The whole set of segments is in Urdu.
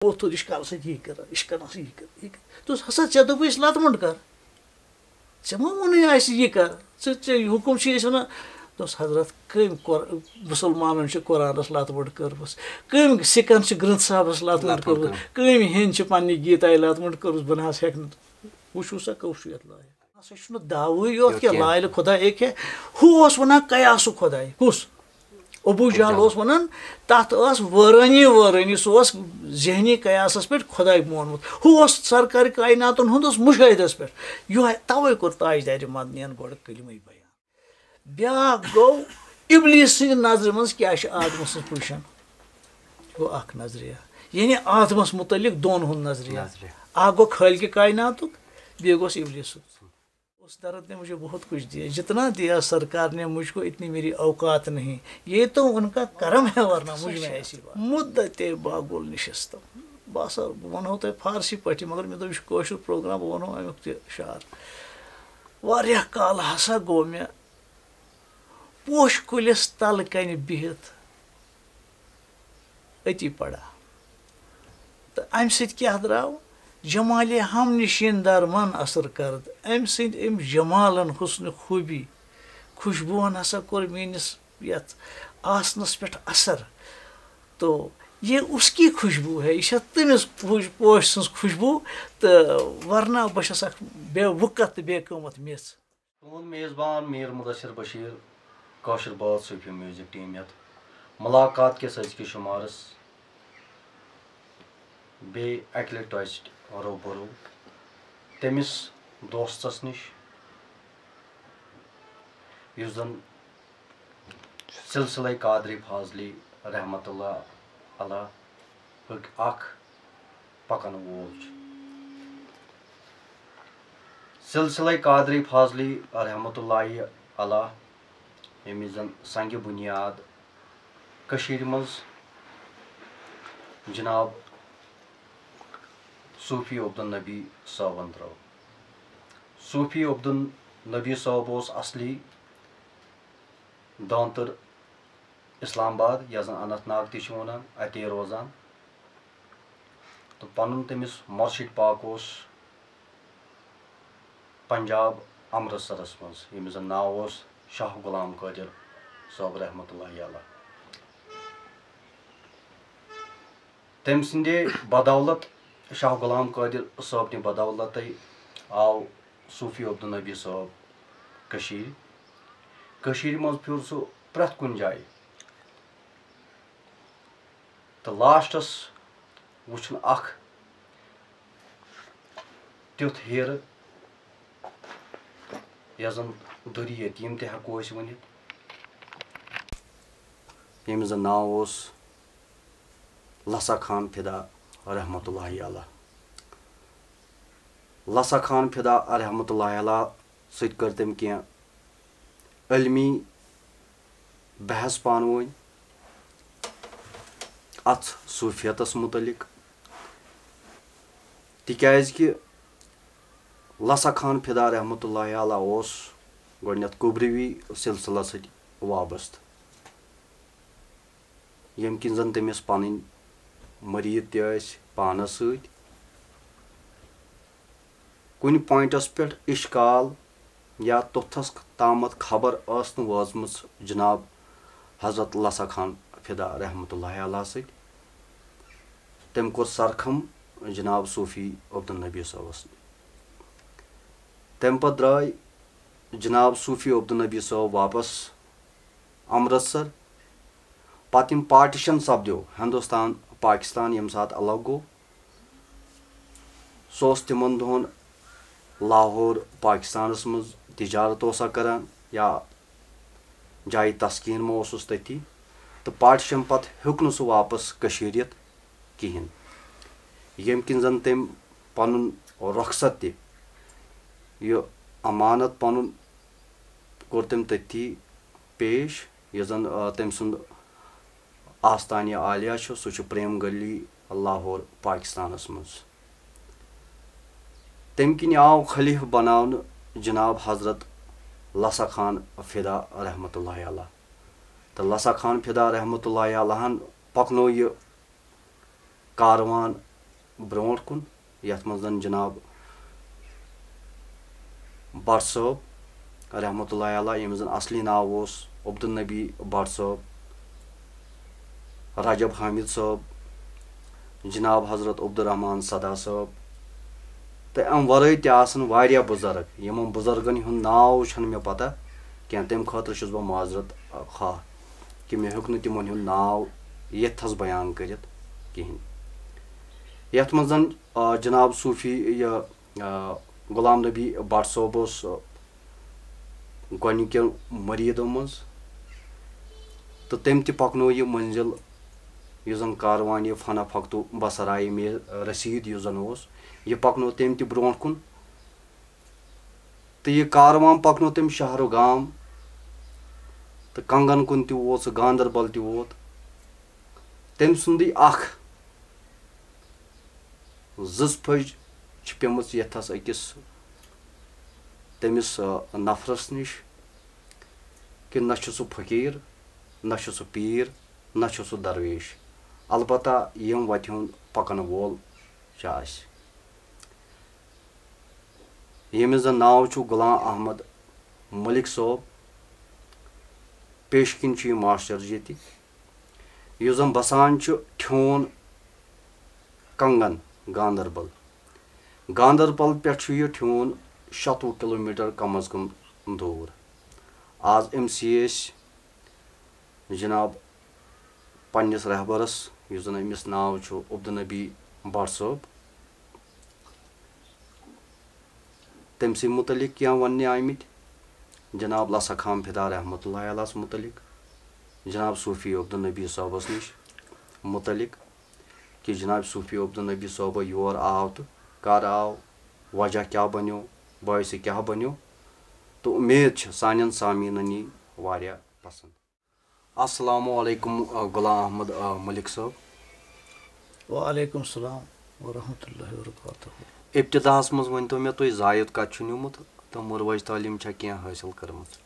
وہ تو اشکال سے یہ کر اشکال سے یہ کر تو ہسا ے دپ لت منڈ کر ے ما ون یہ کر حکم ونان دس حضرت کم مسلمان قرآنس لت منڈ کرمس کم سکھن گرنتھ صاحبس لت منڈ کرمس کم ہند پنہ گیتائے لت منڈ کرمس بہ نہ وچھو سا کس یت لائق ہسا دعوی یوت کہ لائل خدا ایک ہے ہو ونان قیاس خدائے کس ابو جہل ونان تر وٲرٲنی سہ ذہنی قیاسس پہ خدائے مونمت ہو سرکار کائناتن ہند مشاہدس پہ یہ توے کور تاجدار مدنین گوڑ کلمہ بیان بیاکھ گو ابلیس سند نظر مز کیا آدم سن پوزیشن گو اخ نظریہ یعنی آدمس متعلق دون ہند نظریہ اخ گو خالق کائنات بی گوس ابلیس اس درد نے مجھے بہت کچھ دیا جتنا دیا سرکار نے مجھ کو اتنی میری اوقات نہیں یہ تو ان کا کرم ہے ورنہ مجھ میں ایسی بات مدت باگل نشستم بس ونو تہ فارسی پہ مگر مے دپ کوشر پروگرام بہ ونو امیک تہ شعر واریاہ کال ہسا گو مے پوش کلس تل کن بہت اتی پڑا تو امہ سۭتۍ کیاہ درٛاو جمال ہم نشین در من اثر کرد ام سند ام جمالن حسن خوبی خوشبون ہسا کور میس یت آسنس پہ اثر تو یہ اس کی خوشبو ہے یہ تمس پوش سن خوشبو تو ورنہ بس اخ بے وقت تو بے قیمت میژ تہد میزبان میر مدثر بشیر کاشر باد صوفی میوزک ٹیم یت ملاقات کس ازکہ شمارس بی اکہ لٹہ تہ روبرو تمس دوستس نش یس زن سلسلہ قادری فاضلی رحمت اللہ علیہ اخ پکن وول سلسلہ قادری فاضلی رحمت اللہ علیہ یمچ زن سنگ بنیاد کشیر مز جناب صوفی عبدالنبی صٲبن ترٲو صوفی عبدالنبی صٲب اوس اصلی دانتر اسلام آباد یتھ زن اننت ناگ تہ ونان اتے روزان تو پنن تمس مرشد پاک اوس پنجاب امرتسرس مز یمس زن ناو اوس شاہ غلام قادر صٲب رحمت اللہ علیہ تم سندے بدولت شاہ غلام قادر صٲب نہِ بدولت آو صوفی عبدالنبی صٲب کشیر مز پھر سہ پرٛٮ۪تھ کُنہِ جایہِ تو لاسٹس وچھن اخ تیُتھ ہیرٕ یس زن دُرِ یتیٖم تہِ ہٮ۪کو أسۍ ؤنِتھ ییٚمِس زن ناو اوس لسا خان فدا رحمت اللہ علیہ لسا خان فدا رحمت اللہ علیہ سۭتۍ کٔر تٔمۍ کینٛہہ علمی بحث پانہٕ ؤنۍ اتھ صوفیتس متعلق تِکیازِ کہِ لسا خان فدا رحمت اللہ علیہ اوس گۄڈنٮ۪تھ قُبرٔوی سلسلس سۭتۍ وابستہٕ ییٚمہِ کِنۍ زن تٔمِس پنٕنۍ مریٖد تہِ ٲسۍ پانس سۭتۍ کُنہِ پویِنٹس پٮ۪ٹھ اِشکال یا توٚتھس تامتھ خبر ٲس نہٕ وٲژمٕژ جناب حضرت لسا خان فدا رحمت اللہ علیہ سۭتۍ تٔمۍ کوٚر سرخم جناب صوفی عبدالنبی صٲبس تمہِ پتہٕ درٛاے جناب صوفی عبدالنبی صٲب واپس امرتسر پتہٕ یِم پاٹِشن سپدیو ہندوستان پاکستان ییٚمہِ ساتہٕ الگ گوٚو سُہ اوس تِمن دۄہن لاہور پاکستانس منٛز تجارت اوسا کران یا جایہِ تسکیٖن ما اوسُس تٔتی تہٕ پاٹِشن پتہٕ ہیوٚک نہٕ سُہ واپس کٔشیٖر یِتھ کِہینۍ ییٚمہِ کِنۍ زن تٔمۍ پنُن رۄخصت تہِ یہِ امانت پنُن کوٚر تٔمۍ تٔتھی پیش یُس زن تٔمۍ سُنٛد آستانہِ عالیہ چھُ سُہ چھُ پریم گلی لاہور پاکستانس منٛز تمہِ کِنۍ آو خلیفہٕ بناونہٕ جناب حضرت لسا خان فدا رحمت اللہ علیہ تہٕ لسا خان فدا رحمت اللہ علیہ ہن پکنو یہِ کاروان برونٛٹھ کُن یَتھ منٛز زَن جِناب بٹ صٲب رحمتہ اللہ علیہ ییٚمِس زَن اَصلی ناو اوس عبدالنبی بٹ صٲب، رجب حامد صٲب، جِناب حضرت عبدالرحمان صدا صٲب، تہٕ اَمہِ وَرٲے تہِ آسَن واریاہ بُزرگ یِمن بُزرگن ہُنٛد ناو چھُنہٕ مےٚ پتہ کینٛہہ، تَمہِ خٲطرٕ چھُس بہٕ معذرت خواہ کہِ مےٚ ہیوٚک نہٕ تِمن ہُنٛد ناو ییٚتھَس بیان کٔرِتھ کِہیٖنۍ. یَتھ منٛز زَن جِناب صوٗفی یہِ غلام نبی بٹ صٲب اوس گۄڈنِکٮ۪ن مٔریٖدو منٛز، تہٕ تٔمۍ تہِ پَکنو یہِ مٔنزِل یُس زَن کاروان یہِ فنا فختو بسرایہِ مے رسیٖد یُس زَن اوس یہِ پَکنو تٔمۍ تہِ برونٛٹھ کُن، تہٕ یہِ کاروان پَکنو تٔمۍ شہرو گام تہٕ کنگن کُن تہِ ووت سُہ، گاندربل تہِ ووت. تٔمۍ سُنٛدٕے اکھ زٕژ پھٔج چھِ پیٚمٕژ یَتھَس أکِس تٔمِس نفرس نِش کہِ نہ چھُ سُہ فقیٖر، نہ چھُ سُہ پیٖر، نہ چھُ سُہ درویش، البتہ ییٚمہِ وَتہِ ہُنٛد پَکن وول چھُ اَسہِ، ییٚمِس زَن ناو چھُ غلام احمد مٔلِک صٲب. پیش کِنۍ چھُ یہِ ماسٹر ییٚتہِ یُس زَن بسان چھُ ٹھیوٗن کنگن گاندربل. گاندربل پٮ۪ٹھ چھُ یہِ ٹھیوٗن 100 کِلوٗمیٖٹر کم از کم دوٗر. آز أمۍ سی أسۍ جِناب پنٛنِس رہبرس یُس زَن أمِس ناو چھُ عبدالنبی بٹ صٲب، تٔمۍ سٕے مُتعلق کینٛہہ وَننہِ آمٕتۍ، جِناب لسا خام فدا رحمتہ اللہ علیہس مُتعلق، جِناب صوٗفی عبدالنبی صٲبس نِش مُتعلق کہِ جِناب صوٗفی عبدالنبی صٲبہ یور آو تہٕ کر آو، وجہ کیٛاہ بنیو، باعث کیٛاہ بنیو. تہٕ اُمید چھِ سانٮ۪ن سامیٖنن یی واریاہ پسنٛد. السلام علیکم غلام احمد مٔلِک صٲب. وعلیکم السلام ورحمتہ اللہ وبرکاتہ. ابتداہس منٛز ؤنۍتو مےٚ تُہۍ زایُد کَتہِ چھُ نیوٗمُت تہٕ مُروَج تعلیٖم چھا کینٛہہ حٲصِل کٔرمٕژ؟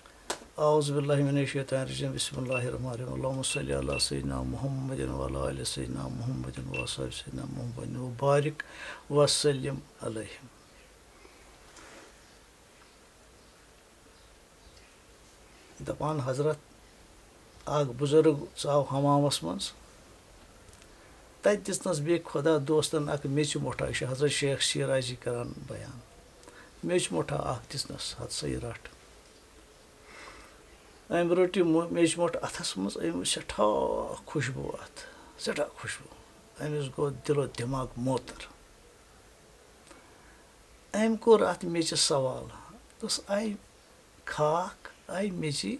اعوذ باللہ من الشیطان الرجیم، بسم اللہ الرحمن الرحیم، اللہم صلی علی سیدنا محمد وعلی آل سیدنا محمد واصحاب سیدنا محمد وبارک وسلم علیہم. دپان حضرت اکھ بُزرگ ژاو حمامس منٛز، تتہِ دِژنس بیٚیہِ خۄدا دوستن اکھ میٚژِ مۄٹھا، یہِ چھُ حضرت شیخ شیرازی کران بیان، میٚژِ مۄٹھا اکھ دِژنس، ہت سا یہِ رٹھ. أمۍ رٔٹ یہِ میٚژِ مۄٹھ اتھس منٛز، أمۍ سٮ۪ٹھاہ خوشبوٗ اتھ، سٮ۪ٹھاہ خوشبوٗ، أمِس گوٚو دِلو دٮ۪ماغ موتر. أمۍ کوٚر اتھ میٚژِ سوال، دوٚپُس آے کھاکھ، آے میٚژی،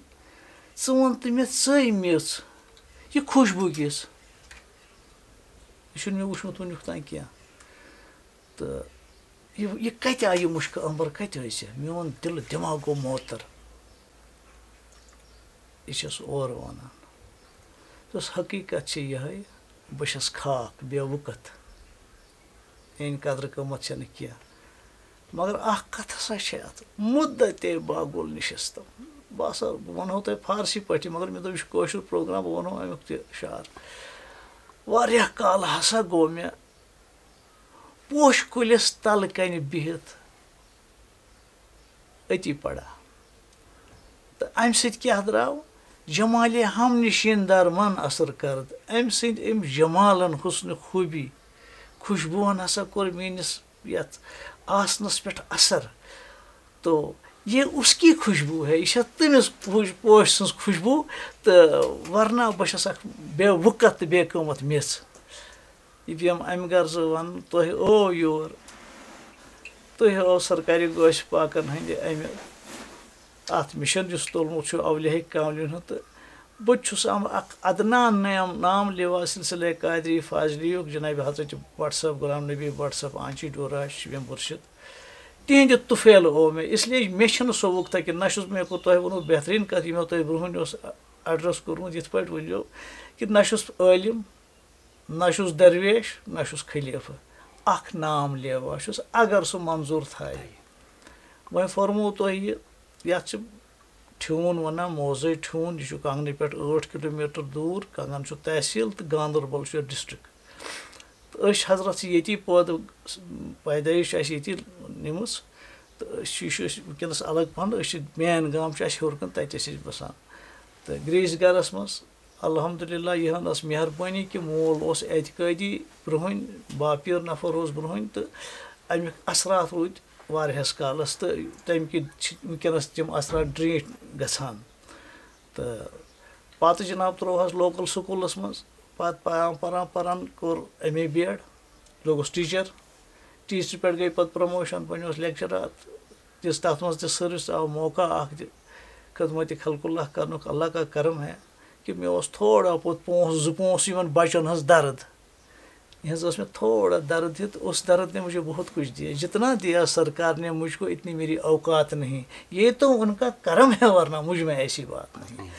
ژٕ وَن تہٕ مےٚ ژٔے میٚژ یہِ خوشبوٗ کِژھ، یہِ چھُنہٕ مےٚ وٕچھمُت وٕنیُک تام کینٛہہ، تہٕ یہِ کتہِ آیہِ، یہِ مُشکہٕ امبر کتہِ ٲسۍ ژےٚ؟ میون دِلہٕ دٮ۪ماغ گوٚو موتر. یہِ چھَس اورٕ وَنان، دوٚپُس حقیٖقت چھِ یِہوٚے، بہٕ چھَس کھاکھ بے وُقت، میٛٲنۍ قدرٕ قۭمتھ چھَنہٕ کینٛہہ، مگر اکھ کتھ ہسا چھِ اتھ، مُدتے باگُل نِشستم. بہٕ ہسا بہٕ ونہو تۄہہِ فارسی پٲٹھی، مگر مےٚ دوٚپ یہِ چھُ کٲشُر پروگرام، بہٕ ونہو امیُک تہِ شعر. واریاہ کال ہسا گوٚو مےٚ پوشہِ کُلِس تلہٕ کنہِ بِہِتھ أتی پڑا، تہٕ امہِ سۭتۍ کیٛاہ درٛاو، جمالے ہم نشیٖن درمن اثر کرد، أمۍ سٕنٛدۍ أمۍ جمالن حُسنہِ خوٗبی خوشبوٗہن ہسا کوٚر میٲنِس یتھ آسنس پٮ۪ٹھ اثر. تو یہ اس کی خوشبوٗ ہے، یہِ چھےٚ تٔمِس پوش سٕنٛز خوشبوٗ، تہٕ ورنہ بہٕ چھَس اکھ بے وُقت تہٕ بے قۭمتھ میٚژ. یہِ پیٚم امہِ غرضہٕ وَنُن، تُہۍ او یور، تُہۍ او سرکارِ گوسہِ پاکن ہٕنٛدِ امہِ اتھ مِشن یُس تُلمُت چھُ اولِیا کاملین ہُنٛد، تہٕ بہٕ تہِ چھُس اکھ ادنان نام لیوا سلسلے قادری فاضلیُک جناب حضرت بٹ صٲب غلام نبی بٹ صٲب آنچی ڈورا شُپین مُرشد، تِہنٛدِ طُفیل او مےٚ. اِسلیے مےٚ چھِنہٕ سۄ وُقتہ کہِ نہ چھُس مےٚ تۄہہِ ووٚنوُ بہتریٖن کَتھ یہِ مےٚ تۄہہِ برونٛہہ اوس ایڈرس کوٚرمُت یِتھ پٲٹھۍ ؤنۍزیو کہِ نہ چھُس عٲلِم، نہ چھُس درویش، نہ چھُس خلیٖفہٕ، اکھ نام لیوا چھُس، اگر سُہ منظوٗر تھایہِ. وۄنۍ فرموو تۄہہِ یہِ، یتھ چھِ ٹھیوٗن وَنان، موزے ٹھیوٗن، یہِ چھُ کنگنہٕ پٮ۪ٹھ 8 کِلوٗمیٖٹر دوٗر. کنگن چھُ تحصیٖل تہٕ گاندربل چھُ ڈسٹرک. تہٕ أسۍ حضرت چھِ ییٚتی پٲدٕ پیدٲیش چھِ اَسہِ ییٚتی نِمٕژ تہٕ أسۍ چھِ وٕنکٮ۪نَس الگ پَہَن أسۍ چھِ مین گام چھُ اَسہِ ہیوٚر کُن تَتہِ ٲسۍ أسۍ بَسان تہٕ گریٖس گَرَس منٛز الحمدُاللہ یِہن ٲس مہربٲنی کہِ مول اوس اعتقٲدی برونٛہٕے باپیٖر نفر اوس برونٛہٕے تہٕ اَمیُک اثرات روٗدۍ واریاہَس کالَس تہٕ تَمہِ کِنۍ چھِ وٕنکٮ۪نَس تِم اثرات ڈرٛیٖٹھ گژھان تہٕ پَتہٕ جِناب ترٛووہَس لوکَل سکوٗلَس منٛز پَتہٕ پَران کوٚر MA BEd لوٚگُس ٹیٖچَر ٹیٖچرٕ پٮ۪ٹھ گٔے پَتہٕ پرٛموشَن بَنیوس لیکچرار دِژ تَتھ منٛز تہِ سٔروِس آو موقع اَکھ دِ خدمتِ خلق اللہ کَرنُک اللہ کا کرم ہے کہ مےٚ اوس تھوڑا بہت پونٛسہٕ 2 پونٛسہٕ یِمَن بَچَن ہٕنٛز درد یِہٕنٛز ٲس مےٚ تھوڑا درد ہِتھ اس درد نے مجھے بہت کچھ دیا جتنا دیا سرکار نے مجھ کو اتنی میری اوقات نہیں یہ تو ان کا کرم ہے ورنہ مجھ میں ایسی بات نہیں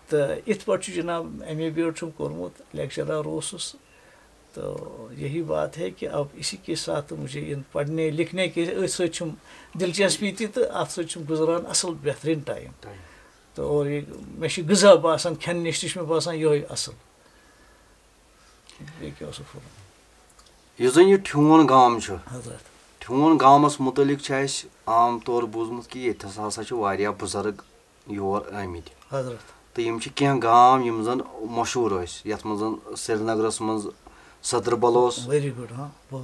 تہٕ یِتھ پٲٹھۍ چھُ جناب MA BEd چھُم کوٚرمُت لیکچرار اوسُس تو یہی بات ہے کہ اب اسی کے ساتھ مجھے ان پڑھنے لکھنے کے أتھۍ سۭتۍ چھُم دلچسپی تہِ تہٕ اَتھ سۭتۍ چھُم گُزاران اَصٕل بہتریٖن ٹایم تہٕ اور یہِ مےٚ چھِ غذا باسان کھٮ۪نہٕ نِش تہِ چھُ مےٚ باسان یِہوٚے اَصٕل بیٚیہِ کیٛاہ اوسُکھ پھُران یُس زَن یہِ ٹھیوٗن گام چھُ حضرت ٹھیوٗن گامَس مُتعلِق چھِ اَسہِ عام طور بوٗزمُت کہِ ییٚتہِ ہسا چھِ واریاہ بُزرٕگ یور آمٕتۍ حضرت تہٕ یِم چھِ کینٛہہ گام یِم زَن مشہوٗر ٲسۍ یَتھ منٛز سرینگرَس منٛز صدٕربل اوس ویری گُڈ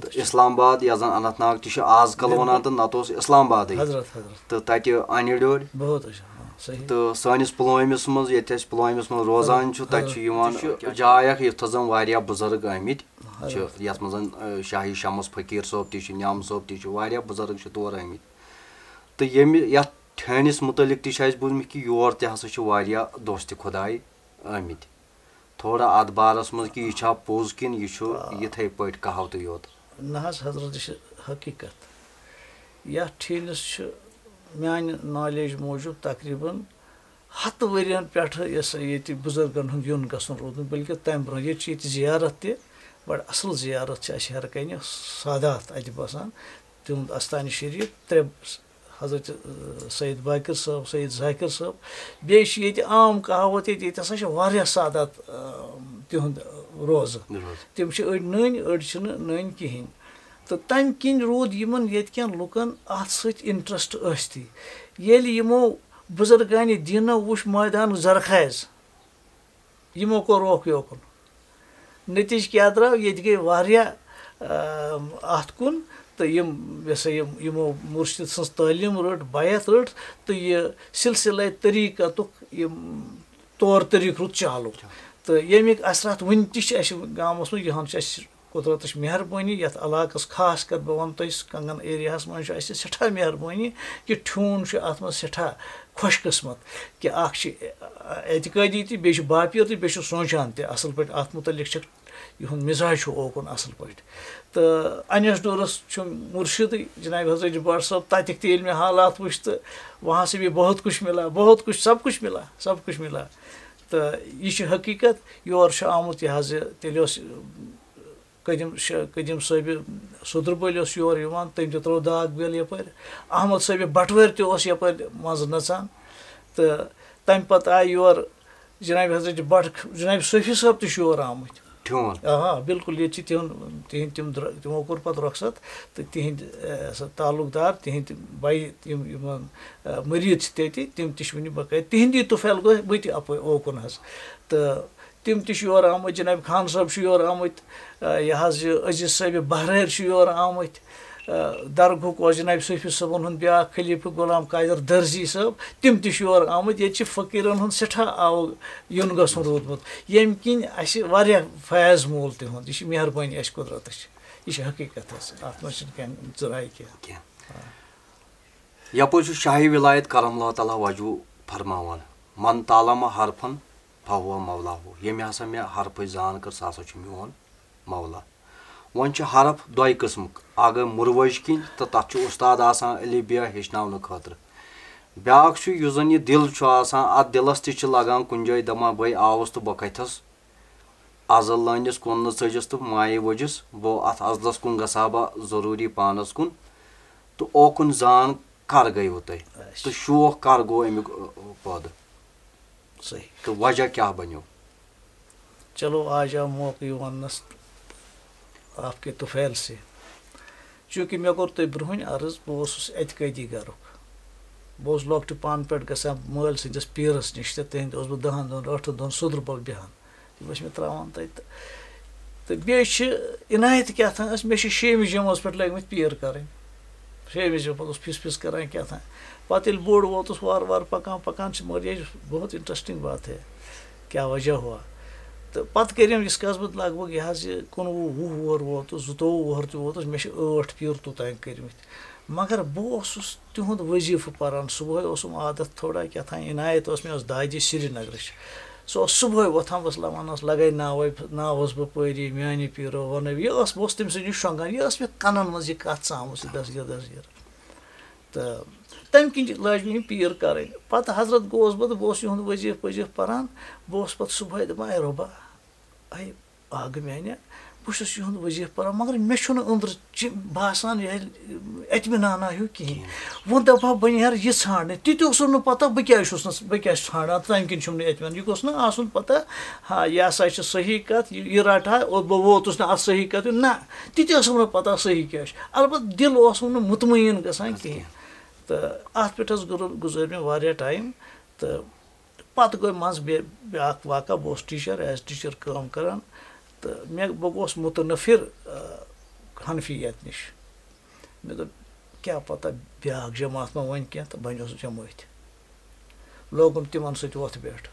تہٕ اِسلام آباد یَتھ زَن اننت ناگ تہِ چھُ آز کل وَنان تہٕ نَتہٕ اوس اِسلام آبادٕے حضرت حضرت تہٕ تَتہِ اَنِڈیور بہت اچھا صحیح تہٕ سٲنِس پُلوٲمِس منٛز ییٚتہِ أسۍ پُلوٲمِس منٛز روزان چھُ تَتہِ چھُ یِوان جاے اکھ یوٚت زَن واریاہ بُزرٕگ آمٕتۍ چھِ یَتھ منٛز شاہی شمس فقیٖر صٲب تہِ چھُ نعام صٲب تہِ چھُ واریاہ بُزرٕگ چھِ تور آمٕتۍ تہٕ ییٚمہِ یَتھ ٹھینِس مُتعلِق تہِ چھِ اَسہِ بوٗزمُت کہِ یور تہِ ہسا چھِ واریاہ دوستہِ خۄداے آمٕتۍ تھوڑا اَتھ بارَس منٛز کہِ یہِ چھا پوٚز کِنہٕ یہِ چھُ یِتھَے پٲٹھۍ کہاوتٕے یوت نہ حظ حضرت یہِ چھِ حقیٖقت یَتھ ٹھیٖنِس چھُ میٛانہِ نالیج موٗجوٗب تقریٖباً 100 ؤرۍیَن پٮ۪ٹھٕ یہِ ہسا ییٚتہِ بُزرگَن ہُنٛد یُن گژھُن روٗدمُت بٔلکہِ تَمہِ برونٛہہ ییٚتہِ چھِ ییٚتہِ زیارت تہِ بَڑٕ اَصٕل زیارت چھِ اَسہِ ہیٚرِ کَنہِ سادات اَتہِ بَسان تِہُنٛد اَستانہِ شریٖف 3 حضرت سید باقر صٲب سید ذاکر صٲب بیٚیہِ چھِ ییٚتہِ عام کہاوت ییٚتہِ ہسا چھِ واریاہ سادات تِہُنٛد روزٕ تِم چھِ أڑۍ نٔنۍ أڑۍ چھِنہٕ نٔنۍ کِہیٖنۍ تہٕ تَمہِ کِنۍ روٗد یِمن ییٚتہِ کٮ۪ن لُکن اَتھ سۭتۍ اِنٹرسٹ ٲستی ییٚلہِ یِمو بُزرگانہِ دیٖنو وٕچھ مٲدان زرخیز یِمو کوٚر روک یوکُن نٔتیٖجہٕ کیٛاہ درٛاو ییٚتہِ گٔے واریاہ اَتھ کُن تہٕ یِم یہِ ہسا یِمو مُرشِد سٕنٛز تعلیٖم رٔٹ بیت رٔٹ تہٕ یہِ سِلسِلے طریٖقتُک یِم طور طریٖقہٕ روٗد چالوٗ تہٕ ییٚمِکۍ اثرات وٕنہِ تہِ چھِ اَسہِ گامَس منٛز یِہن چھِ اَسہِ قۄدرتٕچ مہربٲنی یَتھ علاقَس خاص کر بہٕ وَنہٕ تۄہہِ کنگن ایریاہَس منٛز چھُ اَسہِ سٮ۪ٹھاہ مہربٲنی کہِ ٹھیوٗن چھُ اَتھ منٛز سٮ۪ٹھاہ خۄش قٕسمت کہِ اکھ چھِ اعتقٲدی تہِ بیٚیہِ چھُ باپیٖر تہِ بیٚیہِ چھُ سونٛچان تہِ اَصٕل پٲٹھۍ اَتھ مُتعلِق چھِ یِہُنٛد مِزاج چھُ اوکُن اَصٕل پٲٹھۍ تہٕ انیس ڈورَس چھُم مُرشِدٕے جناب حضرت بٹ صٲب تَتِکۍ تہِ ییٚلہِ مےٚ حالات وٕچھ تہٕ وہاں سے بھی بہت کچھ ملا بہت کچھ سب کچھ ملا تہٕ یہِ چھِ حقیٖقت یور چھُ آمُت یہِ حظ یہِ تیٚلہِ اوس قدیٖم صٲبہِ صدٕربٔلۍ اوس یور یِوان تٔمۍ تہِ ترٛوو داغ بیل یَپٲرۍ احمد صٲبہِ بَٹوٲرۍ تہِ اوس یَپٲرۍ منٛزٕ نَژان تہٕ تَمہِ پَتہٕ آے یور جناب حضرت بٹ جناب صوفی صٲب تہِ چھِ یور آمٕتۍ بِلکُل ییٚتہِ چھِ تِہِنٛدۍ تِمو کوٚر پَتہٕ رۄخصت تہٕ تِہِنٛدۍ تعلُق دار تِہِنٛدۍ بَیہِ یِمن مٔریٖد چھِ تَتہِ تِم تہِ چھِ وٕنہِ بقٲیدٕ تِہِنٛدی طُفیل گوٚو بہٕ تہِ اَپٲرۍ اوکُن حظ تہٕ تِم تہِ چھِ یور آمٕتۍ جناب خان صٲب چھِ یور آمٕتۍ یہِ حظ یہِ عزیٖز صٲبہِ بہرٲرۍ چھِ یور آمٕتۍ درگہُک اوس جناب صوفی صٲبُن ہُنٛد بیٛاکھ خلیٖفہٕ غلام قادر درزی صٲب تِم تہِ چھِ یور آمٕتۍ ییٚتہِ چھِ فقیٖرن ہُنٛد سٮ۪ٹھاہ آو یُن گژھُن روٗدمُت ییٚمہِ کِنۍ اَسہِ واریاہ فیض موٗل تِہُنٛد یہِ چھِ مہربٲنی اَسہِ قۄدرتٕچ یہِ چھِ حقیٖقت حظ اَتھ منٛز چھِنہٕ کینٛہہ ژٕراے کینٛہہ یَپٲرۍ چھُ شاہی ولایت کرم اللہ تعالیٰ وجوٗ فرماوان من تعلمہ حرفن فہو مولا ہو ییٚمہِ ہسا مےٚ حرفٕچ زان کٔر سُہ ہسا چھُ میون مولا وۄنۍ چھِ حرف 2 قٕسمٕکۍ اکھ گٔے مُروٲجۍ کِنۍ تہٕ تَتھ چھُ اُستاد آسان الِبیا ہیٚچھناونہٕ خٲطرٕ بیٛاکھ چھُ یُس زَن یہِ دِل چھُ آسان اَتھ دِلَس تہِ چھِ لگان کُنہِ جایہِ دَپان بٔے آوُس تہٕ بہٕ کَتھَس اَزل لٲنِس کُن نہٕ ژٔجِس تہٕ مایہِ ؤجِس گوٚو اَتھ اَزلَس کُن گژھٕ ہا بہٕ ضروٗری پانَس کُن تہٕ اوکُن زان کر گٔیوٕ تۄہہِ تہٕ شوق کر گوٚو اَمیُک پٲدٕ صحیح تہٕ وجہ کیٛاہ بنیو چلو آج آو موقعہٕ یہِ وَننَس آپ کے طفیل سے چونکہ مےٚ کوٚر تۄہہِ برٛونٛہٕے عرض بہٕ اوسُس اعتقٲدی گرُک بہٕ اوسُس لۄکٹہِ پانہٕ پٮ۪ٹھ گژھان مٲلۍ سٕنٛدِس پیٖرَس نِش تہٕ تِہنٛدِ اوسُس بہٕ 10 دۄہن 8 دۄہن سُدربل بیٚہان تِم ٲسۍ مےٚ ترٛاوان تَتہِ تہٕ بیٚیہِ چھِ عنایت کیٛاہتام ٲسۍ مےٚ چھِ 6مہِ جمٲژ پٮ۪ٹھ لٲگمٕتۍ پیٖر کَرٕنۍ 6مہِ جمٲژ اوس فِس کَران کیٛاہتام پَتہٕ ییٚلہِ بوٚڑ ووتُس وارٕ وارٕ پَکان چھِ مگر یہ بہت اِنٹرٛسٹِنٛگ بات ہے کیٛاہ وجہ ہوا تہٕ پَتہٕ کٔرِم یِژ کَس بہٕ لگ بگ یہِ حظ یہِ 19 20 وُہر ووتُس 22 وُہر تہِ ووتُس مےٚ چھِ 8 پیٖر توٚتام کٔرمٕتۍ مگر بہٕ اوسُس تِہُنٛد وظیٖفہٕ پَران صُبحٲے اوسُم عادت تھوڑا کیٛاہتام عنایت اوس مےٚ ٲس دادی سرینگرٕچ سۄ ٲس صُبحٲے وۄتھان وَسلام ٲس لَگے ناوَے ٲس بہٕ پٲری میٛانہِ پیٖرو وَنٲو یہِ ٲس بہٕ اوسُس تٔمۍ سٕنٛدِ نِش شۄنٛگان یہِ ٲس مےٚ کَنَن منٛز یہِ کَتھ ژامٕژ یہِ دَسگیٖر تہٕ تَمہِ کِنۍ لٲج مےٚ یِم پیٖر کَرٕنۍ پَتہٕ حضرت گوس بہٕ تہٕ بہٕ اوسُس یِہُنٛد وظیٖفہٕ پَران بہٕ اوسُس پَتہٕ صُبحٲے دَپان اے رۄبا اے آگہٕ میٛانہِ بہٕ چھُس یِہُنٛد وظیٖفہٕ پَران مگر مےٚ چھُنہٕ أنٛدرٕ باسان یہِ اطمینانا ہیوٗ کِہیٖنۍ وۄنۍ دَپہٕ ہا بہٕ نیرٕ یہِ ژھانٛڈنہِ تہِ تہِ اوسُم نہٕ پَتہ بہٕ کیٛازِ چھُس نہٕ بہٕ کیٛاہ چھُس ژھانٛڈان تَمہِ کِنۍ چھُم نہٕ اطمینان یہِ گوٚژھ نہٕ آسُن پَتہ ہاں یہِ ہسا چھِ صحیح کَتھ یہِ رَٹہٕ ہا بہٕ ووتُس نہٕ اَتھ صحیح کَتھ نہ تہِ تہِ ٲسٕم نہٕ پَتہ صحیح کیٛاہ چھُ البتہ دِل اوسُم نہٕ مطمعین گژھان کِہیٖنۍ تہٕ اَتھ پٮ۪ٹھ حظ گُزٲرۍ مےٚ واریاہ ٹایم تہٕ پَتہٕ گوٚو منٛزٕ بیٛاکھ واقعہ بہٕ اوسُس ٹیٖچَر ایز ٹیٖچَر کٲم کَران تہٕ بہٕ گوس مُتنفِر حنفیت نِش مےٚ دوٚپ کیٛاہ پَتہ بیٛاکھ جماعت ما وَنہِ کینٛہہ تہٕ بہٕ اوسُس جمٲعتہِ لوگُم تِمَن سۭتۍ وۄتھٕ بیٹھ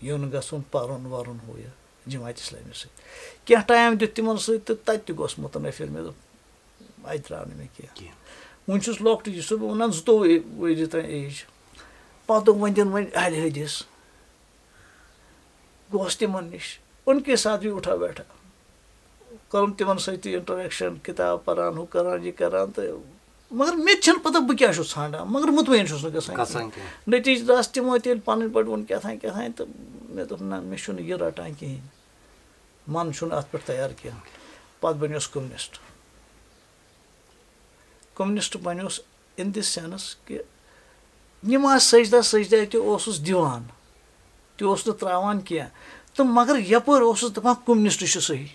یُن گژھُن پَرُن وَرُن ہُہ یہِ جماعت اِسلامی سۭتۍ کینٛہہ ٹایم دیُت تِمَن سۭتۍ تہٕ تَتہِ تہِ گوس مُتنفِر مےٚ دوٚپ اَتہِ درٛاو نہٕ مےٚ کینٛہہ وٕنہِ چھُس لۄکٹُے یہِ چھُس بہٕ وَنان 22 ؤری تام ایج پَتہٕ دوٚپ وۄنۍ دِن وۄنۍ اہلِ حدیث گوس تِمَن نِش ان کے ساتھ بھی اٹھا بیٹھا کٔرٕم تِمَن سۭتۍ تہِ اِنٹریکشَن کِتاب پَران ہُہ کَران یہِ کَران تہٕ مگر مےٚ تہِ چھَنہٕ پَتہ بہٕ کیٛاہ چھُس ژھانٛڈان مگر مطمعین چھُس نہٕ گژھان نٔتیٖجہٕ درٛاس تِمو تہِ ییٚلہِ پَنٕنۍ پٲٹھۍ ووٚن کیٛاہتام تہٕ مےٚ دوٚپ نہ مےٚ چھُنہٕ یہِ رَٹان کِہیٖنۍ من چھُنہٕ اَتھ پٮ۪ٹھ تیار کینٛہہ پَتہٕ بَنیوس کوٚمنِسٹ بَنیوس اِن دِ سٮ۪نٕس کہِ نِماز سجدہ تہِ اوسُس دِوان تہِ اوس نہٕ ترٛاوان کینٛہہ تہٕ مگر یَپٲرۍ اوسُس دَپان کوٚمنِسٹ چھُ صحیح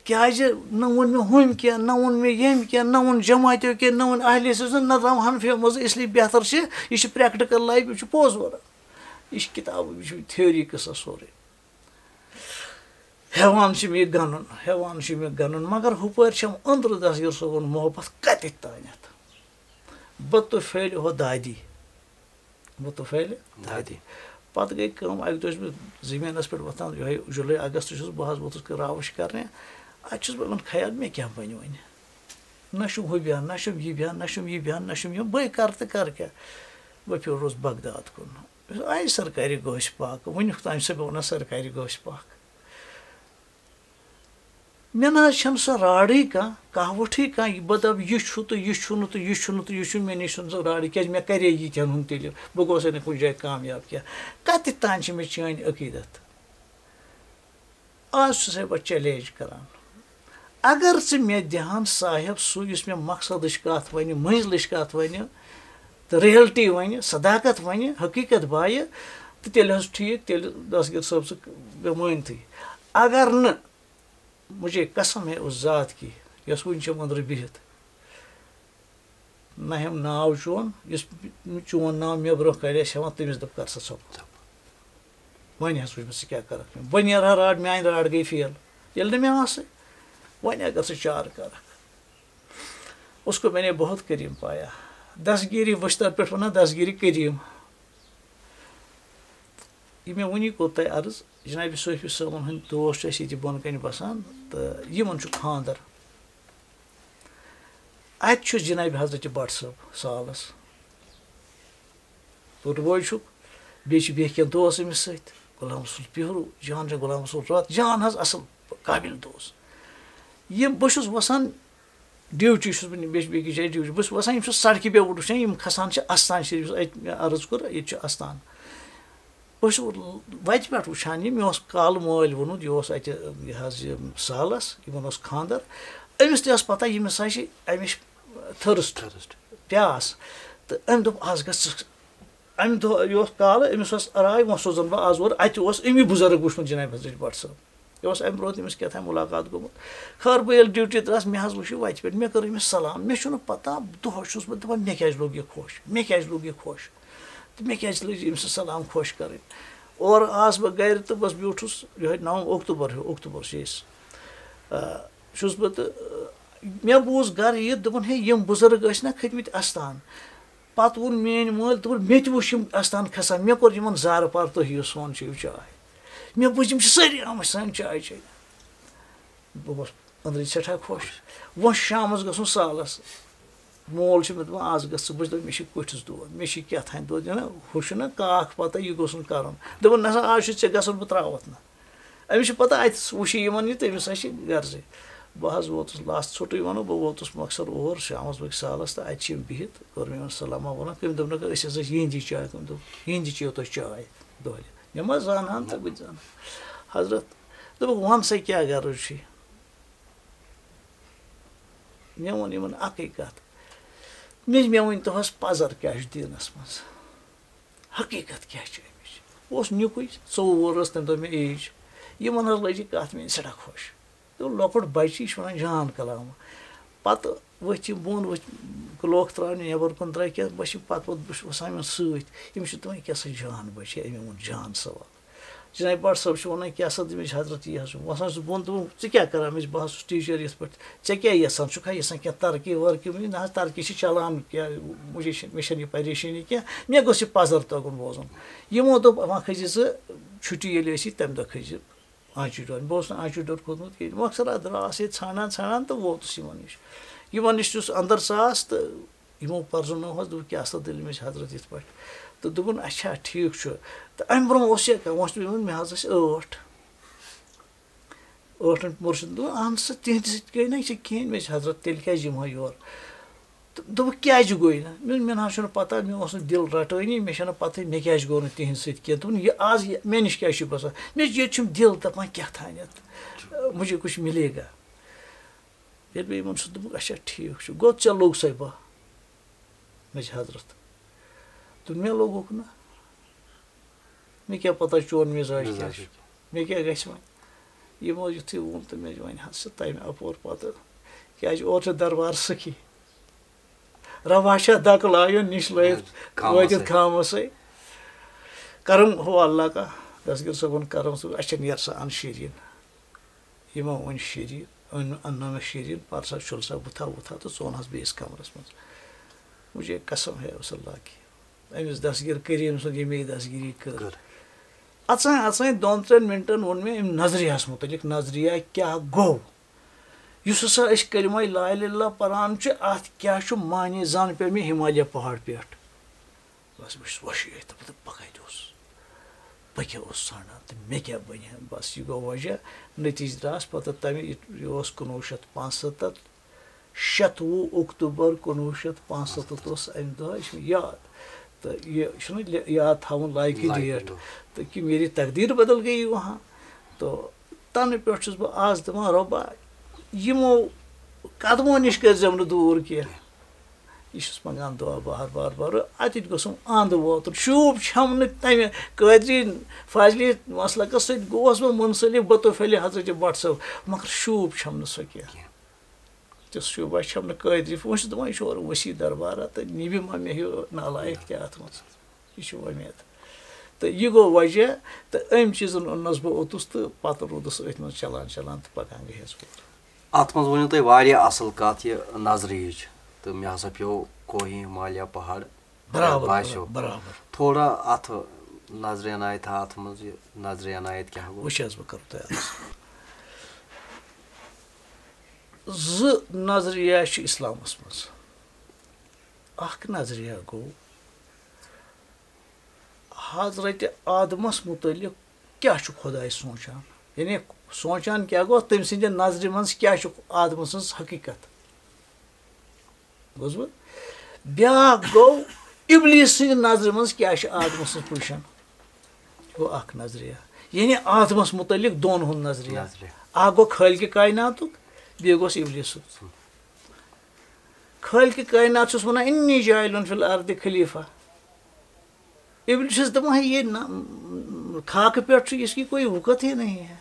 کیٛازِ نہ ووٚن مےٚ ہُمۍ کینٛہہ نہ ووٚن مےٚ ییٚمۍ کینٛہہ نہ ووٚن جماعتیو کینٛہہ نہ ووٚن اہلِ حدیثو نہ درٛاو حنفیو منٛزٕ اِسلیے بہتر چھِ یہِ چھِ پرٛٮ۪کٹِکَل لایف یہِ چھُ پوٚز وَنان یہِ چھِ کِتابہٕ یہِ چھُ تھیوری قٕصہٕ سورُے ہٮ۪وان چھِ مےٚ گَنُن مگر ہُپٲرۍ چھَم أنٛدرٕ دَسگیٖر صٲبُن محبت کَتٮ۪تھ تانٮ۪تھ بہٕ تہٕ پھیلہِ ہو دادی پَتہٕ گٔے کٲم اَکہِ دۄہ چھُس بہٕ زٔمیٖنَس پٮ۪ٹھ وۄتھان یِہوٚے جُلاے اَگست چھُس بہٕ حظ ووتُس راوٕچ کَرنہِ اَتہِ چھُس بہٕ یِمَن خیال مےٚ کیٛاہ بَنہِ وۄنۍ نہ چھُم ہُہ بیٚہن نہ چھُم یہِ بیٚہن نہ چھُم یہِ بیٚہن نہ چھُم یہِ بٔے کَرٕ تہٕ کَرٕ کیٛاہ بہٕ پھیوٗرُس بغداد کُن آے سرکارِ گوشہِ پاک وٕنیُک تام چھُسَے بہٕ وَنان سرکارِ گوشہِ پاک مےٚ نہ حظ چھَنہٕ سۄ راڈٕے کانٛہہ وٕٹھٕے کانٛہہ بہٕ دَپہٕ یہِ چھُ تہٕ یہِ چھُنہٕ تہٕ یہِ چھُنہٕ تہٕ یہِ چھُنہٕ مےٚ نِش چھُنہٕ سۄ راڈٕے کیٛازِ مےٚ کَرے ییٖتہن ہُنٛد تیٚلہِ بہٕ گوسَے نہٕ کُنہِ جایہِ کامیاب کینٛہہ کَتٮ۪تھ تانۍ چھِ مےٚ چٲنۍ عقیٖدت آز چھُسَے بہٕ چیلینج کَران اگر ژٕ مےٚ دِہَن صاحب سُہ یُس مےٚ مقصدٕچ کَتھ وَنہِ مٔنٛزلٕچ کَتھ وَنہِ تہٕ رِیَلٹی وَنہِ صداقت وَنہِ حقیٖقت بایہِ تہٕ تیٚلہِ حظ ٹھیٖک تیٚلہِ دَسگیٖر صٲب ژٕ مےٚ مٲنتھٕے اگر نہٕ مُجھے قسم ہے اُس ذات کی یۄس وٕنہِ چھَم أنٛدرٕ بِہِتھ نہ ہٮ۪م ناو چون یُس چون ناو مےٚ برونٛہہ کالہِ آسہِ ہٮ۪وان تٔمِس دوٚپ کَر سا ژۄپ وۄنۍ حظ وٕچھ بہٕ ژٕ کیٛاہ کَرَکھ مےٚ بہٕ نیرٕ ہا میٛانہِ راڈ گٔے فیل ییٚلہِ نہٕ مےٚ آسٕے وۄنۍ اگر ژٕ چارٕ کَرَکھ اُس کو میں نے بہت قریٖب پایا دسگیٖری وٕچھتَر پٮ۪ٹھ وَنان دسگیٖری کریٖم یہِ مےٚ وٕنی کوٚر تۄہہِ عرض جِنابِ صوفی صٲبَن ہٕنٛدۍ دوس چھِ اَسہِ ییٚتہِ بۄنہٕ کَنہِ بَسان تہٕ یِمَن چھُ خاندَر اَتہِ چھُ جِنابِ حضرتِ بٹ صٲب سالَس بوٚڑ بوے چھُکھ بیٚیہِ چھِ بیٚیہِ کینٛہہ دوس أمِس سۭتۍ غلام رسول پیہروٗ جان چھِ غلام رسول رات جان حظ اَصٕل قٲبِل دوس یِم بہٕ چھُس وَسان ڈیوٹی چھُس بہٕ بیٚیہِ چھِ بیٚکِس جایہِ ڈیوٹی بہٕ چھُس وَسان یِم چھِ سڑکہِ پٮ۪ٹھ وٕچھان یِم کھسان چھِ اَستان شریٖف یُس اَتہِ مےٚ عرض کوٚر ییٚتہِ چھُ اَستان بہٕ چھُس وَتہِ پٮ۪ٹھ وٕچھان یہِ مےٚ اوس کالہٕ مٲلۍ ووٚنمُت یہِ اوس اَتہِ یہِ حظ یہِ سالَس یِمَن اوس خاندَر أمِس تہِ ٲس پَتہ ییٚمِس ہَسا چھِ اَمِچ تھٔرٕسٹ پیاس تہٕ أمۍ دوٚپ آز گژھِ اَمہِ دۄہ یہِ اوس کالہٕ أمِس ٲس راے وۄنۍ سوزَن بہٕ آز اورٕ اَتہِ اوس أمی بُزرٕگ وٕچھمُت جِنابِ حضرت بٹ صٲب یہ امہ برو تمس کیا ملاقات گومت خیر بہ ییٚلہِ ڈیوٹی درٛاس مےٚ حظ وٕچھ یہِ وَتہِ پٮ۪ٹھ مےٚ کٔر أمِس سلام مےٚ چھُنہٕ پتہ دۄہَس چھُس بہٕ دَپان مےٚ کیٛازِ لوٚگ یہِ خۄش مےٚ کیٛازِ لوٚگ یہِ خۄش تہٕ مےٚ کیٛازِ لٔج أمۍ سٕنٛز سلام خۄش کَرٕنۍ اورٕ آس بہٕ گَرِ تہٕ بس بیوٗٹھُس یِہوٚے 9 اکتوبر چھِ أسۍ چھُس بہٕ تہٕ مےٚ بوٗز گَرٕ یہِ دوٚپُن ہے یِم بُزرگ ٲسۍ نا کھٔتۍمٕتۍ اَستان پَتہٕ ووٚن میٛٲنۍ مٲلۍ دوٚپُن مےٚ تہِ وٕچھ یِم اَستان کھسان مےٚ کوٚر یِمن زارٕ پار تُہۍ یِیِو سون چیٚیِو چاے مےٚ بوٗز یِم چھِ سٲری آمٕتۍ سٲنۍ چاے چیٚنہِ بہٕ گوس أنٛدرۍ سٮ۪ٹھاہ خۄش وۄنۍ شامَس گژھُن سالَس مول چھُ مےٚ دَپان آز گژھ صُبحس دوٚپ مےٚ چھِ کوٚٹھِس دود مےٚ چھِ کیٛاہ تھانۍ دود ہُہ چھُنہ کاکھ پَتہ یہِ گوٚژھ نہٕ کَرُن دوٚپُن نہ سا آز چھُ ژےٚ گژھُن بہٕ ترٛاوَتھ نہٕ أمِس چھِ پَتہ اَتہِ وٕچھِ یِمَن یہِ تٔمِس آسہِ غرضٕے بہٕ حظ ووتُس لاسٹ ژھوٚٹُے وَنو بہٕ ووتُس مۄخصر اور شامَس بٲگۍ سالَس تہٕ اَتہِ چھِ یِم بِہِتھ کوٚر مےٚ یِمَن سلامہ وَلام تٔمۍ دوٚپنَکھ أسۍ ہَسا چھِ یِہِنٛدی چاے تٔمۍ دوٚپ یِہِنٛدی چیٚیو تُہۍ چاے دۄہلہِ مےٚ ما زانہٕ تہٕ بہٕ تہِ زانہٕ حضرت دوٚپُکھ وَن سا کیٛاہ غرض چھُے مےٚ ووٚن یِمَن اَکٕے کَتھ مےٚ ؤنۍتو حظ پَزر کیٛاہ چھُ دیٖنَس منٛز حقیٖقت کیٛاہ چھِ اَمِچ بہٕ اوسُس نِکُے 24 ٲس تَمہِ دۄہ مےٚ ایج یِمَن حظ لٔج یہِ کَتھ میٛٲنۍ سٮ۪ٹھاہ خۄش دوٚپ لۄکُٹ بَچہِ یہِ چھُ وَنان جان کَلامہ پَتہٕ ؤتھۍ یِم بۄن ؤتھۍ لوکھ ترٛاونہِ نٮ۪بر کُن درٛاے کینٛہہ بہٕ چھِ پَتہٕ بہٕ چھُس وَسان یِمن سۭتۍ یِم چھِ دَپان یہِ کیٛاہ سا جان بَچہِ أمۍ ووٚن جان سوال جناب بٹ صٲب چھُ وَنان کیٛاہ سا دٔپِچ حضرت یہِ حظ چھُ وَسان چھُس بۄن دوٚپُن ژٕ کیٛاہ کَران مےٚ بہٕ حظ چھُس ٹیٖچَر یِتھ پٲٹھۍ ژےٚ کیٛاہ یَژھان چھُکھا یَژھان کینٛہہ ترقی ورقی نہ حظ ترقی چھِ چَلان کیٛاہ مےٚ چھَنہٕ یہِ پریشٲنی کینٛہہ مےٚ گوٚژھ یہِ پَزر تَگُن بوزُن یِمو دوٚپ وۄنۍ کھٔسہِ ژٕ چھُٹی ییٚلہِ ٲسی تَمہِ دۄہ کھٔسہِ آنچہِ ڈور بہٕ اوسُس نہٕ آنچہِ ڈور کھوٚتمُت کِہیٖنۍ مۄخصر درٛاس ییٚتہِ ژھانٛڈان تہٕ ووتُس یِمن نِش چھُس اَندر ژاس تہٕ یِمو پرزنوو حظ دوٚپُکھ کیٛاہ سا دٔلیٖل مےٚ چھِ حضرت یِتھ پٲٹھۍ تہٕ دوٚپُن اچھا ٹھیٖک چھُ تہٕ اَمہِ برونٛہہ اوس یہِ وۄنۍ چھُس بہٕ مےٚ حظ ٲسۍ 8 مُرشِد دوٚپُن اہن سا تِہنٛدِ سۭتۍ گٔے نہ یہِ چھِ کِہیٖنۍ مےٚ چھِ حضرت تیٚلہِ کیٛازِ یِمہٕ ہا یور تہٕ دوٚپُکھ کیٛازِ گوٚو نہٕ مےٚ نہ حظ چھُنہٕ پَتہ مےٚ اوس نہٕ دِل رَٹٲنی مےٚ چھَنہٕ پَتہٕ مےٚ کیٛازِ گوٚو نہٕ تِہنٛدِ سۭتۍ کینٛہہ دوٚپُن یہِ آز مےٚ نِش کیٛازِ چھُ باسان مےٚ چھِ ییٚتہِ چھُم دِل دَپان کیٛاہ تھانٮ۪تھ مُجھے کُچھ مِلے گا ییٚلہِ بہٕ یِمن چھُس دوٚپُکھ اچھا ٹھیٖک چھُ گوٚو ژےٚ لوٚگ سا با مےٚ چھِ حضرت دوٚپ مےٚ لوٚگُکھ نہٕ مےٚ کیٛاہ پَتہ چون مِزاج کیٛاہ چھُ مےٚ کیٛاہ گژھِ وۄنۍ یِمو یُتھُے ووٚن تہٕ مےٚ وۄنۍ حظ چھِ تَمہِ اَپور پَتہٕ کیٛازِ اورٕ چھُ دربار سٔکھی روا چھا دَکہٕ لایُن نِش لٲیِتھ وٲتِتھ خامَسٕے کَرم ہو اللہ کا دسگیٖر صٲبُن کَرم صٲب اَچھا نیر سا اَن شیٖریٖن یِمو اوٚن شیٖریٖن اَننو مےٚ شیٖریٖن پَر سا چھُل سا وُتھا تہٕ ژوٚن حظ بیٚیِس کَمرَس منٛز مُجھے قسم ہے اس اللہ کی أمِس دسگیٖر کریٖم سُنٛد ییٚمہِ یہِ دسگیٖری کٔر اَژان 2-3 مِنٹَن ووٚن مےٚ أمۍ نظریاہَس مُتعلِق نظریہ کیٛاہ گوٚو یُس ہسا أسۍ کلمہ لا اِلہ اللہ پَران چھِ اَتھ کیٛاہ چھُ معنے زَن پیٚو مےٚ ہِمالیہ پہاڑ پٮ۪ٹھ بَس بہٕ چھُس وۄشیٖتھ تہٕ بہٕ کَتہِ اوسُس بہٕ کیٛاہ اوسُس ژھانٛڈان تہٕ مےٚ کیٛاہ بَنہِ ہا بَس یہِ گوٚو وجہ نٔتیٖجہٕ درٛاس پَتہٕ تَمہِ یہِ اوس 1975 شَتوُہ اکتوٗبر 1975 اوس اَمہِ دۄہ یہِ چھُ مےٚ یاد تہٕ یہِ چھُنہٕ یاد تھاوُن لایقٕے ڈیٹ تہٕ کہِ میری تقدیٖر بدل گٔیی وہاں تو تَنہٕ پٮ۪ٹھ چھُس بہٕ آز دَپان رۄبا یِمو قدمو نِش کٔرۍزیٚم نہٕ دوٗر کینٛہہ یہِ چھُس منٛگان دُعا بار اَتِتھ گوٚژھُم اَنٛد ووتُن شوٗب چھَم نہٕ تَمہِ قٲدری فاضلی مسلکَس سۭتۍ گوٚوُس بہٕ مُنسلِک بطوفیلہِ حضرت بٹ صٲب مگر شوٗب چھَم نہٕ سۄ کینٛہہ تِژھ شوٗبا چھَم نہٕ قٲدری وۄنۍ چھُس دَپان یہِ چھُ اورٕ ؤسیع دربارا تہٕ نِبہِ ما مےٚ ہیوٗ نالایق تہِ اَتھ منٛز یہِ چھُ وۄمید تہٕ یہِ گوٚو وجہ تہٕ أمۍ چیٖزَن اوٚننَس بہٕ اوٚتُس تہٕ پَتہٕ روٗدُس أتھۍ منٛز چَلان تہٕ پَکان گٔیَس بہٕ اَتھ منٛز ؤنِو تُہۍ واریاہ اَصٕل کَتھ یہِ نظریِچ تہٕ مےٚ ہسا پیوٚو کوہی ہِمالیہ پہاڑ باسیٚو تھوڑا اَتھ نظرِ عنایت اَتھ منٛز یہِ نظرِ عنایت کیٛاہ گوٚو وٕچھ حظ بہٕ کَرو تۄہہِ زٕ نظریہ چھِ اِسلامَس منٛز اَکھ نظریہ گوٚو حضرتِ آدمَس مُتعلِق کیٛاہ چھُ خۄداے سونٛچان یعنی سونٛچان کیٛاہ گوٚو تٔمۍ سٕنٛدِ نظرِ منٛز کیٛاہ چھُ آدمہٕ سٕنٛز حقیٖقت بوٗزوٕ بیٛاکھ گوٚو اِبلیٖس سٕنٛدِ نظرِ منٛز کیٛاہ چھِ آدمہٕ سٕنٛز پُزِشَن یہِ گوٚو اَکھ نظریہ یعنی آدمَس مُتعلِق دۄن ہُنٛد نظریہ اَکھ گوٚو خٲلقہِ کایناتُک بیٚیہِ گوٚس اِبلیٖسُک خٲلقہِ کاینات چھُس وَنان اِنی جاعلٌ فِی الارضِ خلیٖفہ ابلیٖس چھُس دَپان ہے یہِ خاکہٕ پٮ۪ٹھ چھُ اس کی کوئی وُقت ہی نہیں ہے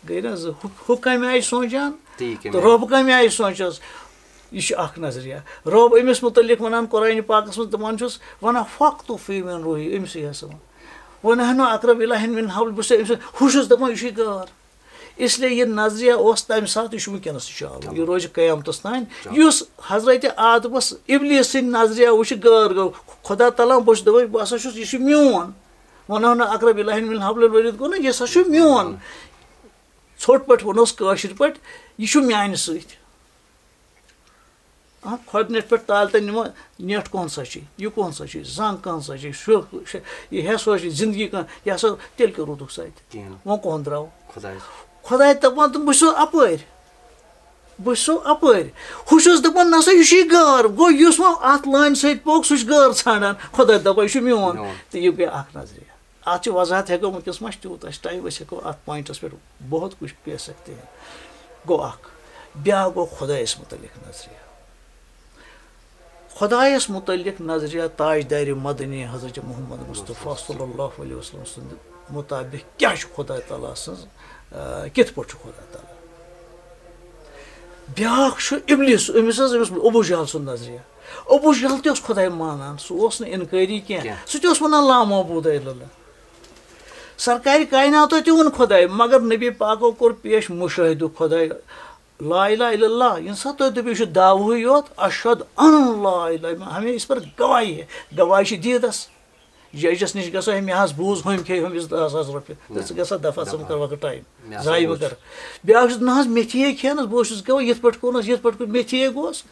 گٔے نہ زٕ ہُہ کَمہِ آیہِ سونٛچان تی تہٕ رۄب کَمہِ آیہِ سونٛچس یہِ چھُ اکھ نظریہ رۄب أمِس مُتعلِق وَنان قرآنہِ پاکَس منٛز دَپان چھُس وَنان فَقتُ فی مِن روحی أمسٕے ہسا وَنحنُ اقرب الیہ مِن حبل بہٕ چھُس أمِس ہُہ چھُس دَپان یہِ چھُے غار اِسلیے یہِ نظریہ اوس تَمہِ ساتہٕ یہِ چھُ وٕنکیٚنَس تہِ چالوٗ یہِ روزِ قیامتَس تانۍ یُس حضرتِ آدمَس اِبلیٖس سٕنٛدۍ نظریہ وٕچھِ غار گوٚو خۄدا تعالیٰ بہٕ چھُس دَپان بہٕ ہسا چھُس یہِ چھُ میون وَنحنُ اقرب الیہ مِن حبل الورید گوٚو نہ یہِ ہسا چھُ میون ژھوٚٹ پٲٹھۍ وَنوس کٲشِر پٲٹھۍ یہِ چھُ میانہِ سۭتۍ کھۄڈٕ نٮ۪ٹھ پٮ۪ٹھ تالہِ تانۍ نِمو نٮ۪ٹ کون سا چھِ یہِ کون سا چھِ زنٛگ کون سا چھِ شُہ یہِ ہٮ۪سوا چھِ زندگی کانٛہہ یہِ ہسا تیٚلہِ کیٛاہ روٗدُکھ سُہ اَتہِ وۄنۍ کون درٛاو خۄداے دَپان تہٕ بہٕ چھُسو اَپٲرۍ ہُہ چھُس دَپان نہ سا یہِ چھُے غار گوٚو یُس وۄنۍ اَتھ لانہِ سۭتۍ پوٚک سُہ چھُ غار ژھانڈان خۄداے دَپان یہِ چھُ میون تہٕ یہِ گٔے اکھ نظریہ اَتھ چھِ وضاحت ہٮ۪کو وٕنکٮ۪س ما چھِ تیوٗت اَسہِ ٹایم أسۍ ہٮ۪کو اَتھ پویِنٛٹَس پٮ۪ٹھ بہت کچھ کہہ سکتے ہیں گوٚو اکھ بیٛاکھ گوٚو خۄدایَس مُتعلِق نظریہ خۄدایَس مُتعلِق نظریہ تاجدارِ مدنی حضرت محمد مصطفیٰ صلی اللہ علیہ وسلم سٕنٛدِ مُطابِق کیٛاہ چھُ خۄدا تعالیٰ سٕنٛز کِتھ پٲٹھۍ چھُ خۄدا تعالیٰ بیٛاکھ چھُ اِبلیٖس أمِس ابوٗ جہل سُنٛد نظریہ ابوٗ جہل تہِ اوس خۄداے مانان سُہ اوس نہٕ اِنکٲری کینٛہہ سُہ تہِ اوس وَنان لا معبوٗد الا اللہ سرکارِ کایناتو تہِ ووٚن خۄداے مگر نبی پاکو کوٚر پیش مُشٲہدٕ خۄداے لا الہ الا اللہ ییٚمہِ ساتہٕ تُہۍ دٔپِو یہِ چھُ دعوہٕے یوت اشہد ان لا الہ ہمیں اس پر گواہی ہے گواہی چھِ دیٖدس ججس نِش گژھو ہے مےٚ حظ بوٗز ہُمۍ کھے ہُمِس 10,000 رۄپیہِ تہٕ ژٕ گژھا دفعہ ژٕ مہٕ کر وقت ٹایم ضایہِ مہٕ کر بیٛاکھ چھُس نہ حظ مےٚ تھیے کھٮ۪نس بہٕ اوسُس گوٚو یِتھ پٲٹھۍ کوٚرنَس یِتھ پٲٹھۍ کوٚر مےٚ تھیے گوس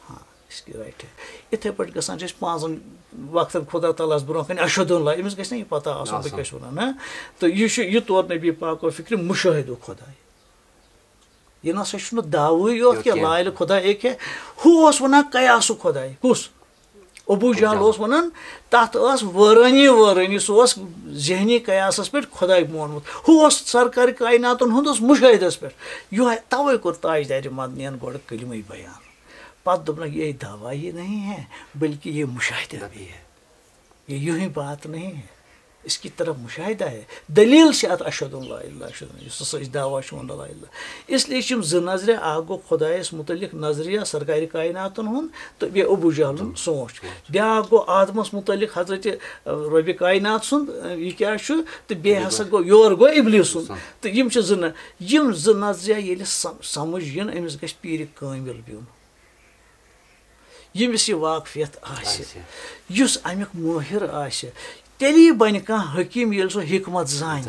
ہاں اس کی رایٹ ہے یِتھَے پٲٹھۍ گژھان چھِ أسۍ 5 وقتن خۄدا تعالیٰ ہس برونٛہہ کَنہِ اشہد اللہ أمِس گژھِ نہ یہِ پتہ آسُن بہٕ کیٛاہ چھُس وَنان نہ تہٕ یہِ چھُ یہِ طور نبی پاکو فِکرِ مُشٲہدُک خۄداے یہِ نسا چھُنہٕ دعوٕے یوت کینٛہہ لا الہ خۄدا ایک ہے ہُہ اوس وَنان قیاسُک خۄداے کُس ابوٗ جہل اوس وَنان تَتھ ٲس وٲرٲنی سُہ اوس ذہنی قیاسَس پٮ۪ٹھ خۄداے مونمُت ہُہ اوس سرکارِ کایناتن ہُنٛد اوس مُشٲہدَس پٮ۪ٹھ یِہوے تَوَے کوٚر تاجدارِ مدنِیَن گۄڈٕ کلمٕے بیان پَتہٕ دوٚپنَکھ یہ دعوا ہی نہیں ہے بلکہ یہ مشاہدہ بھی ہے یہ یوں ہی بات نہیں ہے اس کی طرف مشاہدہ ہے دلیل چھِ اَتھ اشہد اللہ اللہ اشہد یُس ہسا أسۍ دعوا چھِ وَنان اللہ اللہ اس لیے چھِ یِم زٕ نظرِ اکھ گوٚو خۄدایَس مُتعلِق نظریہ سرکارِ کایناتن ہُنٛد تہٕ بیٚیہِ ابوٗ جہلُن سونٛچ بیٛاکھ گوٚو آدمَس مُتعلِق حضرتِ رۄبِ کاینات سُنٛد یہِ کیٛاہ چھُ تہٕ بیٚیہِ ہسا گوٚو یورٕ گوٚو اِبلیٖس سُنٛد تہٕ یِم چھِ یِم زٕ نظریہ ییٚلہِ سمجھ یِن أمِس گژھِ پیٖرِ کٲمِل بیوٚن ییٚمِس یہِ واقفیت آسہِ یُس امیُک مٲہِر آسہِ تیٚلی بَنہِ کانٛہہ حکیٖم ییٚلہِ سُہ حکمت زانہِ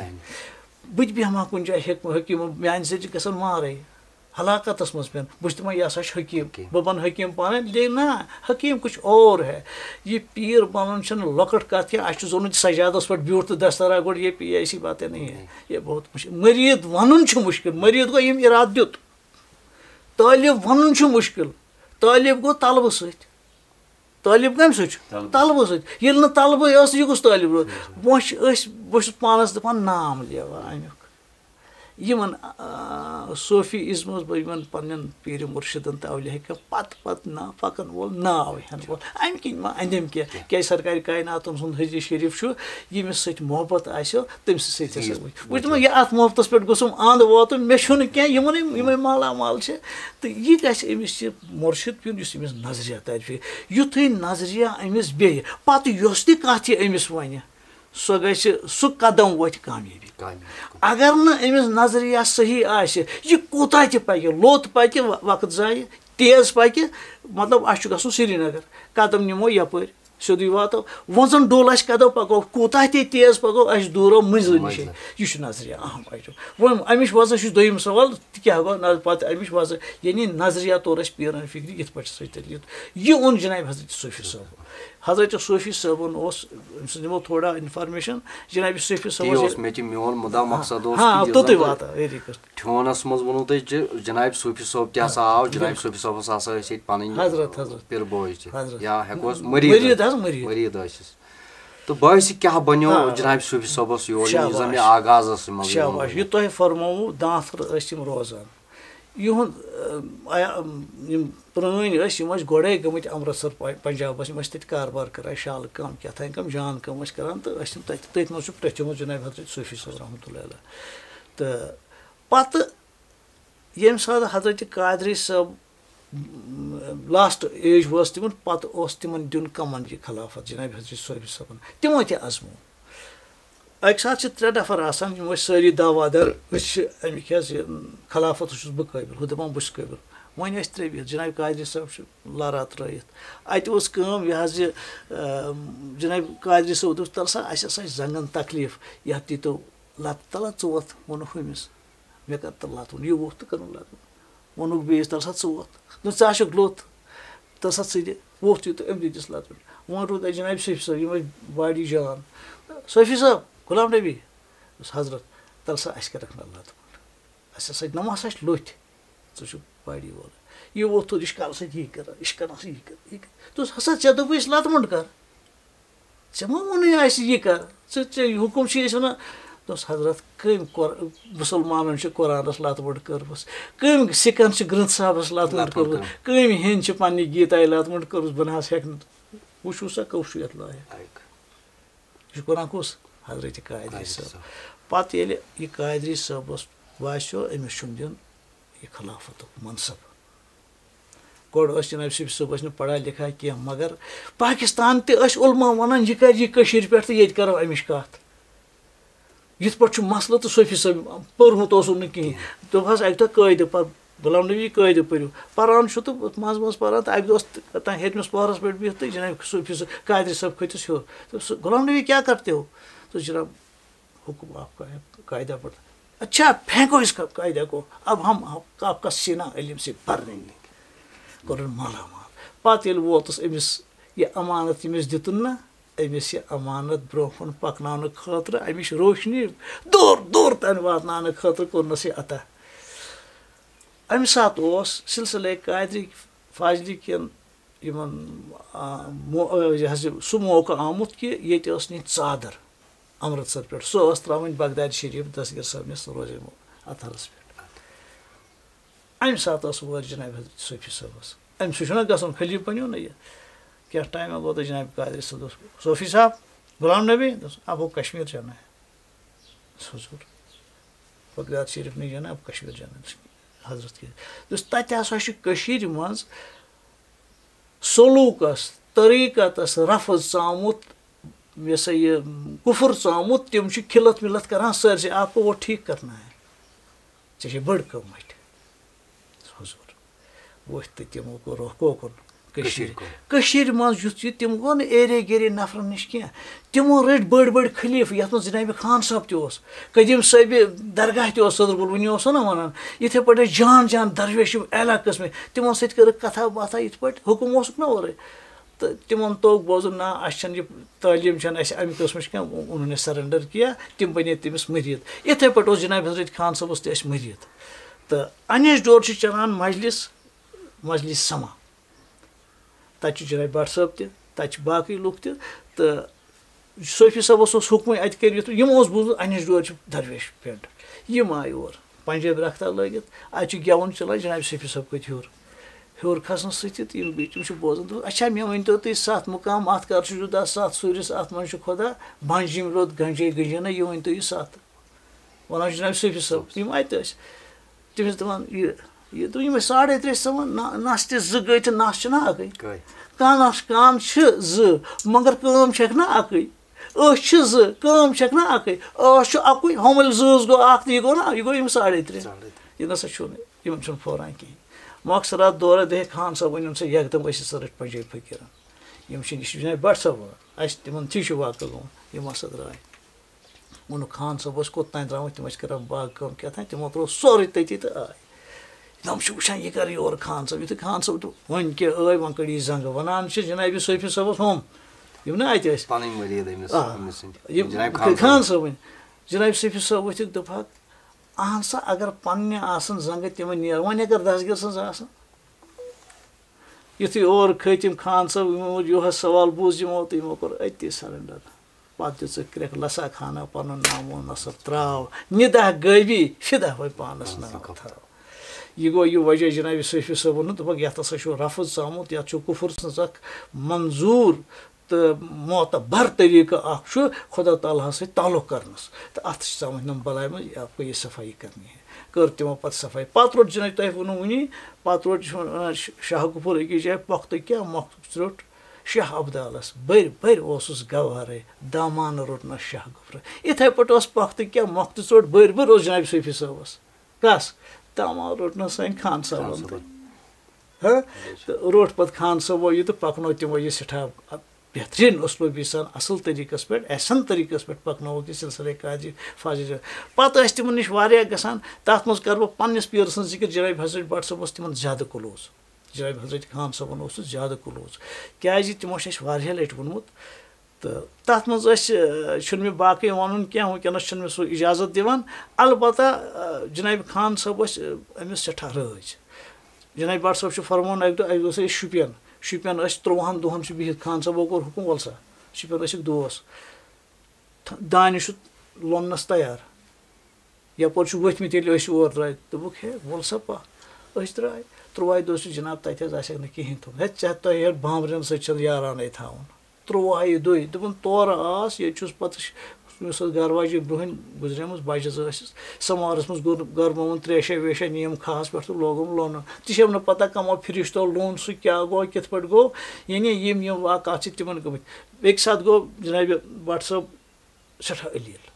بہٕ تہِ بیٚہمہٕ ہا کُنہِ جایہِ حکیٖم میٛانہِ سۭتۍ چھِ گژھان مارٕے ہلاکتس منٛز پٮ۪ن بہٕ چھُس دَپان یہِ ہسا چھُ حکیٖم بہٕ بنہٕ حکیٖم پانے لیکن نہ حکیٖم کچھ اور ہے یہِ پیٖر بنُن چھُنہٕ لۄکٕٹ کتھ کینٛہہ اَسہِ چھُ ضروٗرت سجادس پٮ۪ٹھ بیوٗٹھ تہٕ دسترا گۄڈٕ یہِ پی ایسی باتیں نہیں ہے یہِ بہت مُشکل مٔریٖد وَنُن چھُ مُشکل مٔریٖد گوٚو ییٚمۍ اِرادٕ دیُت طٲلب وَنُن چھُ مُشکل طٲلب گوٚو طلبہٕ سۭتۍ طٲلب کَمہِ سۭتۍ چھُ طلبہٕ سۭتۍ ییٚلہِ نہٕ طلبٕے ٲس یہِ کُس طٲلب روٗد وۄنۍ چھِ أسۍ بہٕ چھُس پانَس دَپان نام لیوا امیُک یِمن صوفی اِزمَس بہٕ یِمن پنٕنٮ۪ن پیٖرِ مُرشِدن تہٕ اولیا ہیٚکن پتہٕ نا پَکن وول ناو ہٮ۪نہٕ وول اَمہِ کِنۍ ما اندٮ۪م کینٛہہ کیٛازِ سرکارِ کایناتن سُنٛد حدیٖث شریٖف چھُ ییٚمِس سۭتۍ محبت آسیو تٔمۍ سۭتۍ ہسا بہٕ چھُس دَپان یہِ اَتھ محبتس پٮ۪ٹھ گوٚژھُم اَنٛد ووتُن مےٚ چھُنہٕ کینٛہہ یِمے مالا مال چھِ تہٕ یہِ گژھِ أمِس یہِ مُرشِد پیوٚن یُس أمِس نظریہ تَرِ فکرِ یُتھُے نظریہ أمِس بیٚیہِ پتہٕ یۄس تہِ کتھ یہِ أمِس وَنہِ سۄ گژھِ سُہ قدم وۄتھِ کامیٲبی اگر نہٕ أمِس نظریہ صحیح آسہِ یہِ کوٗتاہ تہِ پَکہِ لوٚت پَکہِ وقت زایہِ تیز پَکہِ مطلب اَسہِ چھُ گژھُن سرینگر قدم نِمو یَپٲرۍ سیوٚدُے واتو وۄنزَن ڈوٚل اَسہِ قدم پَکو کوٗتاہ تہِ تیز پَکو اَسہِ دوٗرو مٔنزِل نِشے یہِ چھُ نظریہ اہم اَسہِ وۄنۍ اَمِچ وجہ چھُ دوٚیِم سوال تہِ کیٛاہ گوٚو پَتہٕ اَمِچ وجہ یعنی نظریہ توٚر اَسہِ پیٖرن فِکرِ یِتھ پٲٹھۍ سۭتۍ یہِ اوٚن جِنابِ حضرت صوفی صٲبن حضرت صوفی صٲبُن اوس أمۍ سٕنٛز دِمو تھوڑا اِنفارمیشن جِنابِ صوفی صٲب ہاں توٚتُے واتان ویری گُڈ ٹھیونس منٛز ووٚنوٕ تۄہہِ جِنابِ صوفی صٲب تہِ ہسا آو جِنابِ صوفی صٲبس ہسا ٲسۍ ییٚتہِ پنٕنۍ حضرت پِرٕ بوے تہِ یا ہٮ۪کوس مٔریٖد مٔریٖد ٲسِس تہٕ بٲیسہِ کیٛاہ بنیو جِنابِ صوفی صٲبس یور یُس زن مےٚ آغازس منٛز شاباش یہِ تۄہہِ فرمووُ دانٛتھر ٲسۍ یِم روزان یِہُنٛد یِم پرٛٲنۍ ٲسۍ یِم ٲسۍ گۄڈَے گٔمٕتۍ امرتسر پنجابس یِم ٲسۍ تَتہِ کاربار کران شالہٕ کٲم کیٛاہ کٲم جان کٲم ٲسۍ کران تہٕ ٲسۍ تِم تٔتھۍ منٛز چھُ پرٛٮ۪تھومُت جِنابِ حضرت صوفی صٲب رحمتہ اللہ علیہ تہٕ پتہٕ ییٚمہِ ساتہٕ حضرت قادری صٲب لاسٹ ایج وٲژ تِمن پتہٕ اوس تِمن دیُن کمن یہِ خلافت جناب حضرت صوفی صٲبن تِمو تہِ ازمو اکہِ ساتہٕ چھِ 3 نفر آسان یِم ٲسۍ سٲری دعوادار أسۍ چھِ امیِکۍ حظ یہِ خلافت چھُس بہٕ قٲبِل ہُہ دپان بہٕ چھُس قٲبِل وۄنۍ ٲسۍ 3 بِہِتھ جناب قادری صٲب چھُ لارا ترٲیِتھ اَتہِ اوس کٲم یہِ حظ یہِ جناب قادری صٲب دوٚپ تَل سا اَسہِ ہسا چھِ زنٛگن تکلیٖف یتھ دیٖتو لتہٕ تَلا ژٕ ووٚتھ ووٚنُکھ ہُمِس مےٚ کر تہٕ لتُن یہِ ووٚتھ تہٕ کٔرٕن لتُن ووٚنُکھ بیٚیِس تَل سا ژٕ ووٚتھ دوٚپ ژٕ چھُکھ لوٚت تَل سا ژٕ دِ ووٚتھ یہِ تہٕ أمۍ دِتِس لتُن وۄنۍ روٗد اَسہِ جناب صوفی صٲب یِم ٲسۍ باڈی جان صوفی صٲب غلام نبی دوٚپُس حضرت تَل سا اَسہِ کَرکھ نہ لتُن اَسہِ ہسا نۄم ہسا چھِ لوٚتھِ ژٕ چھُکھ باڈی وول یہِ ووٚتھ تہٕ یہِ چھُ کَلہٕ سۭتۍ یی کران یہِ چھُ کران سُہ یی کران یہِ دوٚپُس ہسا ژےٚ دوٚپُے أسۍ لتہٕ مۄنٛڈ کر ژےٚ ما ووٚنُے اَسہِ یہِ کر ژےٚ حُکُم چھِ أسۍ وَنان دوٚپُس حضرت کٔمۍ مُسلمانن چھِ قۄرانس لتہٕ مۄنٛڈ کٔرمٕژ کٔمۍ سِکن چھِ گرنتھ صاحبس لتہٕ مۄنٛڈ کٔرمٕژ کٔمۍ ہیٚنٛدۍ چھِ پننہِ گیٖتایہِ لتہٕ مۄنٛڈ کٔرمٕژ بہٕ نہ حظ ہٮ۪کہٕ نہٕ وٕچھو سا کُس چھُ یتھ لایق یہِ چھُ قۄران کُس حضرت قادری صٲب پتہٕ ییٚلہِ یہِ قادری صٲبس باسیو أمِس چھُم دیُن یہِ خلافَتُک منصب گۄڈٕ ٲسۍ جناب صوفی صٲب ٲسۍ نہٕ پڑھا لِکھا کینٛہہ مگر پاکستان تہِ ٲسۍ عُلما وَنان یہِ کَرِ یہِ کٔشیٖرِ پٮ۪ٹھ تہٕ ییٚتہِ کَرو اَمِچ کَتھ یِتھ پٲٹھۍ چھُ مسلہٕ تہٕ صوفی صٲب پوٚرمُت اوسُم نہٕ کِہیٖنۍ دوٚپ حظ اَکہِ دۄہ قٲیدٕ پَتہٕ غلام نبی قٲیدٕ پٔرِو پَران چھُ تہٕ منٛزٕ منٛزٕ پَران تہٕ اَکہِ دۄہ اوس تام ہیٚرمِس پوہرَس پٮ۪ٹھ بِہِتھ تہٕ جناب صوفی صٲب قادری صٲب کھٔتِس ہیوٚر دوٚپُس غلام نبی کیٛاہ کرتے ہو تو جناب حُکم آپ کا ہے قاعدہ پڑھ اچھا پھینکو اس کا قاعدہ کو اب ہم آپ کا سینہ علم سے بھر دیں گے کوٚرُن مالا مال پتہٕ ییٚلہِ ووتُس أمِس یہِ امانت ییٚمِس دِتُن نہ أمِس یہِ امانت برونٛہہ کُن پکناونہٕ خٲطرٕ اَمِچ روشنی دوٗر دوٗر تانۍ واتناونہٕ خٲطرٕ کوٚرنَس یہِ عطا اَمہِ ساتہٕ اوس سلسلے قادری فاضلی کٮ۪ن یِمن یہِ حظ یہِ سُہ موقعہٕ آمُت کہِ ییٚتہِ ٲس نِنۍ ژادر امرتسر پٮ۪ٹھ سۄ ٲس ترٛاوٕنۍ بغداد شریٖف دستگیر صٲبنِس روزے اَتھرس پٮ۪ٹھ اَمہِ ساتہٕ ٲس وٲرۍ جناب حضرت صوفی صٲبس أمۍ سُہ چھُنہ گژھُن خلیٖف بنیو نہ یہِ کیٛاہ ٹایمہ گوٚو تہٕ جناب قادری صٲب دوٚپُس صوفی صاحب غلام نبی دوٚپُس اب وہ کشمیر جانا ہے حضور بغداد شریٖف نہیں جانا اب کشمیر جانا حضرت کے دوٚپُس تَتہِ ہسا چھُ کٔشیٖرِ منٛز سلوٗکس طریٖقتس رفض ژامُت یہِ ہسا یہِ کُفُر ژامُت تِم چھِ کھِلت وِلت کران سٲرسٕے آپ کو وہ ٹھیٖک کرنا ہے ژےٚ چھے بٔڑ کٲم اَتہِ حضور ؤتھۍ تہٕ تِمو کوٚر رۄخ کوکُن کٔشیٖرِ منٛز یُتھ یہِ تِم گوٚو نہٕ ایرے گیرے نفرن نِش کینٛہہ تِمو رٔٹۍ بٔڑۍ بٔڑۍ خلیٖفہٕ یَتھ منٛز جنابِ خان صٲب تہِ اوس قدیٖم صٲبہِ درگاہ تہِ اوس صدر گُل وٕنہِ اوسو نہ وَنان یِتھَے پٲٹھۍ ٲسۍ جان جان درویش یِم اعلیٰ قٕسمٕکۍ تِمن سۭتۍ کٔرٕکھ کتھا باتھا یِتھ پٲٹھۍ حُکُم اوسُکھ نہ اورَے تہٕ تِمن توٚگ بوزُن نہ اَسہِ چھَنہٕ یہِ تعلیٖم چھَنہٕ اَسہِ اَمہِ قٕسمٕچ کینٛہہ اُنہٕ سرنڈر کینٛہہ تِم بنے تٔمِس مٔریٖد یِتھَے پٲٹھۍ اوس جناب حضرت خان صٲبَس تہِ ٲسۍ مٔریٖد تہٕ اَنیش ڈور چھِ چلان مجلس سما تَتہِ چھُ جناب بٹ صٲب تہِ تَتہِ چھِ باقٕے لُکھ تہِ تہٕ صوفی صٲبَس اوس حُکمٕے اَتہِ کٔرِتھ یِمو اوس بوٗزمُت اَنیش ڈور چھِ درویش پٮ۪نٛٹ یِم آے اور پنجٲبۍ رختہ لٲگِتھ اَتہِ چھُ گٮ۪وُن چلان جناب صوفی صٲب کھٔتۍ ہیوٚر کھسنہٕ سۭتۍ تہٕ یِم تِم چھِ بوزان دوٚپُس اچھا مےٚ ؤنۍتو تُہۍ 7 مُقام اَتھ کر چھُ جُدا 7 سوٗرِس اَتھ منٛز چھُ خۄدا بنٛج یِم روٚد گنجے گنجے یہِ ؤنۍتو یہِ 7 وَنان چھُ جناب صوفی صٲب یِم اَتہِ ٲسۍ تٔمِس دَپان یہِ دوٚپ یِم ٲسۍ 3.5 سَمان نَس تہِ 2 گٔے تہٕ نَس چھِ نہ اَکٕے کان چھِ 2 مگر کٲم چھَکھ نہ اَکٕے أچھ چھِ 2 کٲم چھَکھ نہ اَکٕے ٲس چھُ اَکُے ہُمَل 2 گوٚو 1 تہٕ یہِ گوٚو نہ یہِ گوٚو یِم 3.5 یہِ نَسا چھُنہٕ یِمن چھُنہٕ پھوران کِہیٖنۍ مۄخصرات دورہ دے خان صٲب أنِن سۄ یکدم ٲسۍ سۄ رٔٹۍ پنجٲبۍ فٔقیٖرن یِم چھِ یہِ چھِ جناب بٹ صٲب وَنان اَسہِ تِمن تہِ چھُ واقعہٕ گوٚمُت یِم ہسا درٛاے ووٚنُکھ خان صٲب ٲسۍ کوٚت تانۍ درٛامٕتۍ تِم ٲسۍ کران باغہٕ کٲم کیٛاہ تانۍ تِمو ترٛوو سورُے تٔتی تہٕ آے تِم چھِ وٕچھان یہِ کر یورٕ خان صٲب یِتھُے خان صٲب دوٚپ وۄنۍ کیٛاہ ٲے وۄنۍ کٔڑ یہِ زنٛگہٕ وَنان چھِ جنابِ صوفی صٲبَس ہُم یِم نہ اَتہِ ٲسۍ خان صٲبٕنۍ جناب صوفی صٲب ؤتھِکھ دوٚپہَکھ اہن سا اگر پنٛنہِ آسان زنٛگہٕ تِمن نیرٕ وۄنۍ اگر دستگیر سٕنٛز آسان یُتھُے اور کھٔتۍ یِم خان صٲب یِمو یِہوے سوال بوٗز یِمو تہٕ یِمو کوٚر أتی سرنڈر پتہٕ دِژٕکھ کرٛٮ۪کھ لسا خانہ پنُن نامو نصب ترٛاو نِداہ گٲبی فِدا وَے پانس ناو تھاو یہِ گوٚو یہِ وجہ جناب صوفی صٲبن دوٚپکھ یتھ ہسا چھُ رفض ژامُت یتھ چھُ کُفُر سٕنٛز اکھ منظوٗر تہٕ معتبر طریٖقہٕ اکھ چھُ خۄدا تعالیٰ ہس سۭتۍ تعلق کرنس تہٕ اتھ چھِ ژامٕتۍ نۄم بلاے منٛز آپ کو یہِ صفٲیی کرنی ہے کٔر تِمو پَتہٕ صفٲیی پَتہٕ روٚٹ جِناب تۄہہِ ووٚنوُ وٕنی پَتہٕ روٚٹ شاہ گُفر أکِس جایہِ پۄختہٕ کیٛاہ مۄختہٕ روٚٹ شاہ عبدالَس بٔرۍ بٔرۍ اوسُس گوہرَے دامانہٕ روٚٹنَس شاہ گُفرٕ یِتھَے پٲٹھۍ اوس پۄختہٕ کیٛاہ مۄختہٕ ژوٚٹ بٔرۍ بٔرۍ اوس جِناب صوفی صٲبَس کَس دامان روٚٹنَس سٲنۍ خان صٲبَن تہٕ روٚٹ پَتہٕ خان صٲبو یہِ تہٕ پَکنو تِمو یہِ سٮ۪ٹھاہ بہتریٖن اوسلوٗبی سان اَصٕل طریٖقَس پٮ۪ٹھ احسن طریٖقَس پٮ۪ٹھ پَکنووُکھ یہِ سِلسِلے قاضی فاضل پَتہٕ ٲسۍ تِمَن نِش واریاہ گژھان تَتھ منٛز کَرٕ بہٕ پنٛنِس پیٖرٕ سٕنٛز ذِکِر جناب حضرت بٹ صٲب اوس تِمَن زیادٕ کلوز جناب حضرت خان صٲبَن اوسُس زیادٕ کلوز کیٛازِ تِمو چھِ اَسہِ واریاہ لَٹہِ ووٚنمُت تہٕ تَتھ منٛز چھُنہٕ مےٚ باقٕے وَنُن کینٛہہ وٕنکٮ۪نَس چھُنہٕ مےٚ سُہ اِجازت دِوان البتہ جناب خان صٲب ٲسۍ أمِس سٮ۪ٹھاہ رٲضۍ جناب بٹ صٲب چھُ فرماوُن اَکہِ دۄہ ٲسۍ أسۍ شُپیَن ٲسۍ 13 دۄہَن چھِ بِہِتھ خان صٲبو کوٚر حُکُم وَل سا شُپیَن ٲسِکھ دوس دانہِ چھُ لوننَس تیار یَپٲرۍ چھُ ؤتھمٕتۍ ییٚلہِ أسۍ اور درٛاے دوٚپُکھ ہے وَل سا پَکھ أسۍ درٛاے 13 دۄہ چھِ جِناب تَتہِ حظ آسٮ۪کھ نہٕ کِہیٖنۍ تھوٚمُت ہے ژےٚ تۄہہِ بامبرٮ۪ن سۭتۍ چھَنہٕ یارانے تھاوُن 13 دۄہہِ دوٚپُن تورٕ آس ییٚتہِ چھُس پَتہٕ یُس حظ گَرٕ واجہِ برٛونٛہِم گُزریمٕژ بَجہِ زٕ ٲسِس سَموارَس منٛز گرمووُن ترٛیشا ویشا نِیَم کھہَس پٮ۪ٹھ تہٕ لوگُم لونُن تہِ چھَم نہٕ پَتہ کَمو فِرِشتو لوٚن سُہ کیٛاہ گوٚو کِتھ پٲٹھۍ گوٚو یعنی یِم واقعات چھِ تِمَن گٔمٕتۍ بیٚکہِ ساتہٕ گوٚو جنابِ بٹ صٲب سٮ۪ٹھاہ علیٖل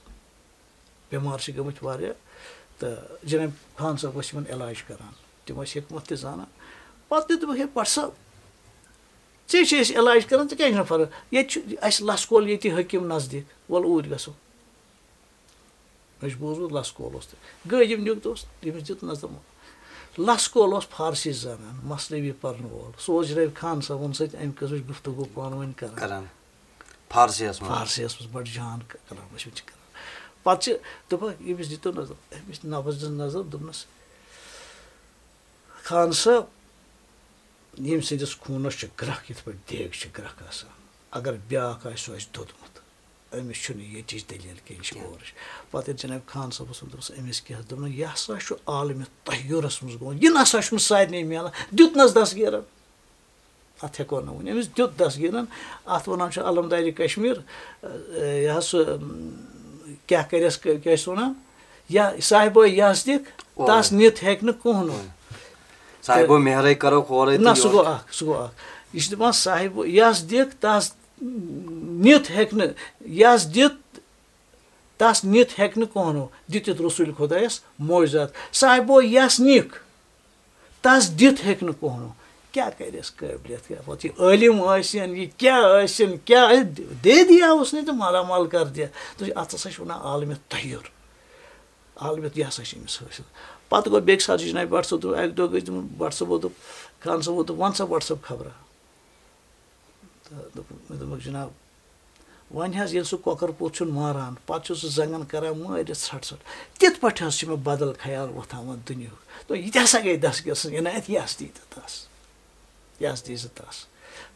بٮ۪مار چھِ گٔمٕتۍ واریاہ تہٕ جناب خان صٲب ٲسۍ یِمَن علاج کَران تِم ٲسۍ حکمت تہِ زانان پَتہٕ تہِ دوٚپُکھ ہے بٹ صٲب ژےٚ چھِ أسۍ علاج کَران ژٕ کیٛازِ چھُنہٕ فرق ییٚتہِ چھُ اَسہِ لَسکول ییٚتہِ حٔکیٖم نزدیٖک وَلہٕ اوٗرۍ گژھو مےٚ چھُ بوٗزمُت لَسکول اوس تہٕ گٔے یِم نیُک دوس ییٚمِس دیُت نظر لَسکول اوس فارسی زانان مَسلوی پَرنہٕ وول سُہ اوس جناب خان صٲبَن سۭتۍ اَمہِ قٕسمٕچ گُفتگوٗ پانہٕ ؤنۍ کَران فارسیَس منٛز بَڑٕ جان کَران ٲسۍ چھِ کَران پَتہٕ چھِ دوٚپُکھ ییٚمِس دِتو نظر أمِس نَفَس دِژ نظر دوٚپنَس خان صٲب ییٚمہِ سٕنٛدِس خوٗنَس چھِ گرٛکھ یِتھ پٲٹھۍ دیگ چھِ گرٛکھ آسان اگر بیٛاکھ آسہِ سُہ آسہِ دوٚدمُت أمِس چھُنہٕ ییٚتِچ دٔلیٖل کینٛہہ یہِ چھِ اورٕچ پَتہٕ ییٚلہِ جناب خان صٲبَس ووٚن دوٚپُس أمِس کیٛاہ دوٚپُن یہِ ہسا چھُ عالمہِ طیوٗرَس منٛز گوٚمُت یہِ نسا چھُنہٕ سارنٕے میلان دیُتنَس دَسگیٖرَن اَتھ ہٮ۪کو نہٕ ؤنِتھ أمِس دیُت دَسگیٖرَن اَتھ وَنان چھُ علمدارِ کشمیٖر یہِ حظ سُہ کیٛاہ کَرٮ۪س کیٛاہ چھِ وَنان یا صاحبو یَس دِکھ تَس نِتھ ہیٚکہِ نہٕ کٕہٕنۍ نہ سُہ گوٚو اَکھ یہِ چھِ دَپان صاحبو یَس دِکھ تَس نِتھ ہیٚکہِ نہٕ یَس دِتھ تَس نِتھ ہیٚکہِ نہٕ کٕہٕنۍ دِتِتھ رسوٗلِ خۄدایَس معجزات صاحبو یَس نِکھ تَس دِتھ ہیٚکہِ نہٕ کٕہٕنۍ کیٛاہ کَرٮ۪س قٲبلیت کیٛاہ پَتہٕ یہِ عٲلِم ٲسِن یہِ کیٛاہ ٲسِن کیٛاہ آسہِ دے دِیاوُس نہٕ تہٕ مالا مال کر دِ اَتھ ہسا چھِ وَنان عالمِ طیوٗر عالمِ یہِ ہسا چھِ أمِس حٲصِل پَتہٕ گوٚو بیٚکہِ ساتہٕ چھُ جناب بٹ صٲب دوٚپ اَکہِ دۄہ گٔے تِمن بٹ صٲبو دوٚپ خان صٲبو دوٚپ وَن سا بٹ صٲب خبرا تہٕ مےٚ دوٚپُکھ جناب وۄنۍ حظ ییٚلہِ سُہ کۄکَر پوٚژھ چھُن ماران پَتہٕ چھُ سُہ زنٛگَن کَران مٲرِتھ ژھٹھ ژھٹھ تِتھ پٲٹھۍ حظ چھُ مےٚ بدل خیال وۄتھان وۄنۍ دُنیُہُک تہٕ یہِ تہِ ہسا گٔے دَسگیٖر سٕنٛز عنایت یَس دی تہٕ تَس یَس دی زٕ تَس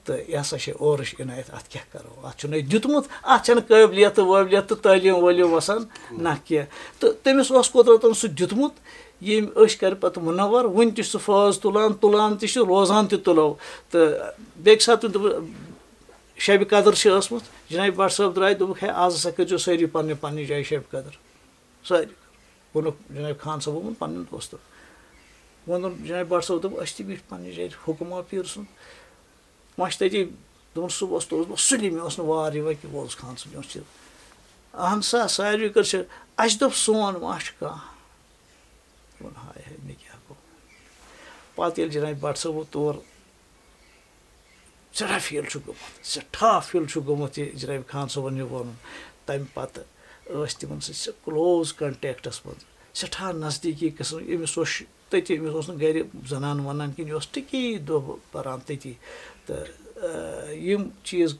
تہٕ یہِ ہسا چھِ اورٕچ عنایت اَتھ کیٛاہ کَرو اَتھ چھُنہٕ دیُتمُت اَتھ چھَنہٕ قٲبلیت تہٕ وٲبلیت تہٕ تعلیٖم وٲلیٖم وَسان نہ کینٛہہ تہٕ تٔمِس اوس قۄدرَتَن سُہ دیُتمُت ییٚمۍ أسۍ کَرِ پَتہٕ مُنوَر وٕنہِ تہِ چھُ سُہ فٲض تُلان تہِ چھُ روزان تہِ تُلو تہٕ بیٚکہِ ساتہٕ دوٚپُکھ شبِ قدٕر چھِ ٲسمٕژ جناب بٹ صٲب درٛاے دوٚپُکھ ہے آز ہسا کٔرۍزیو سٲری پنٛنہِ پنٛنہِ جایہِ شبِ قدٕر سٲری ووٚنُکھ جناب خان صٲبو ووٚن پنٛنٮ۪ن دوستَن ووٚنُن جناب بٹ صٲب دوٚپ أسۍ تہِ بیٖٹھۍ پنٛنہِ جایہِ حُکما پیٖر سُنٛد وۄنۍ چھِ تٔتی دوٚپُن صُبحس تہِ اوسُس بہٕ سُلی مےٚ اوس نہٕ وار یِوان کہِ وولُس خان صٲب مےٚ اوس چیٖز اہن سا ساروی کٔر چھِ اَسہِ دوٚپ سون ما چھُ کانٛہہ ووٚن ہاے ہاے مےٚ کیٛاہ گوٚو پَتہٕ ییٚلہِ جناب بٹ صٲبو تور سٮ۪ٹھاہ فیٖل چھُ گوٚمُت یہِ جناب خان صٲبَن یہِ ووٚنُن تَمہِ پَتہٕ ٲسۍ تِمَن سۭتۍ سُہ کٕلوز کَنٹیکٹَس منٛز سٮ۪ٹھاہ نزدیٖکی قٕسم أمِس اوس تٔتی أمِس اوس نہٕ گَرِ زَنان وَنان کِہیٖنۍ یہِ اوس ٹِکی دۄہ پَران تٔتی تہٕ یِم چیٖز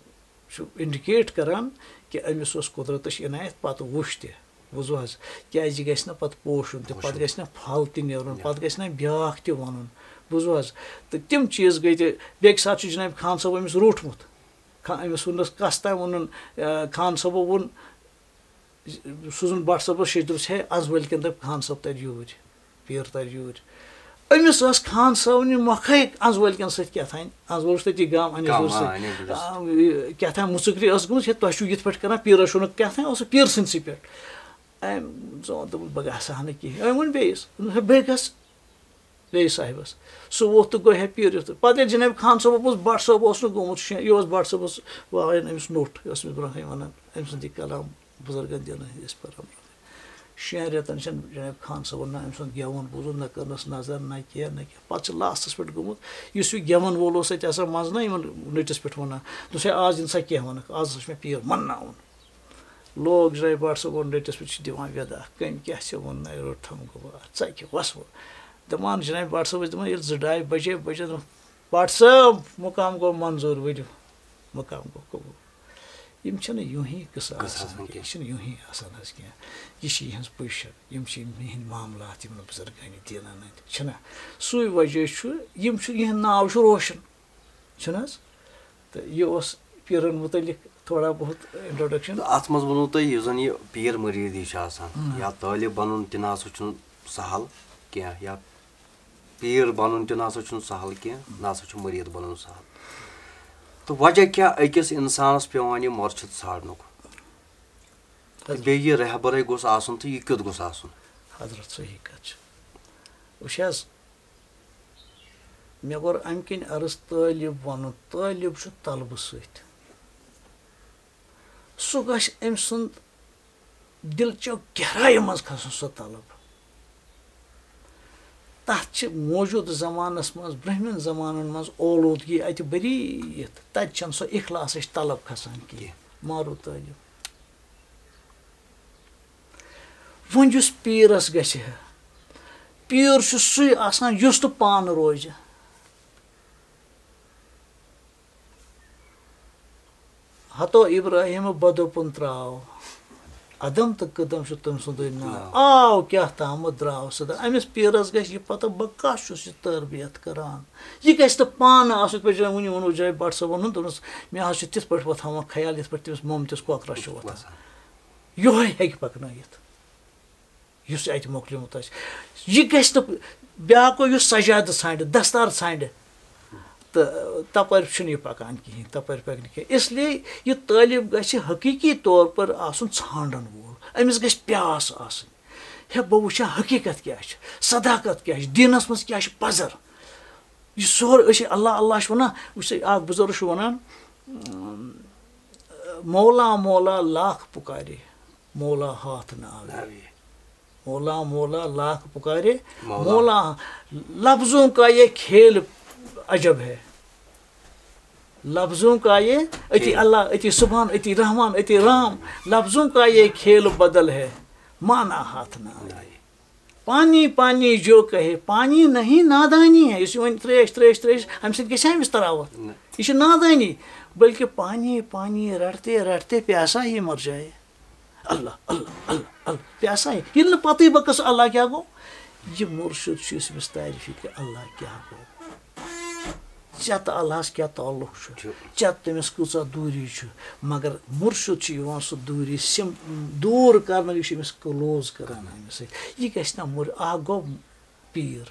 چھُ اِنڈِکیٹ کَران کہِ أمِس اوس قۄدرَتٕچ عنایت پَتہٕ وُچھ تہِ بوٗزوٗ حظ کیٛازِ یہِ گژھِ نہٕ پَتہٕ پوشُن تہِ پَتہٕ گژھِ نہٕ پھل تہِ نیرُن پَتہٕ گژھِ نہٕ بیٛاکھ تہِ وَنُن بوٗزوٗ حظ تہٕ تِم چیٖز گٔے تہِ بیٚکہِ ساتہٕ چھُ جناب خان صٲب أمِس روٗٹمُت أمِس ووٚننَس کَس تام ووٚنُن خان صٲبو ووٚن سوٗزُن بٹ صٲبَس شیٚچھ دوٚپُس ہے اَز وٲلۍکٮ۪ن دَپہِ خان صٲب تَرِ یوٗرۍ پیٖر تَرِ یوٗرۍ أمِس ٲس خان صٲبنہِ مۄکھَے اَز وٲلۍکٮ۪ن سۭتۍ کیٛاہ تھانۍ اَز وول چھُ تٔتی گام اَنِس سۭتۍ کیٛاہ تھانۍ مُژٕکری ٲس گٔمٕژ ہے تۄہہِ چھُو یِتھ پٲٹھۍ کَران پیٖرَس چھُو نہٕ کیٛاہ تھانۍ اوس سُہ پیٖر سٕنٛدسٕے پٮ۪ٹھ أمۍ زون دوٚپُن بہٕ گژھٕ ہا نہٕ کِہیٖنۍ أمۍ ووٚن بیٚیِس بیٚیہِ گژھ بیٚیِس صاحبَس سُہ ووٚتھ تہٕ گوٚو ہے پیٖر یُتھ پَتہٕ ییٚلہِ جناب خان صٲب اوس بٹ صٲب اوس نہٕ گوٚمُت یہِ اوس بٹ صٲبَس وایَن أمِس نوٚٹ یہِ اوس أمِس برونٛہہ کَنہِ وَنان أمۍ سُنٛد یہِ کلام بُزرگَن دِنہٕ أسۍ پَران 6 رٮ۪تَن چھِنہٕ جناب خان صٲبَن نہ أمۍ سُنٛد گٮ۪وُن بوٗزُن نہ کٔرنَس نظر نہ کینٛہہ نہ کینٛہہ پَتہٕ چھِ لاسٹَس پٮ۪ٹھ گوٚمُت یُس یہِ گٮ۪وَن وول اوس اَتہِ آسان منٛزٕ نہ یِمَن نٔٹِس پٮ۪ٹھ وَنان دوٚپُس ہے آز یِن سا کینٛہہ وَنَکھ آز ہسا چھُ مےٚ پیٖر مَنناوُن لوگ جناب بٹ صٲبَن نٔٹِس پٮ۪ٹھ چھِ دِوان وٮ۪دا کٔمۍ کیٛاہ ژےٚ ووٚننَے روٚٹھَم گوٚو ژَکہِ وَس وۄنۍ دَپان جناب بٹ صٲب ٲسۍ دَپان ییٚلہِ 2-2 بجے بٹ صٲب مُقام گوٚو منظوٗر ؤلِو مُقام گوٚو قبوٗل یِم چھِنہٕ یوٗہی قٕصہٕ آسان کینٛہہ یہِ چھِنہٕ یوٗہی آسان حظ کینٛہہ یہِ چھِ یِہٕنٛز پُشر یِم چھِ یِہِنٛدۍ معاملات یِمن بُزرگانہِ دیٖنَن ہٕنٛدۍ چھِنہ سُے وجہ چھُ یِم چھُ یِہُنٛد ناو چھُ روشن چھُنہٕ حظ تہٕ یہِ اوس پیٖرَن مُتعلِق تھوڑا بہت اِنٹرٛوڈَکشَن اَتھ منٛز ووٚنوُ تۄہہِ یُس زَن یہِ پیٖر مُریٖدی چھِ آسان یا طٲلِب بَنُن تہِ نہ ہسا چھُنہٕ سہل کینٛہہ یا پیٖر بَنُن تہِ نہ ہسا چھُنہٕ سہل کینٛہہ نہ ہسا چھُ مُریٖد بَنُن سہل تہٕ وجہ کیٛاہ أکِس اِنسانَس پیٚوان یہِ مۄرشِد ژھانڈنُک بیٚیہِ یہِ رہبرے گوٚژھ آسُن تہٕ یہِ کیُتھ گوٚژھ آسُن حضرت صحیح کَتھ چھِ وٕچھ حظ مےٚ کوٚر اَمہِ کِنۍ عرض طٲلِب وَنُن طٲلِب چھُ طلبہٕ سۭتۍ سُہ گژھِ أمۍ سُنٛد دِلچو گہرایہِ منٛز کھسُن سُہ طلب تَتھ چھِ موٗجوٗدٕ زمانَس منٛز برٛونٛہمٮ۪ن زمانَن منٛز اولوٗدگی اَتہِ بٔریٖتھ تَتہِ چھَنہٕ سۄ اِخلاصٕچ طلب کھسان کینٛہہ مارو طٲلِب وۄنۍ یُس پیٖرَس گژھِ ہا پیٖر چھُ سُے آسان یُس نہٕ پانہٕ روزِ ہتو اِبراہیٖم بدوپُن ترٛاو عدم تہٕ قدم چھُ تٔمۍ سُنٛدُے ناو آو کیٛاہ تامَتھ درٛاو سُہ أمِس پیٖرَس گژھِ یہِ پَتہ بہٕ کَس چھُس یہِ تربیت کَران یہِ گژھِ نہٕ پانہٕ آسُن یِتھ پٲٹھۍ وٕنی ووٚنوُ جناب بٹ صٲبَن ہُنٛد دوٚپنَس مےٚ حظ چھُ تِتھ پٲٹھۍ وۄتھاوان خیال یِتھ پٲٹھۍ تٔمِس موٚمتِس کۄکرَس چھُ وۄتھان یِہوٚے ہیٚکہِ پَکنٲیِتھ یُس اَتہِ مۄکلیومُت آسہِ یہِ گژھِ نہٕ بیٛاکھ گوٚو یُس سجادٕ ژھانڈِ دستار ژھانڈِ تہٕ تَپٲرۍ چھُنہٕ یہِ پَکان کِہیٖنۍ تَپٲرۍ پَکہِ نہٕ کینٛہہ اِسلیے یہِ طٲلِب گژھِ حقیٖقی طور پر آسُن ژھانڈَن وول أمِس گژھِ پیاس آسٕنۍ ہے بہٕ وٕچھِ ہا حقیٖقت کیٛاہ چھِ صداقت کیٛاہ چھِ دیٖنَس منٛز کیٛاہ چھِ پَزر یہِ سورُے أسۍ اللہ اللہ چھِ وَنان وٕچھ سا اَکھ بُزرگ چھُ وَنان مولا مولا لاکھ پُکارے مولا ہاتھ نہ آوے مولا مولا لاکھ پُکارے مولا لفظوں کا یہ کھیل عجب ہے لفظوں کا یہ اتی اللہ اتی سبحان اتی رحمان اتی رام لفظوں کا یہ کھیل بدل ہے مانا ہاتھ نہ آئے پانی پانی جو کہے پانی نہیں نادانی ہے یُس یہِ وۄنۍ ترٛیش ترٛیش اَمہِ سۭتۍ گژھِ أمِس تراوت یہِ چھِ نادانی بلکہ پانی پانی رٹتے رٹتے پیاسا ہی مر جائے اللہ اللہ اللہ اللہ پیاسا ہی ییٚلہِ نہٕ پَتہٕے بَکس اللہ کیٛاہ گوٚو یہِ مُرشِد چھُ یُس أمِس تعریٖف کہِ اللہ کیٛاہ گوٚو ژےٚ تہٕ اللہَس کیٛاہ تعلُق چھُ ژےٚ تٔمِس کۭژاہ دوٗری چھُ مگر مُرشِد چھُ یِوان سُہ دوٗری دوٗر کَرنہٕ یہِ چھُ أمِس کٕلوز کَران أمِس سۭتۍ یہِ گژھِ نہ اَکھ گوٚو پیٖر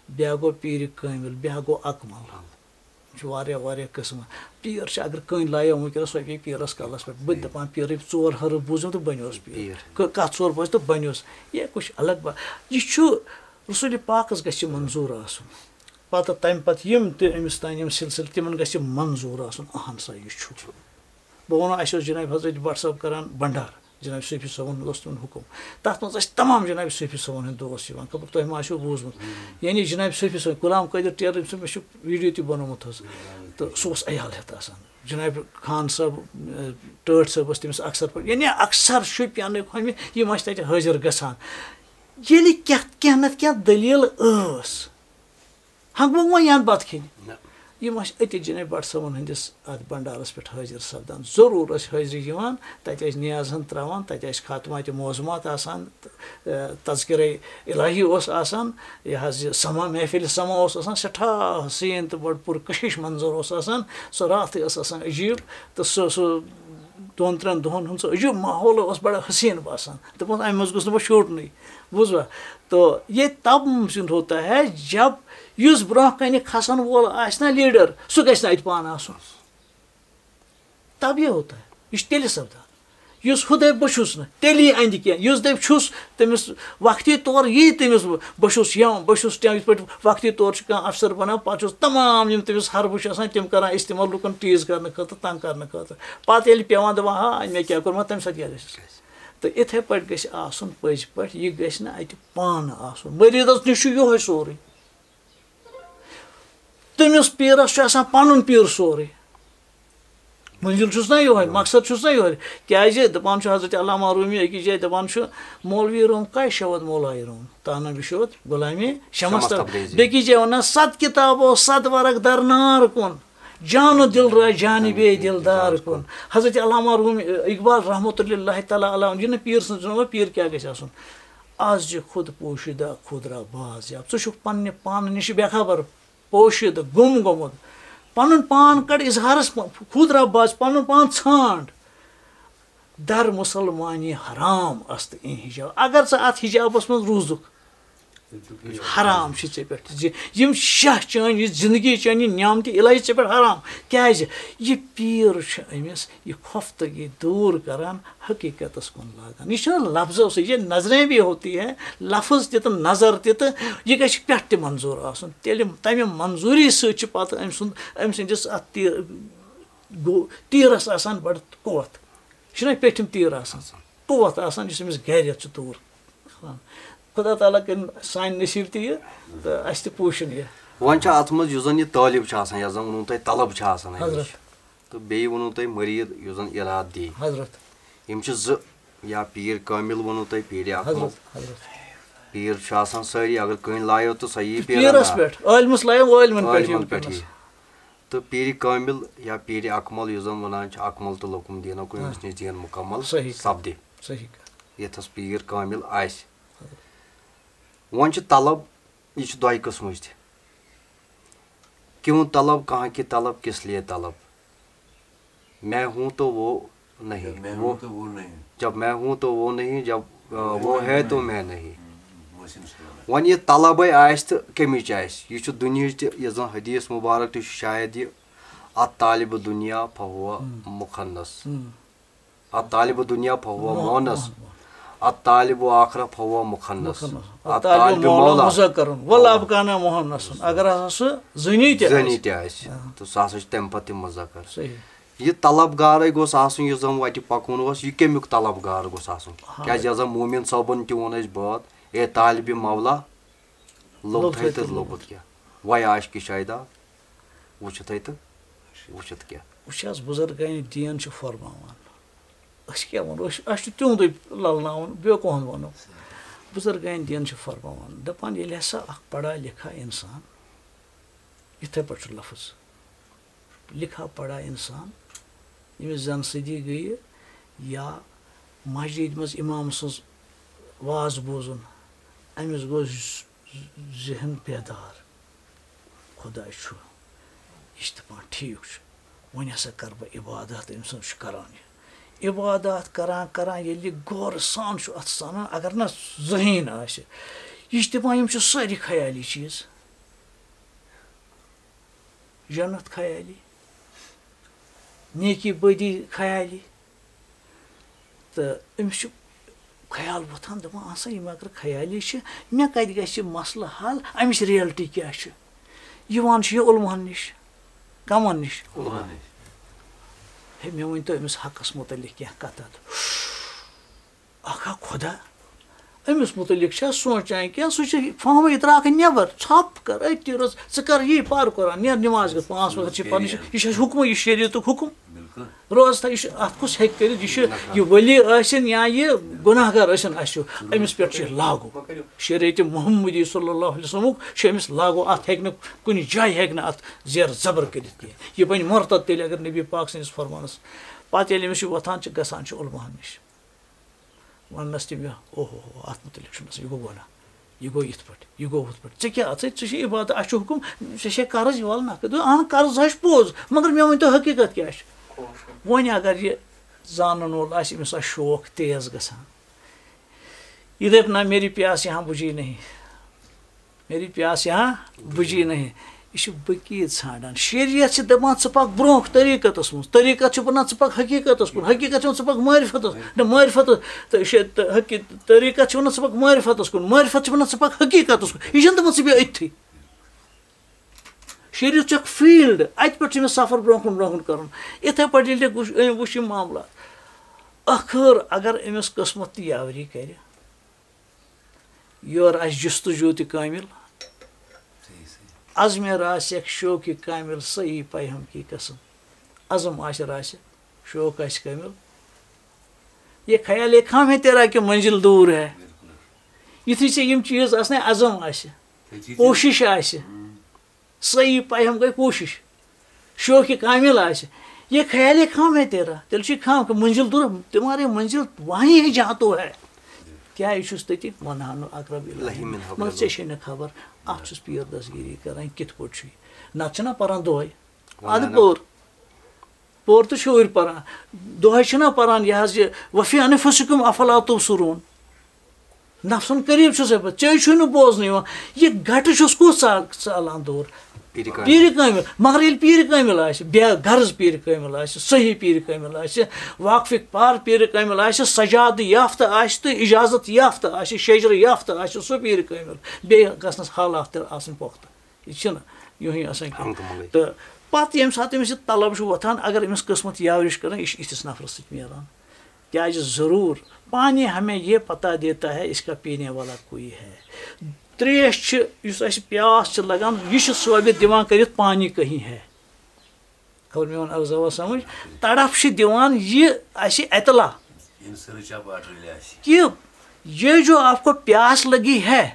بیٛاکھ گوٚو پیٖرِ کٲمِل بیٛاکھ گوٚو اَکمل یِم چھِ واریاہ واریاہ قٕسمہٕ پیٖر چھِ اگر کٕنۍ لایو وٕنکٮ۪نَس سۄ پیٚیہِ پیٖرَس کَلَس پٮ۪ٹھ بہٕ تہِ دَپان پیٖرٕے 4 حرف بوٗزِم تہٕ بَنیوس پیٖر کَتھ 4 بوزِ تہٕ بَنیوس یہِ کُچھ الگ بات یہِ چھُ رسوٗلِ پاکَس گژھِ یہِ منظوٗر آسُن پَتہٕ تَمہِ پَتہٕ یِم تہِ أمِس تانۍ یِم سِلسِلہٕ تِمَن گژھِ یہِ منظوٗر آسُن اہن سا یہِ چھُ بہٕ وَنو اَسہِ اوس جِناب حضرت بٹ صٲب کَران بَنڈار جِناب صوفی صٲبُن اوس تِمَن حُکُم تَتھ منٛز ٲسۍ تمام جِناب صوفی صٲبَن ہٕنٛدۍ دوس یِوان خبر تۄہہِ ما آسیو بوٗزمُت یعنی جِناب صوفی صٲب غلام قٲدِر ٹیلر سُنٛد مےٚ چھُ ویٖڈیو تہِ بنومُت حظ تہٕ سُہ اوس عیال ہٮ۪تھ آسان جِناب خان صٲب ٹٲٹھۍ صٲب ٲس تٔمِس اکثر پٲٹھۍ یعنی اکثر شُپیَنٕکۍ ہُمہِ یِم ٲسۍ تَتہِ حٲضِر گژھان ییٚلہِ کینٛہہ نَتہٕ کینٛہہ دٔلیٖل ٲس ہنٛگہٕ منٛگہٕ ما یَنہٕ بَتہٕ کھیٚنہِ یِم ٲسۍ أتی جِناب بٹ صٲبَن ہٕنٛدِس اَتھ بَنڈارَس پٮ۪ٹھ حٲضِر سَپدان ضروٗر ٲسۍ حٲضری یِوان تَتہِ ٲسۍ نیازَن ترٛاوان تَتہِ ٲسۍ خاتماتہِ موضوٗمات آسان تذکِرے الہی اوس آسان یہِ حظ یہِ سما محفِلہِ سما اوس آسان سٮ۪ٹھاہ حسیٖن تہٕ بَڑٕ پوٗرٕ کٔشِش منظر اوس آسان سۄ راتھٕے ٲس آسان عجیٖب تہٕ سُہ 2-3 دۄہَن ہُنٛد سُہ عجیٖب ماحول اوس بَڑٕ حسیٖن باسان دَپان اَمہِ منٛز گوٚژھ نہٕ بہٕ شوٗٹنُے بوٗزوا تو یہ تب ممکن ہوتا ہے جب یُس برونٛہہ کَنہِ کھسن وول آسہِ نا لیٖڈر سُہ گژھِ نہٕ اَتہِ پانہٕ آسُن تب یہِ ہوتا ہے یہِ چھُ تیٚلہِ سَپدان یُس ہُہ دَپہِ بہٕ چھُس نہٕ تیٚلی اَندِ کینٛہہ یُس دَپہِ چھُس تٔمِس وقتی طور یی تٔمِس بہٕ چھُس یِم بہٕ چھُس یِتھ پٲٹھۍ وقتی طور چھُ کانٛہہ اَفسَر بَنان پَتہٕ چھُس تمام یِم تٔمِس حربہٕ چھِ آسان تِم کَران اِستعمال لُکَن ٹیٖز کَرنہٕ خٲطرٕ تنٛگ کَرنہٕ خٲطرٕ پَتہٕ ییٚلہِ پٮ۪وان دَپان ہا مےٚ کیٛاہ کوٚرمُت تَمہِ ساتہٕ کیٛاہ گژھِ تہٕ یِتھَے پٲٹھۍ گژھِ آسُن پٔزۍ پٲٹھۍ یہِ گژھِ نہٕ اَتہِ پانہٕ آسُن مٔریٖدَس نِش چھُ یِہوٚے سورُے تٔمِس پیٖرَس چھُ آسان پَنُن پیٖر سورُے مٔنزِل چھُس نا یِہوٚے مقصد چھُس نا یِہوٚے کیٛازِ دَپان چھُ حضرت علامہ روٗمی أکِس جایہِ دَپان چھُ مولوی روم کَے شَوَد مولایہِ روم تانا بِشوت غۄلامی شمس بیٚکِس جایہِ وَنان سَت کِتابو سَت وَرق درنار کُن جانہٕ دِل را جانِبے دِلدار کُن حضرت علامہ روٗمی اقبال رحمتُ اللہ تعالیٰ علیہ یہِ نہٕ پیٖر سٕنٛز پیٖر کیٛاہ گژھِ آسُن آز چھِ خود پوشیدہ خودرا بازیاب ژٕ چھُکھ پنٛنہِ پانہٕ نِش بے خبر پوشیدہ گوٚم گوٚمُت پَنُن پان کَڑ اِظہارَس خودرا باز پَنُن پان ژھانٛڈ در مُسلمانی حرام است اِن حِجاب اگر ژٕ اَتھ حِجابَس منٛز روٗزُکھ حرام چھِ ژےٚ پٮ۪ٹھ زِ یِم شاہ چٲنۍ یہِ زِندگی چٲنۍ یہِ نعمتہِ الہی ژےٚ پٮ۪ٹھ حرام کیٛازِ یہِ پیٖر چھُ أمِس یہِ خۄفتگی دوٗر کَران حقیٖقتَس کُن لاگان یہِ چھُنہٕ لفظو سۭتۍ یہِ نظریں بھی ہوتی ہے لفظ تہِ تہٕ نظر تہِ تہٕ یہِ گژھِ پٮ۪ٹھ تہِ منظوٗر آسُن تیٚلہِ تَمہِ منظوٗری سۭتۍ چھِ پَتہٕ أمۍ سٕنٛدِس اَتھ تیٖرَس آسان بَڑٕ قوت یہِ چھُنہ پیٚٹھِم تیٖر آسان قوت آسان یُس أمِس گَرِ چھُ دوٗر کھالان خۄدا تعالیٰ کٔرِنۍ سانہِ نصیٖب تہِ یہِ تہٕ اَسہِ تہِ پوٗشِن یہِ وۄنۍ چھُ اَتھ منٛز یُس زَن یہِ طٲلِب چھُ آسان یَتھ زَن ووٚنوُ تۄہہِ طلب چھُ آسان تہٕ بیٚیہِ ووٚنوُ تۄہہِ مٔریٖد یُس زَن اِرادٕ دی حضرت یِم چھِ زٕ یا پیٖر کٲمِل ووٚنوُ تۄہہِ پیٖرِ اکمل پیٖر چھُ آسان سٲری اگر کٕہٕنۍ لایو تہٕ سۄ یی پیٖرَس پٮ۪ٹھ عٲلمَس لایو عٲلمَن پٮ۪ٹھ یی تہٕ پیٖرِ کٲمِل یا پیٖرِ اکمل یُس زَن وَنان چھِ اکمل تہٕ لُکُم دیٖنُک ییٚمِس نِش دیٖن مُکمل سپدِ ییٚتھَس پیٖر کٲمِل آسہِ وۄنۍ چھِ طلب یہِ چھُ دۄیہِ قٕسمٕچ تہِ کیوں طلب کہاں کی طلب کس لیے طلب میں ہوں تو وہ نہیں جب میں ہوں تو وہ نہیں جب وہ ہے تو میں نہیں وۄنۍ یہِ طلبے آسہِ تہٕ کَمِچ آسہِ یہِ چھُ دُنہِچ تہِ یُس زَن حدیٖث مُبارک تہِ چھُ شاید یہِ اَتھ طالبہٕ دُنیا فہوہ مُخنس اَتھ طالبہٕ دُنیا فہوہ مونس اَتھ طالبہٕ آخرہ فہوہ مُخنس اگر ہسا سُہ زٔنی تہِ آسہِ تہٕ سُہ ہسا چھُ تَمہِ پتہٕ تہِ مُذکر یہِ طلب گارے گوٚژھ آسُن یُس زَن وَتہِ پَکوُن اوس یہِ کَمیُک طلب گار گوٚژھ آسُن کیٛازِ یۄس زَن موٗمِن صٲبُن تہِ ووٚن اَسہِ بٲتھ اے طالبہِ مولا لوٚبتھٕے تہٕ لوٚبُتھ کیٛاہ وَے عاشقہِ شایدا وٕچھِتھٕے تہٕ وٕچھِتھ کیٛاہ وٕچھ حظ بُزرگانہِ دیٖن چھُ فرماوان أسۍ کیٛاہ وَنو اَسہِ چھُ تِہُنٛدُے لَلناوُن بیٚیہِ کُہُنٛد وَنو بُزرگانہِ دیٖن چھُ فرماوان دَپان ییٚلہِ ہسا اکھ پڑھا لِکھا اِنسان یِتھَے پٲٹھۍ چھُ لفظ لِکھا پڑھا اِنسان ییٚمِس زَن صدی گٔیہِ یا مسجِد منٛز اِمام سٕنٛز واز بوزُن أمِس گوٚو ذہن بیدار خۄداے چھُ یہِ چھِ دَپان ٹھیٖک چھُ وۄنۍ ہسا کَرٕ بہٕ عبادت أمۍ سٕنٛز چھُ کَران یہِ عبادت کَران کَران ییٚلہِ یہِ غورٕ سان چھُ اَتھ سَنان اگر نہ ذہیٖن آسہِ یہِ چھِ دَپان یِم چھِ سٲری خیٲلی چیٖز جنت خیٲلی نیکی بٔدی خیٲلی تہٕ أمِس چھُ خیال وۄتھان دَپان آسا یِم اگر خیٲلی چھِ مےٚ کَتہِ گژھِ مسلہٕ حل اَمِچ رِیَلٹی کیٛاہ چھِ یِوان چھُ یہِ عُلماہَن نِش کَمَن نِش ہے مےٚ ؤنۍتو أمِس حقَس مُتعلِق کینٛہہ کَتھ اکھ ہا خۄدا أمِس مُتعلِق چھا سونٛچان کینٛہہ سُہ چھُ فہمٕے ترٛاوکھ نیٚبر ژھۄپھ کر أتی روز ژٕ کر یی پَر قرآن نیر نٮ۪ماز گٔژھ 5 وقت چھِ پَرنہِ یہِ چھُ حُکمٕے یہِ چھُ شریعتُک حُکُم روز تھا یہِ چھُ اَتھ کُس ہیٚکہِ کٔرِتھ یہِ چھُ یہِ ؤلی ٲسِنۍ یا یہِ گُناہ گار ٲسِنۍ اَسہِ چھُ أمِس پٮ۪ٹھ چھُ یہِ لاگوٗ شریعتِ محمدی صلی اللہ علیہ وسلمُک چھُ أمِس لاگوٗ اَتھ ہیٚکہِ نہٕ کُنہِ جایہِ ہیٚکہِ نہٕ اَتھ زیر زبر کٔرِتھ کینٛہہ یہِ بَنہِ مُرتد تیٚلہِ اگر نبی پاک سٕنٛدِس فرمانَس پَتہٕ ییٚلہِ أمِس یہِ وۄتھان چھِ گژھان چھِ عُلماہَن نِش وَننَس تِم یہِ اوہو اَتھ مُتعلِق چھُنہٕ آسان یہِ گوٚو گۄناہ یہِ گوٚو یِتھ پٲٹھۍ یہِ گوٚو ہُتھ پٲٹھۍ ژےٚ کیٛاہ ژٕ چھِ عبادت اَسہِ چھُ حُکُم ژےٚ چھے قرض وَلہٕ نَکھٕ دوٚپ اہن قرض حظ چھُ پوٚز مگر مےٚ ؤنۍتو حقیٖقت کیٛاہ چھُ وۄنۍ اگر یہِ زانُن وول آسہِ أمِس آسہِ شوق تیز گژھان یہِ دَپہِ نہ میری پیاس یہاں بُجھی نہیں میری پیاس یہاں بُجھی نہیں یہ وکیل ژھانڈان شریعت سے دپان ژٕ پک برونٛہہ طریقتس منٛز طریقت چھُ ونان ژٕ پک حقیقتس کُن حقیقت چھُ ژٕ پک معرفتس نہ معرفت طریقت چھُ ونان ژٕ پک معرفتس کُن معرفت چھُ ونان ژٕ پک حقیقتس کُن یہ چھُنہٕ دپان ژٕ بیٚہہ أتتھٕے شریعت چھُ اکھ فیٖلڈ اتہِ پٮ۪ٹھ چھُ أمِس سفر برونٛہہ کُن کرُن یِتھے پٲٹھۍ ییٚلہِ أمۍ وٕچھ یِم معاملات ٲخر اگر أمِس قٕسمت تہِ یاوری کرِ یورٕ آسہِ جستجوٗ تہِ کٲمِل عزمِ راسیک شوقِ کامل صحیح پاے ہم کی قسم عزم آسہِ راسیک شوق آسہِ کامل یہ خیال یہ خام ہے تیرا کہ منزل دور ہے یتھُے ژےٚ یِم چیٖز آسنے عزم آسہِ کوشش آسہِ صحیح پاے ہم گئی کوشش شوقِ کامل آسہِ یہ خیال خام ہے تیرا تیٚلہِ چھُ خام کہ منزل دور تمہاری منزل وہیں ہے جہاں تو ہے کیا یہ چھُس تٔتی وَنان اقرب الہی مگر ژےٚ چھے نہٕ خبر اتھ چھُس پیر دسگیری کران کِتھ پٲٹھۍ چھُ یہِ نتہٕ چھُنا پران دۄہے ادٕ پوٚر تہٕ شُرۍ پران دۄہے چھِنا پران یہِ حظ یہِ وفی انفسکم افلا تبصرون نفسن قریب چھُس بہٕ ژےٚ چھُے نہٕ بوزنہٕ یِوان یہِ گٹہٕ چھُس کُس ژالان دوٗر پیٖرِ کٲمِل مگر ییٚلہِ پیٖرِ کٲمِل آسہِ بے غرض پیٖرِ کٲمِل آسہِ صحیح پیٖرِ کٲمِل آسہِ واقفِک پار پیٖرِ کٲمِل آسہِ سجادٕ یافتہٕ آسہِ تہٕ اجازت یافتہٕ آسہِ شجرٕ یافتہٕ آسہِ سُہ پیٖرِ کٲمِل بیٚیہِ گژھنَس حالات تہِ آسٕنۍ پۄختہٕ یہِ چھِنہٕ یِہُے آسان کینٛہہ تہٕ پَتہٕ ییٚمہِ ساتہٕ أمِس یہِ طلب چھُ وۄتھان اگر أمِس قٕسمت یاورِش کران یہِ چھُ یِتھِس نفرس سۭتۍ میلان کیٛازِ ضروٗر پانی ہمیں یہ پتہ دیتا ہے اس کا پینے والا کوئی ہے تریش چھِ یُس اَسہِ پیاس چھِ لگان یہِ چھُ ثٲبت دِوان کٔرِتھ پانی کہیں ہے خبر میون عرض آوا سمجھ تڑپ چھِ دِوان یہِ اَسہِ اطلاع کہ یہ جو آپ کو پیاس لگی ہے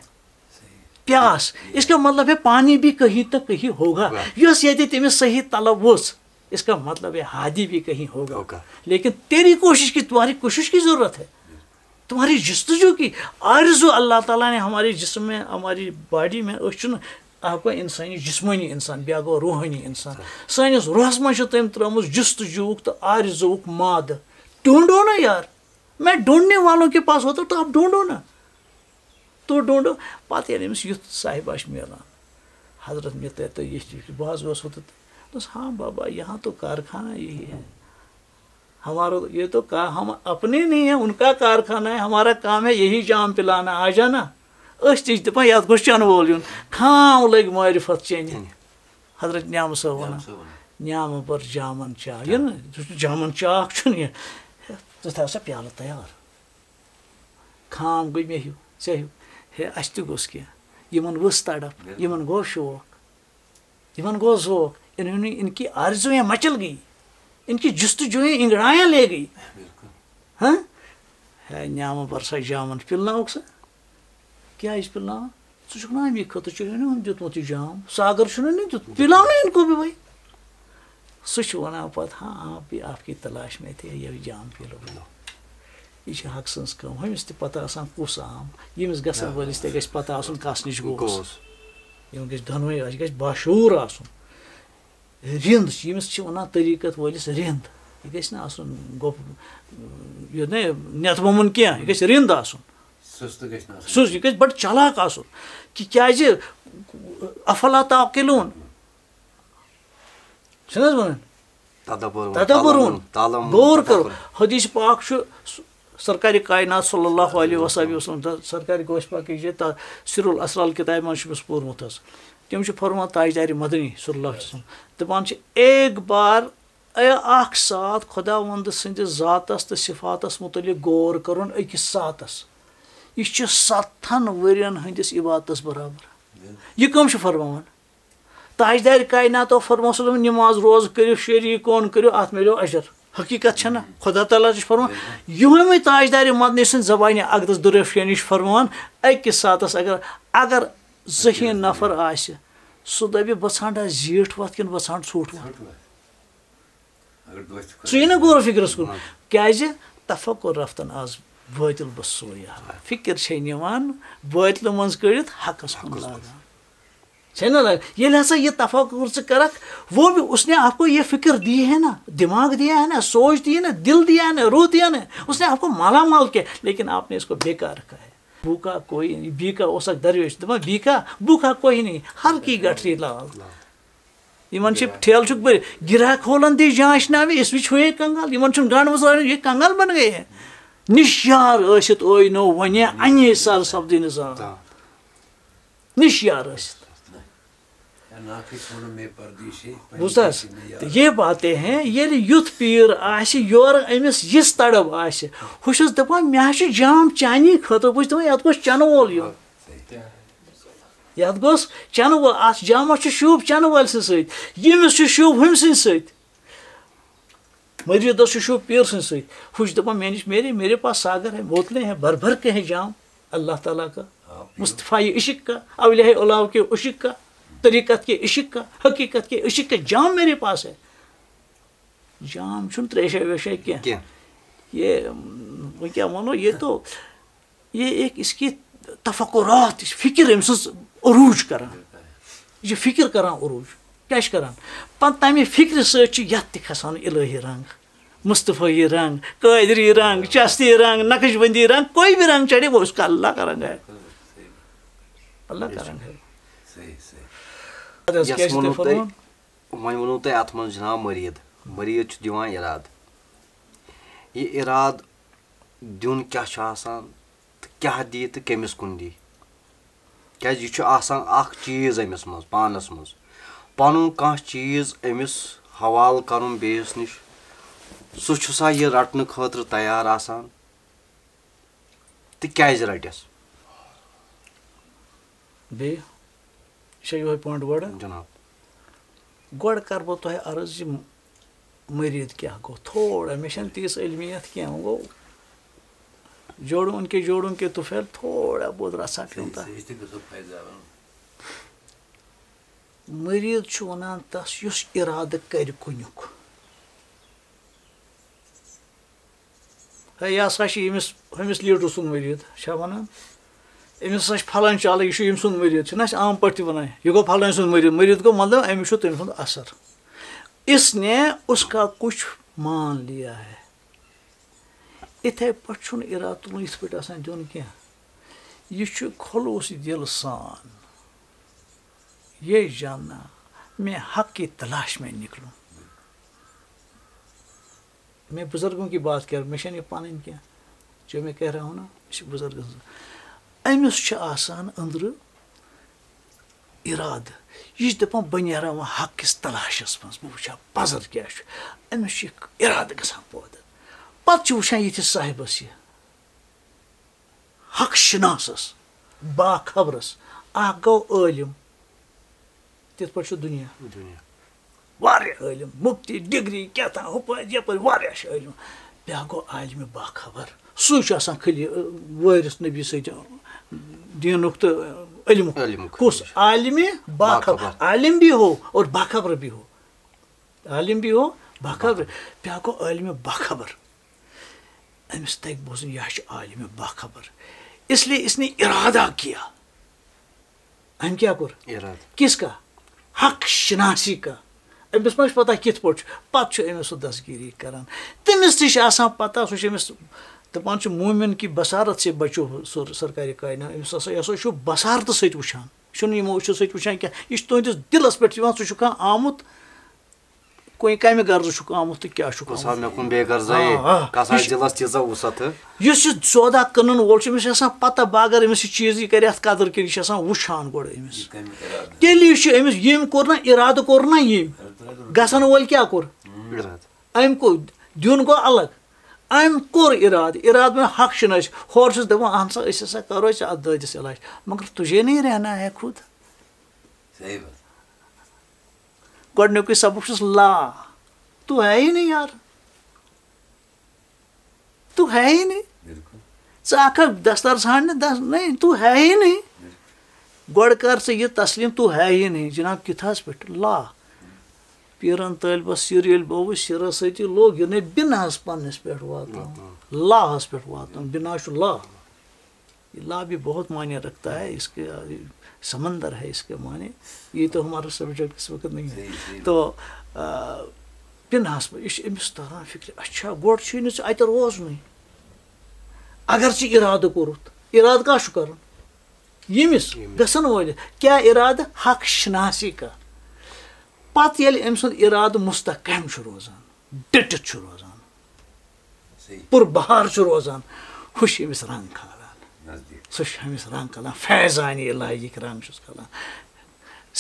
پیاس اس کا مطلب ہے پانی بھی کہیں تک کہیں ہوگا یۄس ییٚتہِ تٔمِس صحیح طلب وٕژھ اس کا مطلب ہے ہادی بھی کہیں ہوگا لیکن تیری کوشش کی تمہاری کوشش کی ضرورت ہے تمہاری جستجو کی آرزو اللہ تعالیٰ نے ہمارے جسم میں ہماری باڈی میں آپ کو انسانی جسمانی انسان بیا گو روحانی انسان سانس روحس منٛز چھِ تٔمۍ ترٲومٕژ جستجوُک تہٕ آرزوُک مادٕ ڈھونڈو نا یار میں ڈھونڈنے والوں کے پاس ہوتا تو آپ ڈھونڈو نا تو ڈھونڈو پتہٕ ییٚلہِ أمِس یُتھ صاحب آسہِ میلان حضرت مےٚ تہٕ یہِ بعض اوس ہوتا بس ہاں بابا یہاں تو کارخانہ یہی ہے ہمارا یہ تو ہم اپنے نہیں ہیں ان کا کارخانہ ہے ہمارا کام ہے یہی جام پلانا آ جانا أسۍ تہِ چھِ دپان یتھ گوٚژھ چٮ۪نہٕ وول یُن خام لٔگۍ معرفت چٮ۪نہِ حضرت نعمہٕ صٲب وَنان نعمہٕ بر جامن چاک یہِ نہٕ جامن چاک چھُنہٕ یہِ ژٕ تھاو سا پیالہٕ تیار خام گٔے مےٚ ہیوٗ ژےٚ ہیوٗ ہے اَسہِ تہِ گوٚژھ کینٛہہ یِمن ؤژھ تڑپ یِمن گوٚو شوق یِمن گوٚو ذوق ان کی آرزویں مچل گئی ان کی جستجویں انگڑایاں لے گئی ہاں ہے نعمہٕ برسا جامن پِلناوُکھ سا کیٛازِ پِلناوان ژٕ چھُکھ نا امی خٲطرٕ چھُ نا دیُتمُت یہِ جام ساگر چھُنہ نہٕ دیُت پِلاونہٕ ان کو بھی بھائی سُہ چھُ وَنان پتہٕ ہاں آپ کی تلاش میں تھے یہ جام پِلو یہِ چھِ حق سٕنٛز کٲم ہُمِس تہِ پتہ آسان کُس آم ییٚمِس گژھن وٲلِس تہِ گژھِ پتہ آسُن کس نِش گوٚوُس یِم گژھِ دۄنوَے اَسہِ گژھِ باشعوٗر آسُن رِنٛد چھِ ییٚمِس چھِ وَنان طریٖقت وٲلِس رِنٛد یہِ گژھِ نہٕ آسُن گوٚپ یہِ نہ نٮ۪تہٕ موٚمُن کینٛہہ یہِ گژھِ رِنٛد آسُن سُہ یہِ گژھِ بڑٕ چالاک آسُن کہ کیٛازِ افلا تعقلون چھِنہٕ حظ وَنان تدبرون غور کرو حدیث پاک چھُ سرکارِ کائنات صلی اللہ علیہ وسلم سرکارِ گوش پاک سر الاسرار کتابہِ منٛز چھُ مےٚ پوٚرمُت حظ تِم چھِ فرمان تاجدارِ مدنی صلی اللہ علیہ وسلم دپان چھِ ایک بار اکھ ساتھ خۄدا وند سٕنٛدِس ذاتس تہٕ صفاتس متعلق غور کرُن أکِس ساتس یہِ چھُ 7 ؤرین ہٕنٛدِس عبادتس برابر یہِ کٕم چھِ فرماوان تاجدارِ کائناتو فرمو صلی نماز روزٕ کٔرِو شریٖکون کٔرِو اتھ میلیو اجر حقیقت چھنا خدا تعالیٰ چھُ فرمان یِہوے تاجدارِ مدنی سٕنٛدِ زبانہِ اقدس درفشٲنی چھِ فرمان أکِس ساتس اگر ذہین نفر آسہِ سُہ دپہِ بہٕ ژھانڈا زیٖٹھ وتھ کِنہٕ بہٕ ژھانڈٕ ژھوٚٹ وتھ سُہ یی نہ غورو فِکرس کُن کیٛازِ تفکر رفتن آز بٲطل بہٕ سویا فکر چھے نِوان بٲطلہٕ منٛز کٔڑِتھ حقس کُن لاگان چھے نا لگ ییٚلہِ ہسا یہِ تفکر ژٕ کرکھ وہ بھی اس نے آپ کو یہ فکر دی ہے نا دماغ دیا ہے نا سوچ دی ہے نا دل دیا ہے نا روح دیا نا اس نے آپ کو مالا مال کیا لیکن آپ نے اس کو بیکار رکھا ہے بھوکا کوئی نہیں بیکا ہو سکتا درویش دپان بیکا بھوکا کوئی نہیں ہر کی گٹری لال یمن چھ ٹھیل چھک بر گراہک ہولن دی جانچ ناوی اس وچ ہوئے کنگال یمن چھن گانڈ مز یہ کنگال بن گئے ہیں نشیار ٲسِتھ اوے نو ونیا انے سال سپدی نظام نشیار ٲسِتھ بوزتھس تو یہ باتیں ہیں ییٚلہِ یُتھ پیٖر آسہِ یورٕ أمِس یِژھ تڑب آسہِ ہُہ چھُس دپان مےٚ ہا چھُ جام چانی خٲطرٕ بہٕ چھُس دپان یتھ گوٚژھ چنہٕ وول یُن یتھ گوٚژھ چنہٕ وول اتھ جامس چھُ شوٗب چنہٕ وٲلۍ سٕنٛدۍ سۭتۍ ییٚمِس چھُ شوٗب ہُمہِ سٕنٛدۍ سۭتۍ مریٖدس چھُ شوٗب پیٖر سٕنٛدۍ سۭتۍ ہُہ چھُ دپان مےٚ نِش میرے پاس ساگر ہے بوتلیں ہیں بھر بھر کے ہیں جام اللہ تعالیٰ کا مصطفیٰ عشق کا اولیاء اللہ کے عشق کا طریقت کے عشق کا حقیقت کے عشق کا جام میرے پاس ہے جام چھُنہٕ تریشا ویشا کینٛہہ یہ وہ کیا ونو یہ تو یہ ایک اس کی تفکرات فکر أمۍ سٕنٛز عروج کران یہ چھِ فکر کران عروج کیاہ چھِ کران پتہٕ تمہِ فکرِ سۭتۍ چھُ یتھ تہِ کھسان الہی رنگ مصطفی رنگ قادری رنگ چشتی رنگ نقش بندی رنگ کوئی بھی رنگ چڑھے وہ اس کا اللہ کا رنگ ہے اللہ کا رنگ ہے وۄنۍ ووٚنوُ تۄہہِ اتھ منٛز جناب مریٖد چھُ دِوان اراد یہِ اراد دیُن کیاہ چھُ آسان تہٕ کیاہ دی تہٕ کٔمِس کُن دی کیازِ یہِ چھُ آسان اکھ چیٖز أمِس منٛز پانس منٛز پنُن کانٛہہ چیٖز أمِس حوالہٕ کرُن بیٚیِس نِش سُہ چھُ سا یہِ رٹنہٕ خٲطرٕ تیار آسان تہٕ کیازِ رٹٮ۪س بیٚیہِ یہ چھا یہ پوائنٹ گۄڈٕ جناب گۄڈٕ کر بہٕ تۄہہِ عرض یہِ مریٖد کیاہ گوٚو تھوڑا مےٚ چھنہٕ تیٖژ علمیت کینٛہہ وۄنۍ گوٚو جوڑوں کے طفیل تھوڑا بہت رژھا پیوٗنٛتاہ مریٖد چھُ ونان تس یُس ارادٕ کرِ کُنیُک ہے یہِ ہسا چھِ ہُمِس لیٖڈر سُنٛد مریٖد چھا ونان أمِس ہسا چھِ پھلٲنۍ چالٕے یہِ چھُ ییٚمہِ سُنٛد مریٖد چھِنہ أسۍ عام پٲٹھۍ تہِ ونان یہِ گوٚو پھلٲنۍ سُنٛد مریٖد گوٚو مطلب أمِس چھُ تٔمۍ سُنٛد اثر اس نے اس کا کچھ مان لیا ہے اِتھے پٲٹھۍ چھُنہٕ ارادٕ تُلُن یِتھ پٲٹھۍ آسان دیُن کینٛہہ یہِ چھُ خلوٗص دِل سان یہ جاننا میں حق کی تلاش میں نکلوں میں بزرگوں کی بات کر میں چھنہٕ یہِ پنٕنۍ کینٛہہ جو میں کہہ رہا ہوں نا یہِ چھِ بزرگن أمِس چھُ آسان أنٛدرٕ ارادٕ یہِ چھُ دپان بہٕ نیرا وۄنۍ حق کِس تلاشس منٛز بہٕ وٕچھٕ ہا پزر کیاہ چھُ أمِس چھُ ارادٕ گژھان پٲدٕ پتہٕ چھُ وٕچھان یِتھِس صاحبس یہِ حق شناسس باخبرس اکھ گوٚو عٲلِم تِتھ پٲٹھۍ چھُ دُنیا واریاہ عٲلِم مُفتی ڈگری کیاہ تام ہُپٲرۍ یپٲرۍ واریاہ چھِ عٲلِم بیٛاکھ گوٚو عالمہِ باخبر سُے چھُ آسان خٲلی وٲرِث نبی سۭتۍ دیٖنُک تہٕ علمُک کُس عالمِ باخبر عالم بھی ہو اور باخبر بھی ہو عالم بھی ہو باخبر بیٛاکھ گوٚو عالمِ باخبر أمِس تگہِ بوزُن یہِ چھُ عالمِ باخبر اس لیے اس نے ارادہ کیا أمۍ کیاہ کوٚر کس کا حق شناسی کا أمِس ما چھِ پتہ کِتھ پٲٹھۍ چھُ پتہٕ چھُ أمِس سُہ دسگیٖری کران تٔمِس تہِ چھِ آسان پتہ سُہ چھُ أمِس دپان چھُ مومن کی بصارت سے بچو سرکارِ کائنات أمِس ہسا یہِ ہسا چھُ بصارتہٕ سۭتۍ وٕچھان یہِ چھُنہٕ یِمو أچھو سۭتۍ وٕچھان کینٛہہ یہِ چھُ تُہنٛدِس دِلس پٮ۪ٹھ یِوان ژٕ چھُکھ آمُت کمہِ غرضہٕ چھُکھ آمُت تہٕ کیاہ چھُکھ یُس یہِ سودا کٕنن وول چھُ أمِس چھِ آسان پتہ بہٕ اگر أمِس یہِ چیٖز یہِ کرِ اَتھ قدر کِنہٕ یہِ چھِ آسان وٕچھان گۄڈٕ أمِس تیٚلی چھُ أمِس ییٚمۍ کوٚر نہ ارادٕ کوٚر نہ ییٚمۍ گژھن وول کیاہ کوٚر أمۍ کوٚر دیُن گوٚو الگ أمۍ کوٚر ارادٕ میں حق شنٲسۍ ہورٕ چھُس دپان اہن سا أسۍ ہسا کرو ژےٚ اتھ دٲدِس علاج مگر تُجھے نہیں رہنا ہے خود گۄڈنیُکُے سبق چھُس لا تو ہے ہی نہیں یار تو ہے ہی نہیں ژٕ اکھ دستار ژھانڈنہِ نہیں تو ہے ہی نہیں گۄڈٕ کر ژٕ یہِ تسلیٖم تو ہے ہی نہیں جناب کِتھَس پٮ۪ٹھ لا پیٖرن طٲلبس سِر ییٚلہِ بوٚوُس سِرس سۭتی لوگ یہِ نَے بِناہس پننِس پٮ۪ٹھ واتناوُن لاہس پٮ۪ٹھ واتناوُن بِنا چھُ لا یہ لا بھی بہت معنی رکھتا ہے اس کے سمندر ہے اس کے معنی یہ تو ہمارا سبجیکٹ اس وقت نہیں ہے تو بِناہس پٮ۪ٹھ یہِ چھُ أمِس تران فِکرِ اچھا گۄڈٕ چھُے نہٕ ژٕ اَتہِ روزنُے اگر ژٕ ارادٕ کوٚرُتھ ارادٕ کیٛاہ چھُ کرُن ییٚمِس گژھن وٲلِس کیٛاہ ارادٕ حق شناسی کا پتہٕ ییٚلہِ أمۍ سُنٛد اِرادٕ مستحکم چھُ روزان ڈٔٹِتھ چھُ روزان پُر بہار چھُ روزان ہُہ چھُ أمِس رنٛگ کھالان سُہ چھُ أمِس رنٛگ کھالان فیضانہِ الہیِکۍ رنٛگ چھُس کھالان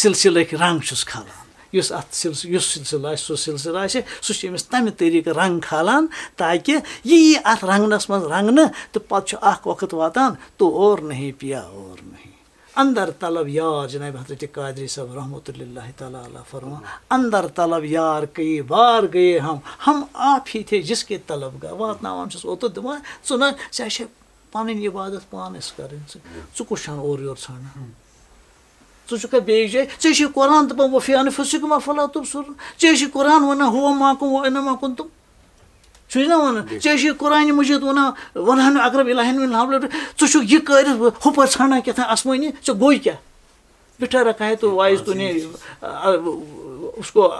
سِلسِلٕکۍ رنٛگ چھُس کھالان یُس اَتھ یُس سِلسِلہٕ آسہِ سُہ سِلسِلہٕ آسہِ سُہ چھُ أمِس تَمہِ طریٖقہٕ رنٛگ کھالان تاکہِ یہِ یی اَتھ رنٛگنَس منٛز رنٛگنہٕ تہٕ پَتہٕ چھُ اَکھ وقت واتان تو اور نہیں پیا اور نہیں اندر طلب یار جناب حضرت قادری صاحب رحمۃ اللہ تعالیٰ علیہ فرمان اندر طلب یار کئی بار گئے ہم آپ ہی تھے جس کے طلب گاہ واتناوان چھُس اوٚتَتھ دِوان ژٕ نہ ژےٚ چھےٚ پَنٕنۍ عبادت پانَس کَرٕنۍ ژٕ کُس چھَنہٕ اورٕ یورٕ ژھانڈان ژٕ چھُکھا بیٚیہِ جایہِ ژےٚ چھُے قرآن دَپان وفی انفسکم افلا تبصرون ژےٚ چھُے قرآن وَنان ہوا ماکُم و انا ماکُم تم چھُے نا وَنان ژےٚ چھُے قرآنِ مجیٖد وَنان اقرب الہین من حبل ژٕ چھُکھ یہِ کٔرِتھ ہُپٲرۍ ژھانڈان کیٛاہ آسمٲنی ژےٚ گوٚے کیٛاہ بِٹھا رکھا ہے تو وایِز تو نے اس کو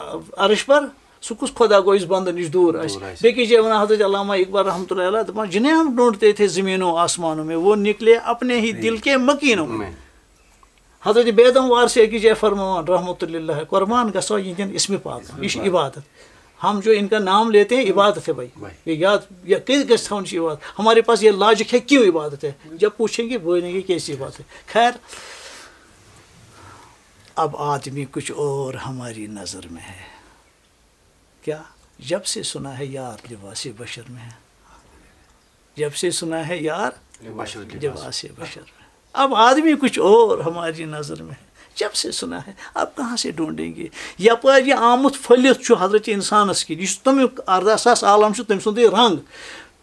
عرش پر سُہ کُس خۄدا گوٚو یُس بنٛدٕ نِش دوٗر آسہِ بیٚکِس جایہِ وَنان حضرت علامہ اقبال رحمتہ اللہ علیہ دَپان جنہیں ہم ڈھونڈتے تھے زمینوں آسمانوں میں وہ نکلے اپنے ہی دل کے مکینوں میں حضرت بیدم وار سے أکِس جایہِ فرماوان رحمتہ اللہ قربان گژھو یِہِنٛدٮ۪ن اسمِ پاک یہِ چھِ عبادت ہم جو ان کا نام لیتے ہیں عبادت ہے بھائی یہ یاد یا کس گز تھاؤن چاہیے عبادت ہمارے پاس یہ لاجک ہے کیوں عبادت ہے جب پوچھیں گے بولیں گے کیسی بات ہے خیر اب آدمی کچھ اور ہماری نظر میں ہے کیا جب سے سنا ہے یار لباس بشر میں ہے جب سے سنا ہے یار لباس بشر میں اب آدمی کچھ اور ہماری نظر میں ہے جب سے سنا ہے اب کہاں سے ڈھونڈیں گے یپٲرۍ یہِ آمُت پھٔلِتھ چھُ حضرت اِنسانَس کِنۍ یہِ چھُ تَمیُک 18,000 عالم چھُ تٔمۍ سُنٛدٕے رنٛگ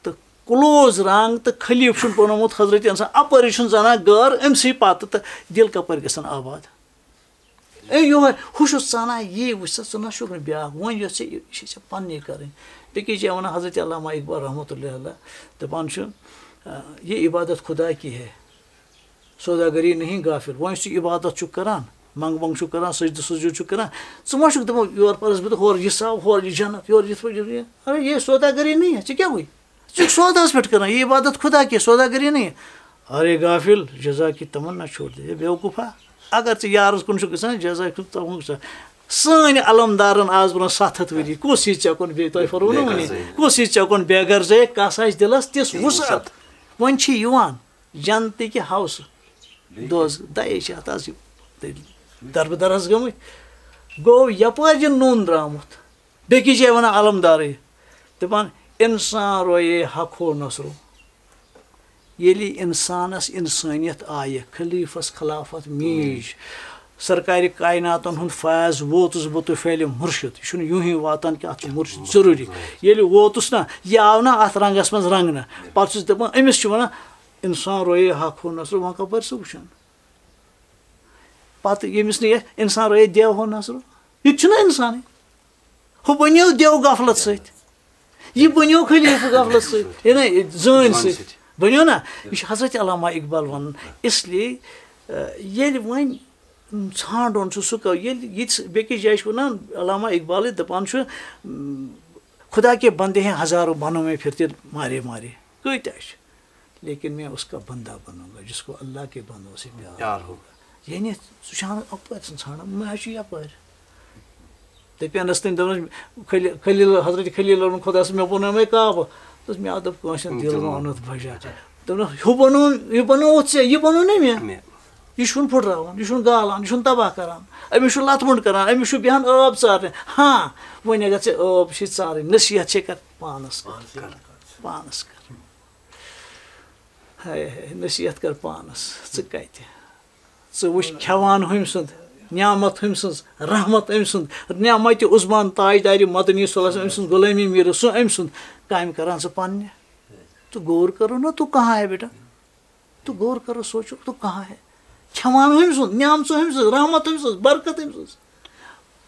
تہٕ کٕلوز رنٛگ تہٕ خلیٖف چھُنہٕ بنومُت حضرت اِنسان اَپٲری چھُنہٕ زَنان غٲر أمسٕے پَتہٕ تہٕ دِل کَپٲرۍ گژھان آباد یِہوے ہُہ چھُس ژانان یی وٕچھ سا ژٕ نہ چھُکھ نہٕ بیٛاکھ وۄنۍ یۄس ژےٚ یہِ چھے ژےٚ پنٛنی کَرٕنۍ بیٚکِس جایہِ وَنان حضرت علامہ اقبال رحمتہ اللہ علیہ دَپان چھُ یہِ عبادت خدا کی ہے سوداگری نہیں غافل وۄنۍ یُس ژٕ عبادت چھُکھ کَران منٛگ منٛگ چھُکھ کَران سجدٕ سجوٗد چھُکھ کَران ژٕ ما چھُکھ دَپان یورٕ پَرُس بہٕ تہٕ ہورٕ یہِ سب ہورٕ یہِ جنت یورٕ یِتھ پٲٹھۍ ارے یہ سوداگری نہیں ہے ژےٚ کیٛاہ گوٚے ژٕ چھُکھ سوداہَس پٮ۪ٹھ کَران یہِ عبادت خدا کی سوداگری نہیں ہے ارے غافل جزا کی تمنا چھوڑ دے بیوقوٗفا اگر ژٕ یارَس کُن چھُکھ گژھان جزا چھُکھ گژھان سٲنۍ علمدارَن آز برونٛہہ 700 ؤری کُس یی ژےٚ کُن بیٚیہِ تۄہہِ فرو نہٕ وٕنی کُس یی ژےٚ کُن بے غرضے کَس آسہِ دِلَس تِژھ وُسعت وۄنۍ چھِ یِوان جنتٕکہِ ہوسہٕ دوز دَیے چھِ اَتھ آز یہِ دربٕدر حظ گٔمٕتۍ گوٚو یپٲرۍ یہِ نوٚن درٛامُت بیٚکِس جایہِ وَنان علمدارٕے دَپان اِنسان رویے حق ہو نصرو ییٚلہِ اِنسانَس اِنسٲنیت آیہِ خلیٖفَس خلافت میٖج سرکارِ کایناتَن ہُنٛد فیض ووتُس بہٕ تہٕ پھیلہِ مُرشِد یہِ چھُنہٕ یوٗہی واتان کہِ اَتھ چھُ مُرشِد ضروٗری ییٚلہِ ووتُس نا یہِ آو نا اَتھ رنٛگَس منٛز رنٛگنہٕ پَتہٕ چھُس دَپان أمِس چھُ وَنان اِنسان رویے حق ہو نصرو وۄنۍ کَپٲرۍ سُہ وٕچھان پَتہٕ ییٚمِس نہٕ یہِ اِنسان رویے دیو ہو نصرو یہِ تہِ چھُنہ اِنسانٕے ہُہ بَنیو دیو غفلت سۭتۍ یہِ بَنیو خلیٖفہٕ غفلت سۭتۍ یعنی زٲنۍ سۭتۍ بَنیو نا یہِ چھُ حضرت علامہ اقبال وَنان اِسلیے ییٚلہِ وۄنۍ ژھانڈُن چھُ سُہ ییٚلہِ یِتہِ بیٚکِس جایہِ چھُ وَنان علامہ اقبالٕے دَپان چھُ خدا کے بندے ہیں ہزاروں بنوں میں پھرتے مارے مارے کۭتیاہ چھِ لیکن میں اس کا بندہ بنوں گا جس کو اللہ کے بندوں سے پیار ہوگا یعنی ژٕ چھَنہٕ اَپٲرۍ ژٕ ژھانڈان مےٚ حظ چھُ یَپٲرۍ دَپینَس تٔمۍ دوٚپنَس خلیٖل حضرت خلیٖل ووٚن خۄدا صٲب مےٚ بنومے کعبہٕ دوٚپُس مےٚ دوٚپ کٲنٛسہِ ہُنٛد دِل مونُتھ بَجا دوٚپنَس ہُہ یہِ بنووُتھ ژےٚ یہِ بنوو نا مےٚ یہِ چھُنہٕ پھٕٹراوان یہِ چھُنہٕ گالان یہِ چھُنہٕ تباہ کَران أمِس چھُ لَتہٕ مۄنٛڈ کَران أمِس چھُ بیٚہان ٲب ژارنہِ ہاں وۄنۍ اگر ژےٚ ٲب چھے ژارٕنۍ نصیحت چھے کَر پانَس کَر پانَس کَر ہاے ہاے نصیحت کَر پانَس ژٕ کَتہِ ژٕ وٕچھ کھٮ۪وان ہُمۍ سُنٛد نعمت ہُمۍ سٕنٛز رحمت أمۍ سُنٛد نعمتِ عُثمان تاجدارِ مدنی صلی اللہ علیہ وسلم أمۍ سٕنٛز غلٲمی میٖرٕ سُہ أمۍ سُنٛد کامہِ کَران ژٕ پنٛنہِ تو غور کرو نا تو کہاں ہے بیٹا تو غور کرو سوچو تو کہاں ہے کھٮ۪وان ہُمۍ سُنٛد نعمژٕ ہُمۍ سٕنٛز رحمت ہُمۍ سٕنٛز برکت أمۍ سٕنٛز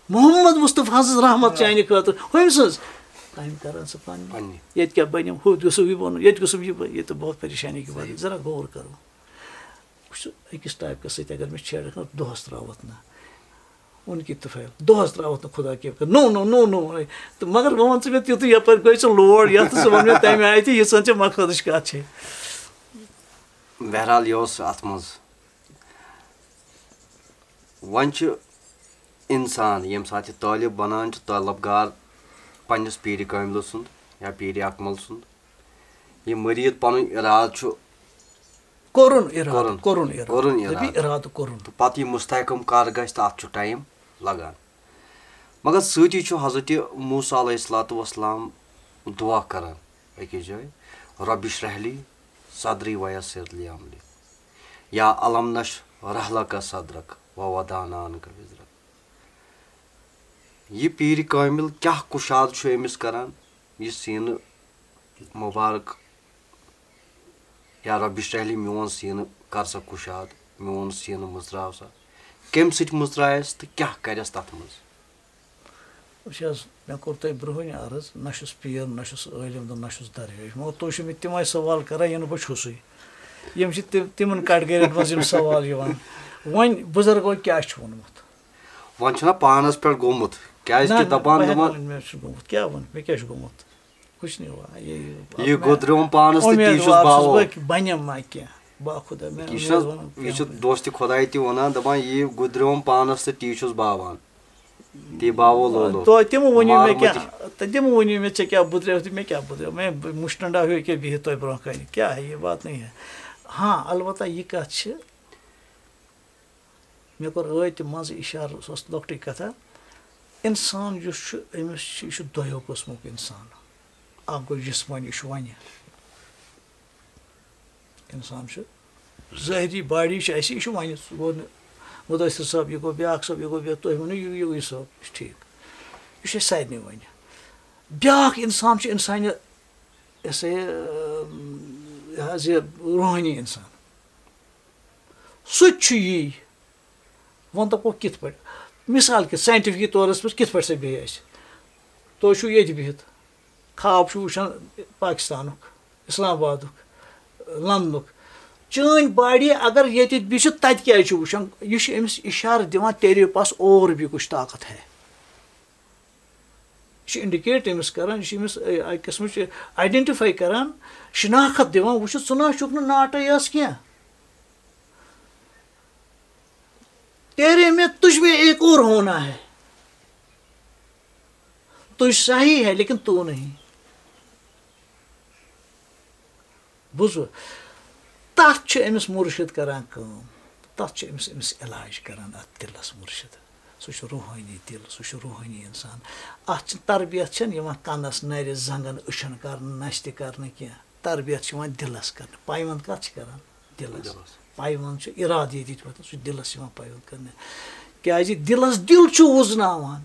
محمد مصطفیٰ سٕنٛز رحمت چانہِ خٲطرٕ ہُمۍ سٕنٛز کامہِ کَران ژٕ پنٛنہِ ییٚتہِ کیٛاہ بَنیٚم ہُہ گوٚژھُم یہِ بَنُن ییٚتہِ گوٚژھُم یہِ بَنُن ییٚتہِ بہت پریشانی کی بات ذرا غور کرو وٕچھ أکِس ٹایپَس سۭتۍ اگر مےٚ چھیڑ دۄہَس ترٛاوَتھ نہٕ ان کی طفیل دۄہَس ترٛاوَتھ نہٕ خۄدا کیٚنٛہہ نو نو نو نو تہٕ مگر وۄنۍ وَن ژٕ مےٚ تیُتُے یَپٲرۍ گٔے ژٕ لوڈ یَتھ ژٕ وَن مےٚ تَمہِ آیہِ تہِ ییٖژاہ ژےٚ مقصدٕچ کَتھ چھے بہرحال یہِ اوس اَتھ منٛز وۄنۍ چھُ اِنسان ییٚمہِ ساتہٕ یہِ طٲلب بَنان چھُ طلب گار پنٛنِس پیٖرِ کٲملہٕ سُنٛد یا پیٖرِ اکمل سُنٛد یہِ مٔریٖد پَنُن اِرادٕ چھُ کوٚرُن کوٚرُن اِرادٕ کوٚرُن تہٕ پَتہٕ یہِ مُستحکم کر گژھِ تہٕ اَتھ چھُ ٹایم لگان مگر سۭتی چھُ حضرتِ موسیٰ علیہ الصلوٰتُ وسلام دُعا کران أکِس جایہِ رۄبِ اشرح لی صدری ویسر لی امری یا علم نشرح لک صدرک ووضعنا عنک وزرک یہِ پیٖرِ کٲمِل کیٛاہ کُشاد چھُ أمِس کران یہِ سیٖنہٕ مُبارک یا رۄبِ اشرح لی میون سیٖنہٕ کر سا کُشاد میون سیٖنہٕ مٕژراو سا کَمہِ سۭتۍ مٕژرایس تہٕ کیٛاہ کرٮ۪س تَتھ منٛز وٕچھ حظ مےٚ کوٚر تۄہہِ برٛونٛہٕے عرض نہ چھُس پیٖر نہ چھُس عٲلِم تہٕ نہ چھُس درویش مگر تُہۍ چھِو مےٚ تِمے سوال کران یِنہٕ بہٕ چھُسٕے یِم چھِ تِمن کٹگٔرین منٛز یِم سوال یِوان وۄنۍ بُزرگو کیٛاہ چھُ ووٚنمُت وۄنۍ چھُنہ پانس پٮ۪ٹھ گوٚمُت کیٛازِ دپان مےٚ چھُ گوٚمُت کیٛاہ ووٚن مےٚ کیٛاہ چھُ گوٚمُت کُچھ نہیں ہوا یہِ گُدریوم پانس تہٕ تی چھُس باوو بنٮ۪م ما کینٛہہ باخُدا یہِ چھُ دوستِ خۄداے تہِ وَنان دپان یہِ گُدریوم پانس تہٕ تی چھُس باوان تی باوو لولو تِمو ؤنِو مےٚ کیٛاہ تِمو ؤنِو مےٚ ژےٚ کیٛاہ بُدریو تہٕ مےٚ کیٛاہ بُدریو مےٚ مُشٹنڈا ہیوٗ کیٛاہ بِہِتھ تۄہہِ برونٛہہ کَنہِ کیٛاہ ہے یہِ بات نہیں ہے ہاں البتہ یہِ کَتھ چھِ مےٚ کوٚر ٲدۍ تہِ منٛزٕ اِشارٕ سۄ ٲس لۄکٹٕے کَتھا اِنسان یُس چھُ أمِس چھُ یہِ چھُ دۄیو قٕسمُک اِنسان اکھ گوٚو جِسمٲنی یہِ چھُ وَنہِ اِنسان چھُ ظٲہری باڈی چھِ اَسہِ یہِ چھُ وَنہِ سُہ گوٚو نہٕ مُدثر صٲب یہِ گوٚو بیٛاکھ صٲب یہِ گوٚو بیٛاکھ تُہۍ ؤنِو یہِ صٲب یہِ چھُ ٹھیٖک یہِ چھُ اَسہِ سارنٕے وَنہِ بیٛاکھ اِنسان چھُ اِنسانہِ یہِ ہسا یہِ حظ یہِ روحٲنی اِنسان سُہ تہِ چھُ یی وۄنۍ دَپو کِتھ پٲٹھۍ مِثال کے ساینٹِفِکی طورَس پٮ۪ٹھ کِتھ پٲٹھۍ سا بیٚیہِ اَسہِ تُہۍ چھُو ییٚتہِ بِہِتھ خاب چھُ وٕچھان پاکِستانُک اِسلام آبادُک لنٛدنُک چٲنۍ باڈی اگر ییٚتہِ بِہِتھ چھُ تَتہِ کیٛازِ چھُ وٕچھان یہِ چھُ أمِس اِشارٕ دِوان تیرے پاس اور بھی کچھ طاقت ہے یہِ چھُ اِنڈِکیٹ أمِس کران یہِ چھُ أمِس اَکہِ قٕسمٕچ آیڈٮ۪نٹِفاے کران شِناخت دِوان وٕچھِو ژٕ نہ چھُکھ نہٕ ناٹے یٲژ کینٛہہ تیرے میں تُجھ میں ایک اور ہونا ہے تُجھ صحیح ہے لیکن تو نہیں بوٗزوٕ تَتھ چھُ أمِس مُرشِد کران کٲم تَتھ چھُ أمِس علاج کران اَتھ دِلس مُرشِد سُہ چھُ روحٲنی دِل سُہ چھُ روحٲنی اِنسان اَتھ چھِ تربیت چھَنہٕ یِوان کَنَس نَرِ زنٛگَن أچھَن کرنہٕ نَستہِ کرنہٕ کینٛہہ تربیت چھِ یِوان دِلس کرنہٕ پایونٛد کَتھ چھِ کران دِلس پایونٛد چھُ اِرادٕ ییٚتہِ وۄتھان سُہ چھُ دِلس یِوان پایونٛد کرنہٕ کیٛازِ دِلس دِل چھُ وُزناوان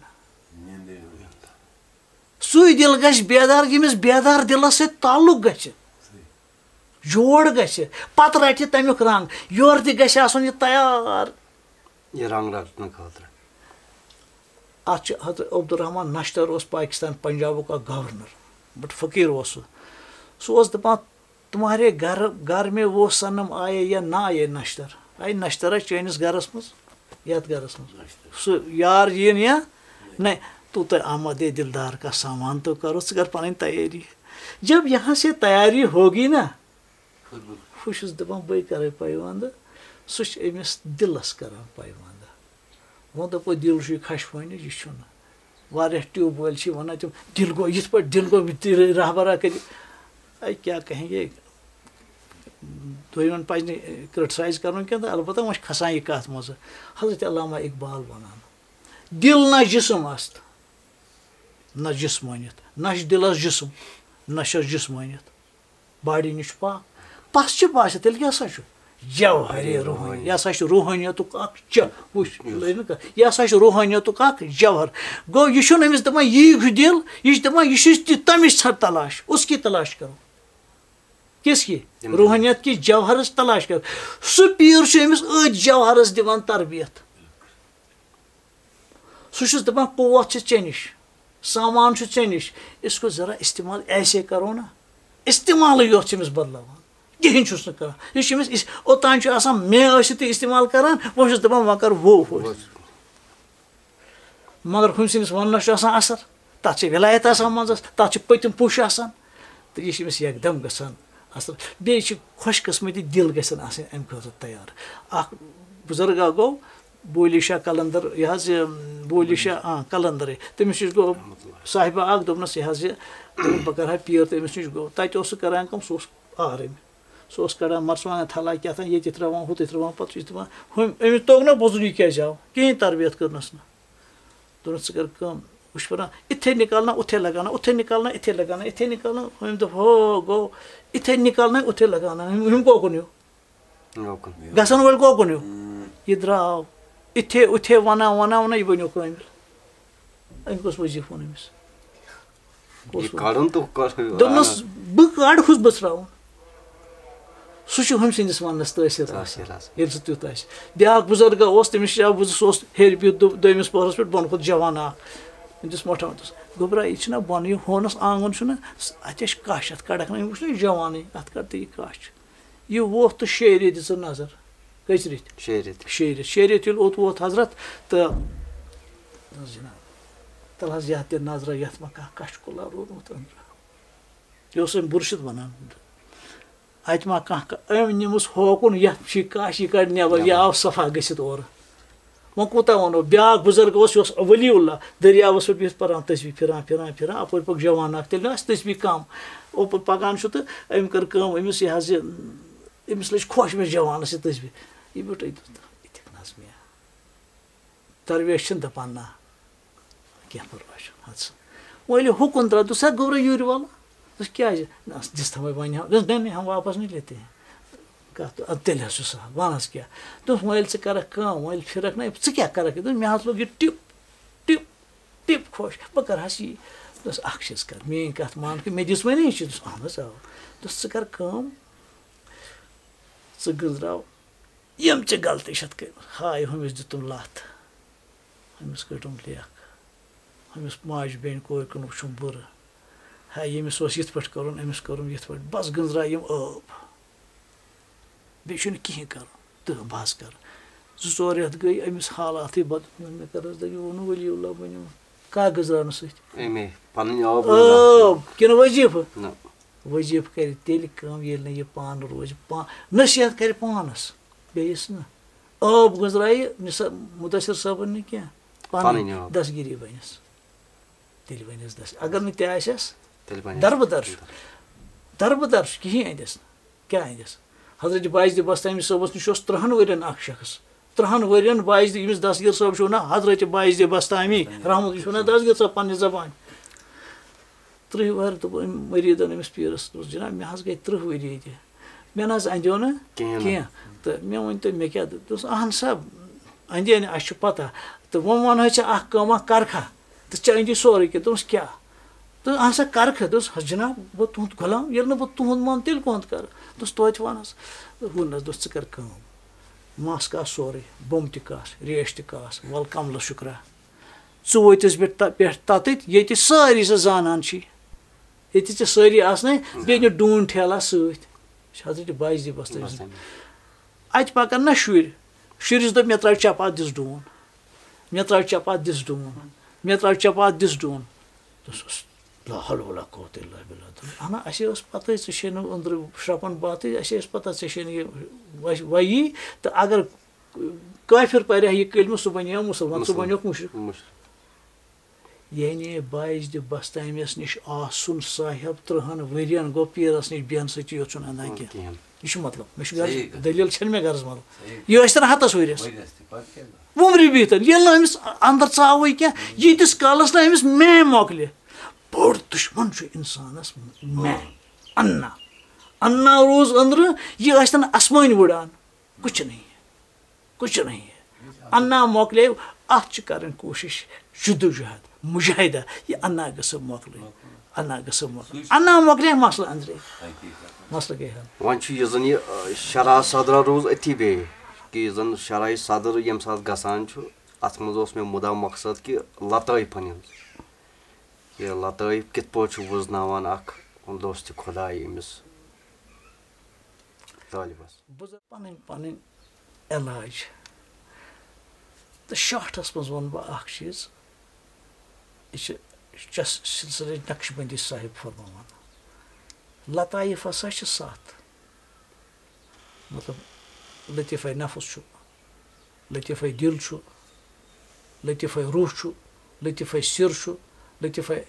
سُے دِل گژھِ بیدار ییٚمِس بیدار دِلس سۭتۍ تعلُق گژھِ جوڑ گژھِ پتہٕ رٹہِ تمیُک رنٛگ یورٕ تہِ گژھِ آسُن یہِ تیار یہِ رنٛگ رٹنہٕ خٲطرٕ اتھ چھُ حضرت عبدالرحمان نشتر اوس پاکستان پنجابُک اکھ گورنر بٹ فقیٖر اوس سُہ اوس دپان تُمہارے گھر میں وہ صنم آیے یا نہ آیے نشتر آیہِ نشترا چٲنِس گرس منٛز یتھ گرس منٛز سُہ یار یِن یا نہ تو تو آمد دلدار کا سامان تو کرو ژٕ کر پنٕنۍ تیٲری جب یہاں سے تیاری ہوگی نا بہٕ چھُس دپان بٔے کرے پایونٛدٕ سُہ چھُ أمِس دِلس کران پایونٛدٕ وۄنۍ دپو دِل چھُ یہِ کھشوٲنِج یہِ چھُنہٕ واریاہ ٹیوٗب وٲلۍ چھِ وَنان تِم دِل گوٚو یِتھ پٲٹھۍ دِل گوٚو رہبرا کٔرِتھ اے کیٛاہ کہیں گے دوٚیمٮ۪ن پَزِ نہٕ کِرٹسایز کَرُن کینٛہہ تہٕ البتہ وۄنۍ چھِ کھسان یہِ کَتھ منٛزٕ حضرت علامہ اقبال وَنان دِل نہ جسم است نہ جسمٲنیت نہ چھِ دِلس جسم نہ چھس جسمٲنیت باڈی نِش چھُ پاک پس چھِ باسہِ تیٚلہِ کیٛاہ سا چھُ جوہرے روحٲنی یہِ ہسا چھُ روحٲنیتُک اکھ وٕچھ یہِ ہسا چھُ روحٲنیتُک اکھ جوہر گوٚو یہِ چھُنہٕ أمِس دپان یی ہیوٗ دِل یہِ چھُ دپان یہِ چھُ تمِچ تلاش اس کی تلاش کرو کِس کی روحٲنیت کِس جوہرس تلاش کرو سُہ پیٖر چھُ أمِس أتھۍ جوہرس دِوان تربیت سُہ چھُس دپان قوت چھِ ژےٚ نِش سامان چھُ ژےٚ نِش اس کو ذرا استعمال ایسے کرو نا استعمالٕے یوت چھِ أمِس بدلاوان کِہینۍ چھُس نہٕ کران یہِ چھُ أمِس اوٚتانۍ چھُ آسان مےٚ ٲسِتھ تہِ استعمال کران وۄنۍ چھُس دپان وۄنۍ کر وہ مگر ہُمۍ سٕنٛدِس وننس چھُ آسان اثر تتھ چھِ ولایت آسان منٛزس تتھ چھِ پٔتِم پُش آسان تہٕ یہِ چھُ أمِس یکدم گژھان اثر بیٚیہِ چھِ خۄش قٕسمٔتی دِل گژھن آسٕنۍ امہِ خٲطرٕ تیار اکھ بُزرگا گوٚو بولی شاہ کلندر یہ بولی شاہ کلندر تمس نش گو صاحبہ اخ دوپنس یہ بہ کرہا پیر تمس نش گو تتہ سہ کران کم سہ آرم سہ کڑان مرژوانگن تھلا کیٛاہ تام یہ ترٛاوان ہُہ ترٛاوان پتہٕ چھِ دپان أمِس توٚگ نا بوزُن یہِ کیٛازِ آو کِہیٖنۍ تربیت کٔرنَس نہٕ دوٚپنَس ژٕ کر کٲم وہ چھُ پَران اِتھے نکالنا اُتھے لگانا اُتھے نکالنا اِتھے لگانا اِتھے نکالنا ہُمۍ دوٚپ ہو گوٚو اِتھے نکالنا اُتھے لگانا ہُم کوکُن ہیوٗ گژھن وٲلۍ کوکُن ہیوٗ یہِ درٛاو اِتھے اُتھے وَنان وَنان وَنان یہِ بنیو کٲمِل أمۍ کُس وظیٖفہٕ اوٚن أمِس دوٚپنَس بہٕ کَڑہوس بہٕ ترٛاوُن سُہ چھُ ہُمۍ سٕنٛدِس وَننَس تٲثیٖر آسان ییٚلہِ سُہ تیُتھ آسہِ بیٛاکھ بُزرگا اوس تٔمِس چھِ سُہ اوس ہیٚرِ بِہِتھ دوٚیمِس پوہرَس پٮ۪ٹھ بۄنہٕ کھوٚت جوان اکھ أمۍ دِژ مۄٹھا دوٚپُس گوٚبرا یہِ چھُنہ بۄنہٕ یہِ ہونَس آنٛگُن چھُنہ اَتہِ چھِ کَچھ اَتھ کَڑکھ نہٕ أمۍ وٕچھ نہ یہِ جوانٕے اَتھ کَڑ تہٕ یہِ کَچھ یہِ ووٚتھ تہٕ 6 رٮ۪تھ دِ ژٕ نظر کٔژِ رٮ۪تھۍ 6 رٮ۪تھ ییٚلہِ اوٚت ووت حضرت تہٕ جِناب تَلہٕ حظ یَتھ دِ نظرا یَتھ ما کانٛہہ کَچھ کُلا روٗدمُت أنٛدرٕ یہِ اوس أمۍ بُرشِد وَنان اَتہِ ما کانٛہہ أمۍ نِمُس ہوکُن یَتھ چھِ کَچھ یہِ کَڑِ نٮ۪بر یہِ آو صفا گٔژھِتھ اورٕ وۄنۍ کوٗتاہ وَنو بیٛاکھ بُزرگ اوس یہِ اوس ؤلی اللہ دٔریاوَس پٮ۪ٹھ بِہِتھ پَران تسبیٖح پھِران اَپٲرۍ پوٚک جوان اکھ تیٚلہِ آسہِ تسبیٖح کَم اوٚپُر پَکان چھُ تہٕ أمۍ کٔر کٲم أمِس یہِ حظ یہِ أمِس لٔج خۄش مےٚ جوانَس یہِ تسبیٖح یہِ بیوٗٹھ یِتھٕکھ نہ حظ مےٚ درویش چھِنہٕ دَپان نہ کینٛہہ پَرواے چھُنہٕ اَدٕ سا وۄنۍ ییٚلہِ حُکُم درٛاو دوٚپُس ہا گوٚبرا یوٗرۍ وَلہٕ دوٚپُس کیٛازِ دِژ تھَوَے وۄنۍ دوٚپُس نہیں ہم واپس نہیں لیتے ہیں کَتھ اَدٕ تیٚلہِ حظ چھُ سہل وَن حظ کیٛاہ دوٚپُس وۄنۍ ییٚلہِ ژٕ کَرَکھ کٲم وۄنۍ ییٚلہِ پھِرَکھ نہ ژٕ کیٛاہ کَرَکھ دوٚپُس مےٚ حظ لوٚگ یہِ ٹِپ خۄش بہٕ کَرٕ ہَس یی دوٚپُس اَکھ چیٖز کَر میٛٲنۍ کَتھ مان کہِ مےٚ دِژ وۄنۍ یہِ چیٖز اہن حظ آ دوٚپُس ژٕ کَر کٲم ژٕ گٔنٛزراو یِم ژےٚ غلطی چھَتھ کٔرمٕژ ہاے ہُمِس دِتُم لَتھ ہُمِس کٔڑٕم لیکھ ہُمِس ماجہِ بیٚنہِ کورِ کُن وٕچھُم بُرٕ ہاے ییٚمِس اوس یِتھ پٲٹھۍ کَرُن أمِس کوٚرُم یِتھ پٲٹھۍ بَس گٔنٛزراے یِم ٲب بیٚیہِ چھُنہٕ کِہیٖنۍ کَرُن تہٕ بَس کَر 2-4 رٮ۪تھ گٔے أمِس حالاتٕے بدل مےٚ کَر حظ دَپہِ یہِ ووٚنُم ؤلی اللہ بٔنِم کَتھ گٔنٛزراونہٕ سۭتۍ ٲب کِنہٕ ؤضیٖفہٕ کَرِ تیٚلہِ کٲم ییٚلہِ نہٕ یہِ پانہٕ روزِ نصیحت کَرِ پانَس بیٚیِس نہٕ ٲب گٔنٛزرایہِ مُدثر صٲبَن نہٕ کینٛہہ پَنٕنۍ دَسگیٖری بَنٮ۪س تیٚلہِ بَنٮ۪س دَس اگر نہٕ تہِ آسٮ۪س دربٕدر چھُ کِہیٖنۍ أنٛدٮ۪س نہٕ کیٛاہ أنٛدٮ۪س حضرت باعث بستامی صٲبَس نِش اوس 30 ؤرۍیَن اَکھ شخص 30 ؤرۍیَن باعث ییٚمِس دستگیٖر صٲب چھُ وَنان حضرت باعث بستامی رحمت یہِ چھُ وَنان دستگیٖر صٲب پنٛنہِ زبانہِ 30 وَہر دوٚپ أمۍ مٔریٖدَن أمِس پیٖرَس دوٚپُس جِناب مےٚ حظ گٔے 30 ؤری ییٚتہِ مےٚ نہ حظ اَنٛدیو نہٕ کینٛہہ تہٕ مےٚ ؤنۍتو مےٚ کیٛاہ دوٚپُس اہن سا اَندے نہٕ اَسہِ چھُ پَتہ تہٕ وۄنۍ وَنہوے ژےٚ اَکھ کٲمہ کَرکھا تہٕ ژےٚ أنٛدی سورُے کینٛہہ دوٚپُس کیٛاہ تہٕ اہن سا کَرکھٕ دوٚپُس حظ جِناب گوٚو تُہُنٛد غلام ییٚلہِ نہٕ بہٕ تُہُنٛد مانہٕ تیٚلہِ کُہُنٛد کَرٕ دوٚپُس تویتہِ وَن حظ ووٚن حظ دوٚپُس ژٕ کَر کٲم مَس کاس سورُے بۄمہٕ تہِ کاس ریش تہِ کاس وَلہٕ کَملہٕ شُکرا ژٕ وٲتِس پٮ۪ٹھ تَتٕتۍ ییٚتہِ سٲری ژٕ زانان چھی ییٚتہِ ژےٚ سٲری آسنَے بیٚیہِ نہِ ڈوٗنۍ ٹھیلا سۭتۍ حضرت باعث بستٲمی اَتہِ پَکان نہ شُرِس دوٚپ مےٚ ترٛاو چپات دِس ڈوٗن مےٚ ترٛاو چپات دِس ڈوٗن مےٚ ترٛاو چپات دِس ڈوٗن دوٚپُس لا حول ولا قوة الا بالله دوٚپ اہنا اَسے ٲس پَتہٕ ژےٚ چھے نہٕ أنٛدرٕ شرٛپان باتٕے اَسے ٲس پَتہ ژےٚ چھے نہٕ یہِ وَیی تہٕ اگر کٲفِر پَرِ ہا یہِ کلمہٕ سُہ بَنہِ ہا مُسلمان ژٕ بَنیوکھ مُشرِک یعنی باعث بستامیَس نِش آسُن صاحب 30 ؤرۍیَن گوٚو پیٖرَس نِش بیٚہنہٕ سۭتی یوت چھُنہٕ اَنان کینٛہہ یہِ چھُ مطلب مےٚ چھُ غرض دٔلیٖل چھَنہٕ مےٚ غرض مطلب یہِ ٲسۍ تَن 100 ؤرۍیَس وُمرِ بِہِتھ ییٚلہِ نہٕ أمِس اَنٛدر ژاوٕے کینٛہہ ییٖتِس کالَس نہٕ أمِس مے مۄکلہِ بوٚڑ دُشمن چھُ اِنسانَس مے اَنٛنا روٗز أنٛدرٕ یہِ ٲسۍ تَن اَسمٲنۍ وٕڑان کُچھ نہیں اَنٛنا مۄکلے اَتھ چھِ کَرٕنۍ کوٗشِش جُدوجہد مُجاہدہ یہِ اَنٛنا گٔژھٕم مۄکلٕنۍ اَنٛنا مۄکلے مَسلہٕ أنٛدرے مَسلہٕ گٔے حل وۄنۍ چھُ یُس زَن یہِ شرح صدرا روٗز أتھی بیٚیہِ کہِ یُس زَن شرح صدر ییٚمہِ ساتہٕ گژھان چھُ اَتھ منٛز اوس مےٚ مُدا مقصد کہِ لطٲیفَن ہِنٛز یہِ لطٲیف کِتھ پٲٹھۍ چھُ وٕزناوان اکھ دوستہِ خۄداے أمِس طٲلبَس پَنٕنۍ علاج تہٕ شاٹھَس منٛز وَنہٕ بہٕ اَکھ چیٖز یہِ چھِ سِلسِلے نقش بندی صاحب فرماوان لطایف ہسا چھِ 7 مطلب لطیفہ نفس چھُ لطیفے دل چھُ لطیفے روح چھُ لطیفے سر چھُ لطیفے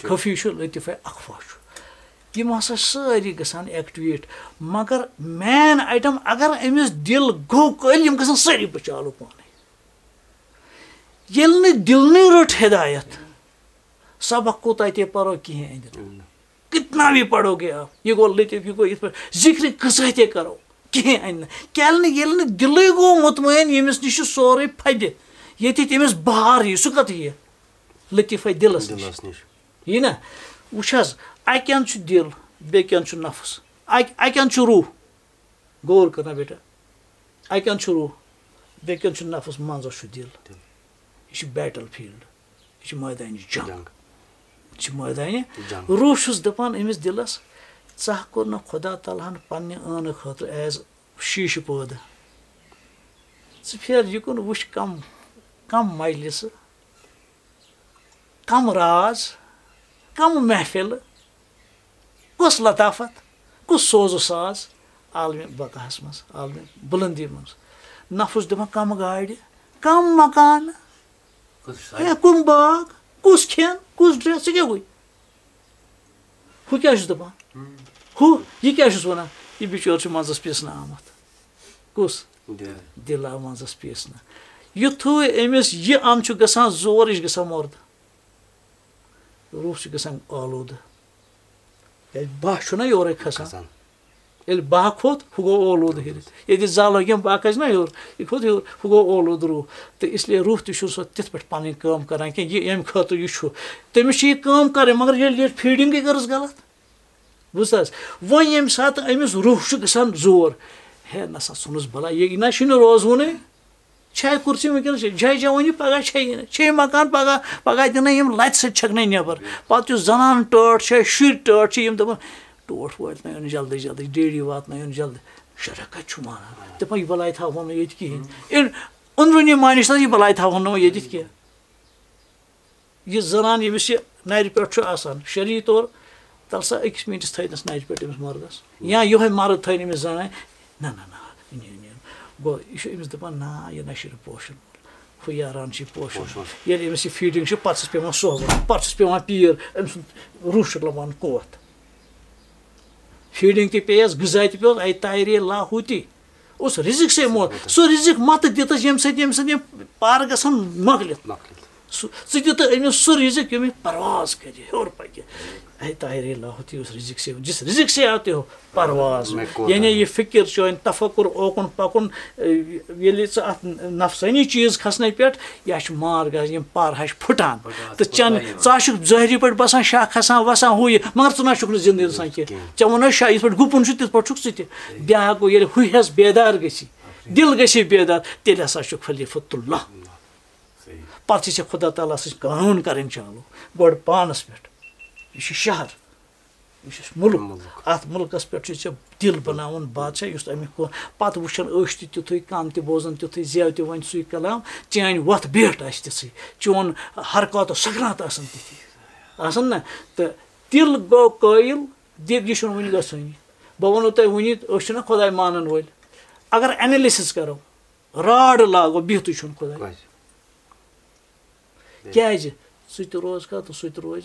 خفی چھُ لطیفے اخفا چھُ یِم ہسا سٲری گژھان ایکٹِویٹ مگر مین آیٹم اگر أمِس دل گوٚو قٲیِل یِم گژھن سٲری بچالو پانے ییٚلہِ نہٕ دِلنٕے رٔٹ ہدایت سبق کو تتے پرو کہیں اندر کتنا بھی پڑھو گے آپ یہ گو لطیف یہ گو یت پہ ذکر کۭژاہ تہِ کرو کہیں اندر کیٛازِ ییٚلہِ نہٕ دلے گوٚو مطمئن ییٚمِس نِش چھُ سورُے پھدِ ییٚتہِ تٔمِس بہار یی سُہ کتھ یی لطیفے دلس نِش یی نا وٕچھ حظ اکہِ اندٕ چھُ دل بیٚکہِ اندٕ چھُ نفس اکہِ اندٕ چھُ روح غور کرنا بیٹا اکہِ اندٕ چھُ روح بیٚکہِ اندٕ چھُ نفس منٛزس چھُ دل یہ چھُ بیٹل فیٖلڈ یہ چھُ مٲدانہِ جنگ یہ چھُ مٲدانہِ روح چھُس دپان أمِس دلس ژےٚ کوٚر نہٕ خۄدا تعالیٰ ہن پننہِ ٲنہٕ خٲطرٕ ایز شیٖشہِ پٲدٕ ژٕ پھیر یِکُن وٕچھ کم مجلسہٕ کم راز کم محفل کُس لطافت کُس سوزٕ ساز عالمہِ بقاہس منٛز عالمہِ بُلندی منٛز نفس دپان کم گاڑِ کم مکان کم باغ کُس کھٮ۪ن کُس ڈرٛیس ژٕ کیٛاہ گوٚے ہُہ کیٛاہ چھُس دپان ہُہ یہِ کیٛاہ چھُس ونان یہِ بِچور چھُ منٛزس پیٖسنہٕ آمُت کُس دل آو منٛزس پیٖسنہٕ یُتھُے أمِس یہِ اند چھُ گژھان زور یہِ چھُ گژھان مۄردٕ روح چھُ گژھان آلوٗدٕ کیٛازِ باہ چھُنہ یورے کھسان ییٚلہِ باہ کھوٚت ہُہ گوٚو اولوٗدٕ ہیٚرِتھ ییٚتہِ زال لٲگِم باہ کھسہِ نہ ہیوٚر یہِ کھوٚت ہیوٚر ہُہ گوٚو اولوٗدٕ روح تہٕ اِسلیے روح تہِ چھُ سُہ تِتھ پٲٹھۍ پنٕنۍ کٲم کران کینٛہہ یہِ ییٚمہِ خٲطرٕ یہِ چھُ تٔمِس چھِ یہِ کٲم کرٕنۍ مگر ییٚلہِ فیٖڈِنٛگٕے کٔرٕس غلط بوٗزتھٕ حظ وۄنۍ ییٚمہِ ساتہٕ أمِس روح چھُ گژھان زور ہے نسا ژھٕنُس بلا یہِ نہ چھُنہٕ روزوُنٕے چھے کُرسی وٕنکیٚنس چھے جوٲنی پگہہ چھے مکان پگہہ دِنَے یِم لَتہِ سۭتۍ چھَکنَے نٮ۪بر پَتہٕ یُس زنان ٹٲٹھ چھے شُرۍ ٹٲٹھ چھِ یِم دَپان ٹوٹھ واتنٲیُن جلدی جلدی ڈیڈی واتنٲیُن جلدی شُرا کَتہِ چھُ مانان دَپان یہِ بلاے تھاوہون نہٕ ییٚتہِ کِہیٖنۍ أنٛدروٗنی مانِش یہِ بلاے تھاوہون نہٕ وۄنۍ ییٚتِتھ کینٛہہ یہِ زنان ییٚمِس یہِ نَرِ پٮ۪ٹھ چھُ آسان شرعی طور تَل سا أکِس مِنٹَس تھٲینَس نَرِ پٮ۪ٹھ أمِس مردَس یا یِہوٚے مرد تھٲیِن أمِس زنانہِ نہ گوٚو یہِ چھُ أمِس دَپان نہ یہِ نہ چھُنہٕ پوشُن ہُہ یاران چھِ پوشُن ییٚلہِ أمِس یہِ فیٖڈِنٛگ چھِ پَتہٕ چھُس پیٚوان سوگُن پَتہٕ چھُس پیٚوان پیٖر أمۍ سُنٛد روح چھُ لَبان کوتھ فیٖڈِنٛگ تہِ پیٚیَس غذا تہِ پیوٚس اَے تایرے لاہوٗتی اوس رِزِق سے موت سُہ رِزِق مَتہٕ دِتَس ییٚمہِ سۭتۍ یِم پارٕ گژھن مۄکلِتھ سُہ ژٕ دِتہٕ أمِس سُہ رِزِق ییٚمہِ پرواز کَرِ ہیوٚر پَکہِ اَے تایرے لاہوٗتی اوس رِزِق سے جِس رِزِق سے آتے ہو پرواز یعنی یہِ فِکِر چٲنۍ تفکُر اوکُن پَکُن ییٚلہِ ژٕ اَتھ نفسٲنی چیٖز کھسنہٕ پٮ۪ٹھ یہِ چھُ مار گژھان یِم پَر چھِ پھٕٹان تہٕ ژٕ آسکھ ظٲہری پٲٹھۍ باسان شاہ کھسان وَسان ہُہ یہِ مگر ژٕ نہ چھُکھ نہٕ زِندٕ گژھان کینٛہہ ژےٚ ووٚنُے شاہ یِتھ پٲٹھۍ گُپُن چھُ تِتھ پٲٹھۍ چھُکھ ژٕ تہِ بیٛاکھ گوٚو ییٚلہِ ہُہ حظ بیدار گژھی دِل گژھی بیدار تیٚلہِ ہسا چھُ خلیٖفۃ اللہ پَتہٕ چھِ ژےٚ خۄدا تعالیٰ سٕنٛز قانوٗن کَرٕنۍ چالوٗ گۄڈٕ پانَس پٮ۪ٹھ یہِ چھُ شہر یہِ چھُ مُلک اَتھ مُلکَس پٮ۪ٹھ چھُ ژےٚ دِل بَناوُن بادشاہ یُس اَمیُک پَتہٕ وٕچھان أچھ تہِ تیُتھُے کَن تہِ بوزان تیُتھُے زٮ۪و تہِ وۄنۍ سُے کلام چانہِ وۄتھ بیٹھ آسہِ تِژھٕے چون حرکات و سکنات آسان تِتھی آسان نہ تہٕ دِل گوٚو قٲیِل یہِ چھُنہٕ وٕنہِ گژھٲنی بہٕ وَنو تۄہہِ وٕنی أسۍ چھِنہ خۄداے مانَن وٲلۍ اگر اٮ۪نَلِسِس کَرو راڈ لاگو بِہتٕے چھُنہٕ خۄداے کیٛازِ ژٕ تہِ روزکھا تہٕ سُہ تہِ روزِ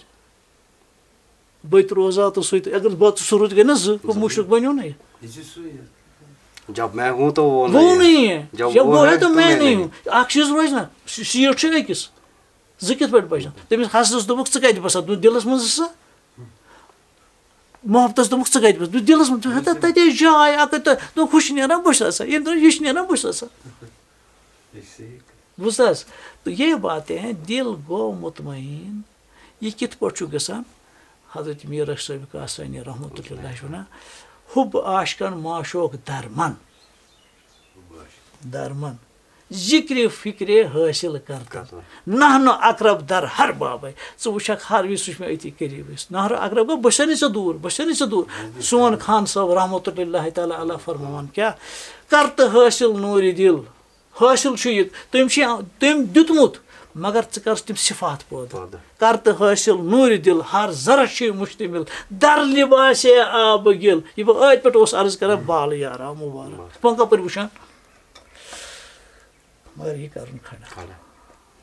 بہٕ تہِ روزا تہٕ سُہ تہِ اگر بہٕ تہٕ سُہ روزِ گٔے نہ زٕ مُشرِق بنیو نہ اکھ چیٖز روزِ نہ سیٖٹ چھِ أکِس زٕ کِتھ پٲٹھۍ بَچن تٔمِس حسنَس دوٚپُکھ ژٕ کَتہِ بَسان دِلَس منٛز ٲسا محبتَس دوٚپُکھ ژٕ کَتہِ بَس دِلَس منٛز تَتہِ ٲسۍ جاے اَکٕے دوٚپُکھ ہُہ چھُ نیران بہٕ چھُس آسان ییٚمہِ دۄہ یہِ چھُ نیران بہٕ چھُس آسان بوٗزتھٕ حظ تہٕ یہ بات ہے دِل گوٚو مطمعین یہِ کِتھ پٲٹھۍ چھُ گژھان حضرت میٖر صٲب کاسانی رحمتہ اللہ چھُ وَنان حُب عاشقن معشوق درمن ذِکرِ فِکرِ حٲصِل کَرتن نحنو اقرب در ہر بابے ژٕ وٕچھکھ ہر وِزِ سُہ چھُ مےٚ أتی قریٖب ٲسۍ نہرو اقرب گوٚو بہٕ چھسے ژےٚ دوٗر بہٕ چھسے ژےٚ دوٗر سون خان صٲب رحمتہ اللہ تعالیٰ علیٰ فرماوان کیٛاہ کر تہٕ حٲصِل نوٗرِ دِل حٲصِل چھُ یہِ تٔمۍ چھُ تٔمۍ دیُتمُت مگر ژٕ کَرس تِم صِفات پٲدٕ کر تہٕ حٲصِل نوٗرِ دِل ہر زرس چھُ مُشتمِل در لِباسے آبہٕ گِل یہِ بہٕ ٲدۍ پٮ۪ٹھ اوس عرض کران بالہٕ یارا مُبارک وۄنۍ کَپٲرۍ وٕچھان مگر یہ کرُن کھڑا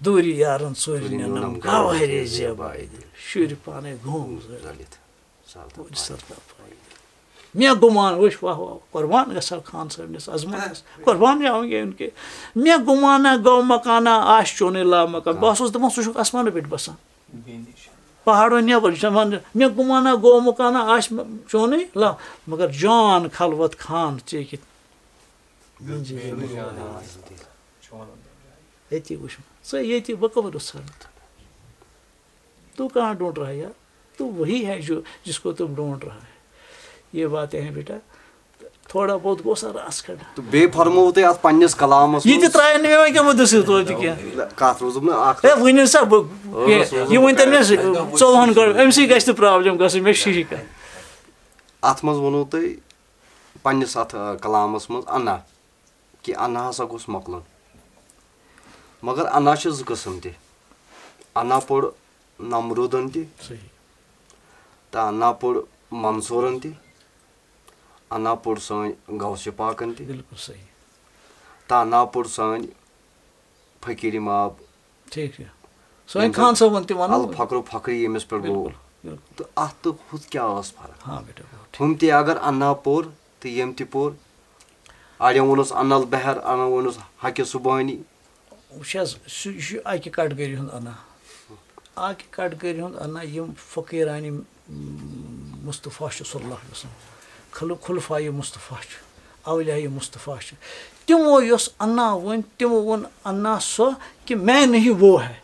دوٗری یارن ژوٗرِ نِنم گوہرے زیباے دِل شُرۍ پانے گوم مےٚ گُمان وٕچھ واہ واہ قۄربان گژھو خان صٲبنِس عظمتس قۄربان جاؤں گے اُنکے مےٚ گُمانا گو مکانا آش چونے لا مکان بہٕ اوسُس دپان سُہ چھُکھ آسمانو پٮ۪ٹھ بسان پہاڑو نٮ۪بر چھِ وَنان مےٚ گُمانا گو مکانا آش چونے لا مگر جان خلوت خان ژےٚ ییٚتی وٕچھ ژٕ ییٚتی بہٕ کَپٲرۍ اوس ژھانڈان تو کہاں ڈھونڈ رہا ہے یار تو وہی ہے جو جس کو تم ڈھونڈ رہا ہے یہ باتیں ہیں بیٹا تھوڑا بہت گوٚو سا راس کھڑا تو بیٚیہِ فرمووُ تۄہہِ اَتھ پنٛنِس کلامس یہ تہِ ترٛایَن نہٕ مےٚ وۄنۍ کیٛاہ مُدثر توتہِ کینٛہہ کتھ روٗزُم نہٕ اکھ ہے ؤنِو سا بہٕ یہِ ؤنۍتَن مےٚ 14 گٲنٛٹہٕ أمسٕے گژھِ نہٕ پرٛابلِم گژھٕنۍ مےٚ چھِ یہِ کَتھ اتھ منٛز ووٚنوُ تۄہہِ پنٛنِس اتھ کلامس منٛز انا کہِ انا ہسا گوٚژھ مۄکلُن مگر انا چھِ 2 قٕسٕم تہِ انا پوٚر نمروٗدن تہِ تہٕ انا پوٚر منصوٗرن تہِ انا پوٚر سٲنۍ غوثِ پاکن تہِ بِلکُل صحیح تہٕ انا پوٚر سٲنۍ فقیٖر ماب ٹھیٖک چھُ سٲنۍ خان صٲبن تہِ وَنو الفقرُ فخری ییٚمِس پٮ۪ٹھ گوٚو تہٕ اتھ تہٕ ہُتھ کیٛاہ ٲس فرق ہاں بیٹا ہُم تہِ اگر انا پوٚر تہٕ ییٚمۍ تہِ پوٚر اڑٮ۪ن ووٚنُس انل بہر اڑٮ۪ن ووٚنُس حقہِ صُبحٲنی وٕچھ حظ سُہ چھُ اَکہِ کٹگٔری ہُنٛد انا اَکہِ کٹگٔری ہُنٛد انا یِم فقیٖرانہِ مُصطفیٰ چھُ صلی اللہ علیہ وسلم خُلفایہِ مُصطفیٰ چھُ اولیایہِ مُصطفیٰ چھُ تِمو یۄس انا ووٚن تِمو ووٚن انا سۄ کہ میں نہیں وہ ہے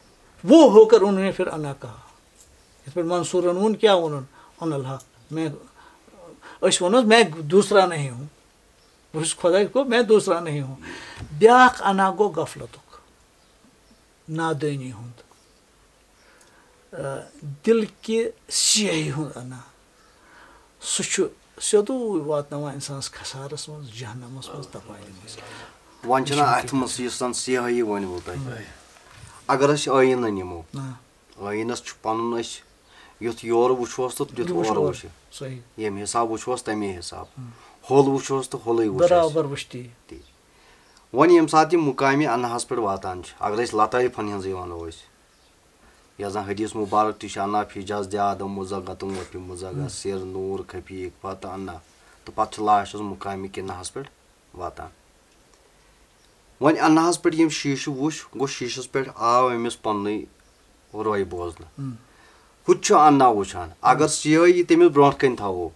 وہ ہو کر انہوں نے پھر انا کہا یِتھ پٲٹھۍ منصوٗرن ووٚن کیٛاہ ووٚنُن ان الحق میں أسۍ وَنو میں دوٗسرا نہیں ہوں بہٕ چھُس خۄداے گوٚو میں دوٗسرا نہیں ہوں بیٛاکھ انا گوٚو غفلتُک نادٲنی ہُنٛد دِل کہِ سیاہی ہُنٛد انا سُہ چھُ سیوٚدُے واتناوان اِنسانس کھسارس منٛز جہنمس منٛز تباہی منٛز وۄنۍ چھُنہ اتھ منٛز یُس زن سیاحی ؤنوُ تۄہہِ اگر أسۍ ٲیٖنہٕ نِمو ٲیٖنس چھُ پنُن أسۍ یُتھ یورٕ وٕچھوس تہٕ تیُتھ اورٕ وٕچھِ ییٚمہِ حساب وٕچھوس تمے حساب ہوٚل وٕچھوس تہٕ ہوٚلٕے وٕچھ تی وۄنۍ ییٚمہِ ساتہٕ یہِ مُقامہِ اناہس پٮ۪ٹھ واتان چھِ اگر أسۍ لطٲیفن ہٕنٛزٕے ونو أسۍ یۄس زن حدیث مُبارک تہِ چھِ انا فی جز دیادم مُزگتم وفی مُزگا سِر نوٗر خفیٖق پتہٕ انا تہٕ پتہٕ چھِ لاسٹس مُقامہِ کِناہس پٮ۪ٹھ واتان وۄنۍ اناہس پٮ۪ٹھ ییٚمۍ شیٖشہٕ وٕچھ گوٚو شیٖشس پٮ۪ٹھ آو أمِس پننُے روے بوزنہٕ ہُہ تہِ چھُ انا وٕچھان اگر سیٲحی تٔمِس برونٛٹھ کَنۍ تھاوو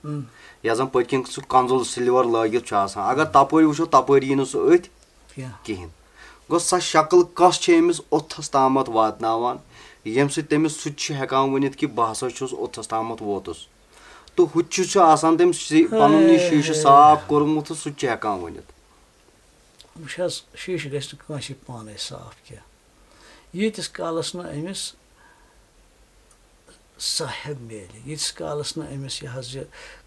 یۄس زن پٔتۍ کِنۍ سُہ کنزُل سِلور لٲگِتھ چھُ آسان اگر تپٲرۍ وٕچھو تپٲرۍ یی نہٕ سُہ أتھۍ کِہینۍ گوٚو سۄ شکٕل کۄس چھِ أمِس اوٚتھس تامتھ واتناوان ییٚمہِ سۭتۍ تٔمِس سُہ تہِ چھُ ہٮ۪کان ؤنِتھ کہِ بہٕ ہسا چھُس اوٚتھس تامتھ ووتُس تہٕ ہُہ تہِ چھُ آسان تٔمِس پنُن یہِ شیٖشہٕ صاف کوٚرمُت تہٕ سُہ تہِ چھُ ہٮ۪کان ؤنِتھ وٕچھ حظ شیٖشہٕ گژھِ نہٕ کٲنٛسہِ پانے صاف کینٛہہ ییٖتِس کالس نہٕ أمِس صاحب میلہِ ییٖتِس کالس نہٕ أمِس یہِ حظ یہِ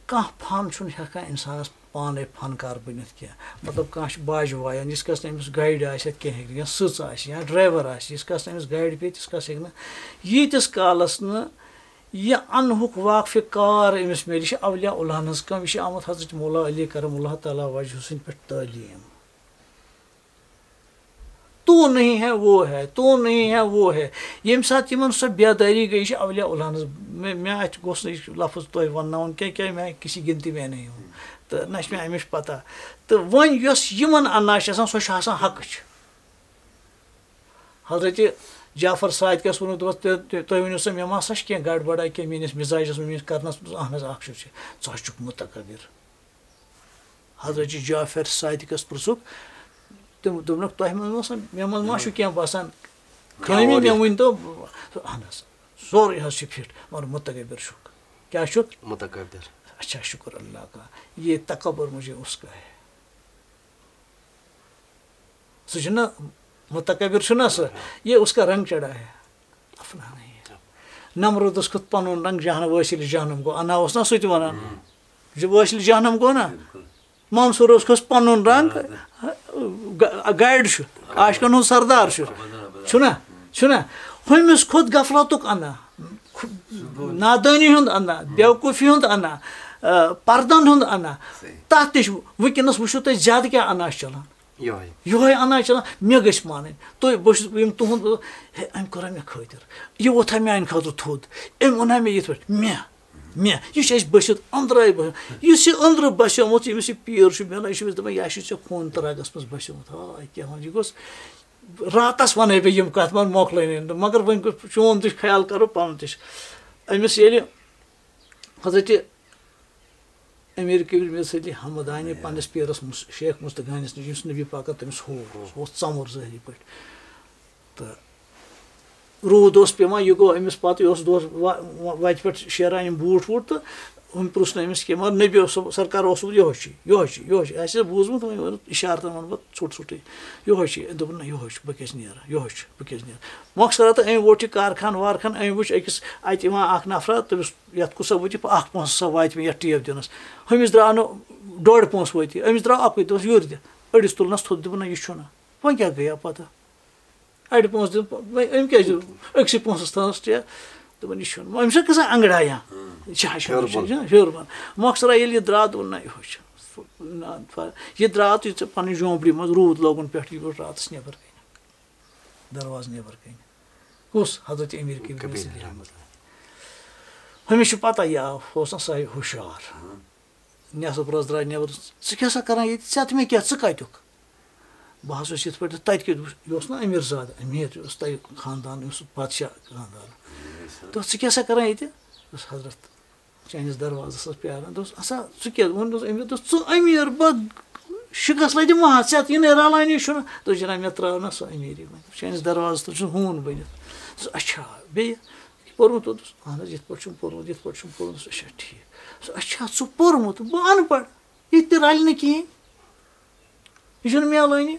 کانٛہہ فن چھُنہٕ ہٮ۪کان اِنسانس پانے فنکار بٔنِتھ کینٛہہ مطلب کانٛہہ چھُ باجہِ وایان ییٖتِس کالس نہٕ أمِس گایڈ آسہِ کینٛہہ ہیٚکہِ نہٕ یا سٕژ آسہِ یا ڈرایور آسہِ ییٖتِس کالس نہٕ أمِس گایڈ پیٚیہِ تیٖتِس کالس ہیٚکہِ نہٕ ییٖتِس کالس نہٕ یہِ انہُک واقفہِ کار أمِس میلہِ یہِ چھِ اولیاء اللہ ہٕنٛز کٲم یہِ چھِ آمُت حضرت مولا علی کرم اللہ تعالیٰ وجہ سٕنٛدِ پٮ۪ٹھ تعلیٖم تو نہیں ہے وہ ہے تو نہیں ہے وہ ہے ییٚمہِ ساتہٕ یِمن سۄ بیدٲری گٔے یہِ چھِ اولیاء اللہ ہٕنٛز مےٚ اَتھ گوٚژھ نہٕ یہِ لفظ تۄہہِ ونناوُن کیٛاہ مےٚ کسی گنتی میں نہیں ہوں تہٕ نہ چھِ مےٚ اَمِچ پتہ تہٕ وۄنۍ یۄس یِمن انا چھِ آسان سۄ چھِ آسان حقٕچ حضرتِ جعفر صادقس ووٚنُکھ دوٚپُس تُہۍ ؤنِو سا مےٚ ما سا چھِ کینٛہہ گڑبڑا کینٛہہ میٲنِس مِزاجس منٛز میٲنِس کرنس منٛز اہن حظ اکھ چھُ ژٕ حظ چھُکھ مُتکبر حضرتِ جعفر صادقس پرٛژھُکھ تِم دوٚپنکھ تۄہہِ منٛز ما مےٚ منٛز ما چھُ کینٛہہ باسان خٲمی مےٚ ؤنۍتو اہن حظ سورُے حظ چھُ فِٹ مگر مُتکبر چھُکھ کیٛاہ چھُکھ مُتکبر اچھا شکر اللہ کا یہ تکبر مجھے اس کا ہے سُہ چھُنہ مُتکبر چھُنہ سُہ یہ اس کا رنگ چڑھا ہے اپنا نہیں ہے نمروٗدس کھوٚت پنُن رنگ وٲسِل جہنم گوٚو انا اوس نا سُہ تہِ ونان وٲسِل جہنم گوٚو نا منصوٗرس کھوٚت پنُن رنگ گایڈ چھُ عاشقن ہُنٛد سردار چھُنہ ہُمِس کھوٚت غفلتُک انا نادٲنی ہُنٛد انا بیوقوٗفی ہُنٛد انا پردن ہُنٛد انا تتھ تہِ چھُ وٕنکیٚنس وٕچھِو تُہۍ زیادٕ کیٛاہ انا چھُ چلان یہوے انا چلان مےٚ گژھِ مانٕنۍ تُہۍ بہٕ چھُس یِم تُہُنٛد ہے أمۍ کوٚرا مےٚ خٲطِر یہِ ووٚتھا میٛانہِ خٲطرٕ تھوٚد أمۍ ووٚنہا مےٚ یِتھ پٲٹھۍ مےٚ یہِ چھِ اَسہِ بٔسِتھ أنٛدرَے بٔسِتھ یُس یہِ أنٛدرٕ بَسیومُت ییٚمِس یہِ پیٖر چھُ مِلان یہِ چھُ أمِس دَپان یہِ چھُ ژےٚ خوٗن تہٕ رَگَس منٛز بَسیومُت ہاے کیٛاہ وَنہٕ یہِ گوٚژھ راتَس وَنَے بہٕ یِم کَتھ منٛز مۄکلٲنی نہٕ مگر وۄنۍ چون تہِ خیال کَرو پَنُن تہِ چھِ أمِس ییٚلہِ حضرتِ أمیٖر کبیٖر میٖر صدی احمد آنہِ پنٛنِس پیٖرَس شیخ مُستغانِس نِش یُس نبی پاکَن تٔمِس ہوو سُہ اوس ژَمُر ظٲہری پٲٹھۍ تہٕ روٗد اوس پیٚوان یہِ گوٚو أمِس پَتہٕ یہِ اوس دۄہَس وَتہِ پٮ۪ٹھ شیران یِم بوٗٹھ ووٗٹھ تہٕ ہُمۍ پرُژھ نہٕ أمِس کینٛہہ مگر نبی اوس سرکار اوسمُت یِہوے چھُ اَسہِ بوٗزمُت وۄنۍ ووٚن اِشارتَن ووٚن پَتہٕ ژھوٚٹٕے یِہوے چھُ دوٚپُن نہ یِہوے چھُ بہٕ کیازِ نیرٕ یِہوے چھُ بہٕ کیازِ نیرٕ مۄخصرا تہٕ أمۍ ووٚٹ یہِ کارخان وارخان أمۍ وٕچھ أکِس اَتہِ یِوان اَکھ نفرا تٔمِس یَتھ کُس سا وٲتۍ اَکھ پونٛسہٕ سا واتہِ مےٚ یَتھ ٹیپ دِنَس ہُمِس درٛاو نہٕ ڈۄڑ پونٛسہٕ وٲتی أمِس درٛاو اَکُے دوٚپُس یورٕ دِ أڑِس تُلنَس تھوٚد دوٚپُن نہ یہِ چھُنہٕ وۄنۍ کیٛاہ گٔیو پَتہٕ اَڑِ پونٛسہٕ دِنۍ وۄنۍ أمۍ کیٛازِ دیُت أکسٕے پونٛسَس تھٲونَس ٹیپ دوٚپُن یہِ چھُنہٕ أمِس چھِ گژھان انٛگڑایا یہِ چھِ ہیوٚر بۄن مۄخصرا ییٚلہِ یہِ درٛاو دوٚپُن نہ یِہوے چھُ یہِ درٛاو تہٕ ژےٚ پَنٕنۍ جھونٛپڑی منٛز روٗد لوگُن پٮ۪ٹھٕ یہِ بیوٗٹھ راتَس نٮ۪بر کَنہِ دروازٕ نٮ۪بر کَنہِ کُس حضرت أمیٖر کبیٖر صدی احمد ہُمِس چھُ پَتہ یہِ آو ہُہ اوس نہ ساے ہُشار نٮ۪صٕب رٲژ درٛاے نٮ۪بر ژٕ کیٛاہ سا کَران ییٚتہِ ژےٚ مےٚ کیٛاہ ژٕ کَتیُک بہٕ حظ اوسُس یِتھ پٲٹھۍ تَتہِ کیُتھ یہِ اوس نہ أمیٖر زادٕ أمیٖر یہِ اوس تَتہِ خاندان یہِ اوس بادشاہ خاندان دوٚپ ژٕ کیٛاہ سا کَران ییٚتہِ دوٚپُس حضرت چٲنِس دروازَس ٲس پیاران دوٚپُس اَسا ژٕ کیٛاہ ووٚن دوٚپُس أمیٖر دوٚپُس ژٕ أمیٖر بہٕ شِکَس لَگہِ ماز ژےٚ یہِ نَے رَلانی چھُنہٕ دوٚپُس جِناب مےٚ ترٛٲو نہ سۄ أمیٖری وۄنۍ چٲنِس دروازَس تل چھُ ہوٗن بٔنِتھ دوٚپُس اچھا بیٚیہِ پوٚرمُت دوٚپُس اہن حظ یِتھ پٲٹھۍ چھُم پوٚرمُت یِتھ پٲٹھۍ چھُم پوٚرمُت دوٚپُس اچھا ٹھیٖک دوٚپُس اچھا ژٕ پوٚرمُت بہٕ اَن پَڑھ یہِ تہِ رَلہِ نہٕ کِہیٖنۍ یہِ چھُنہٕ میلٲنی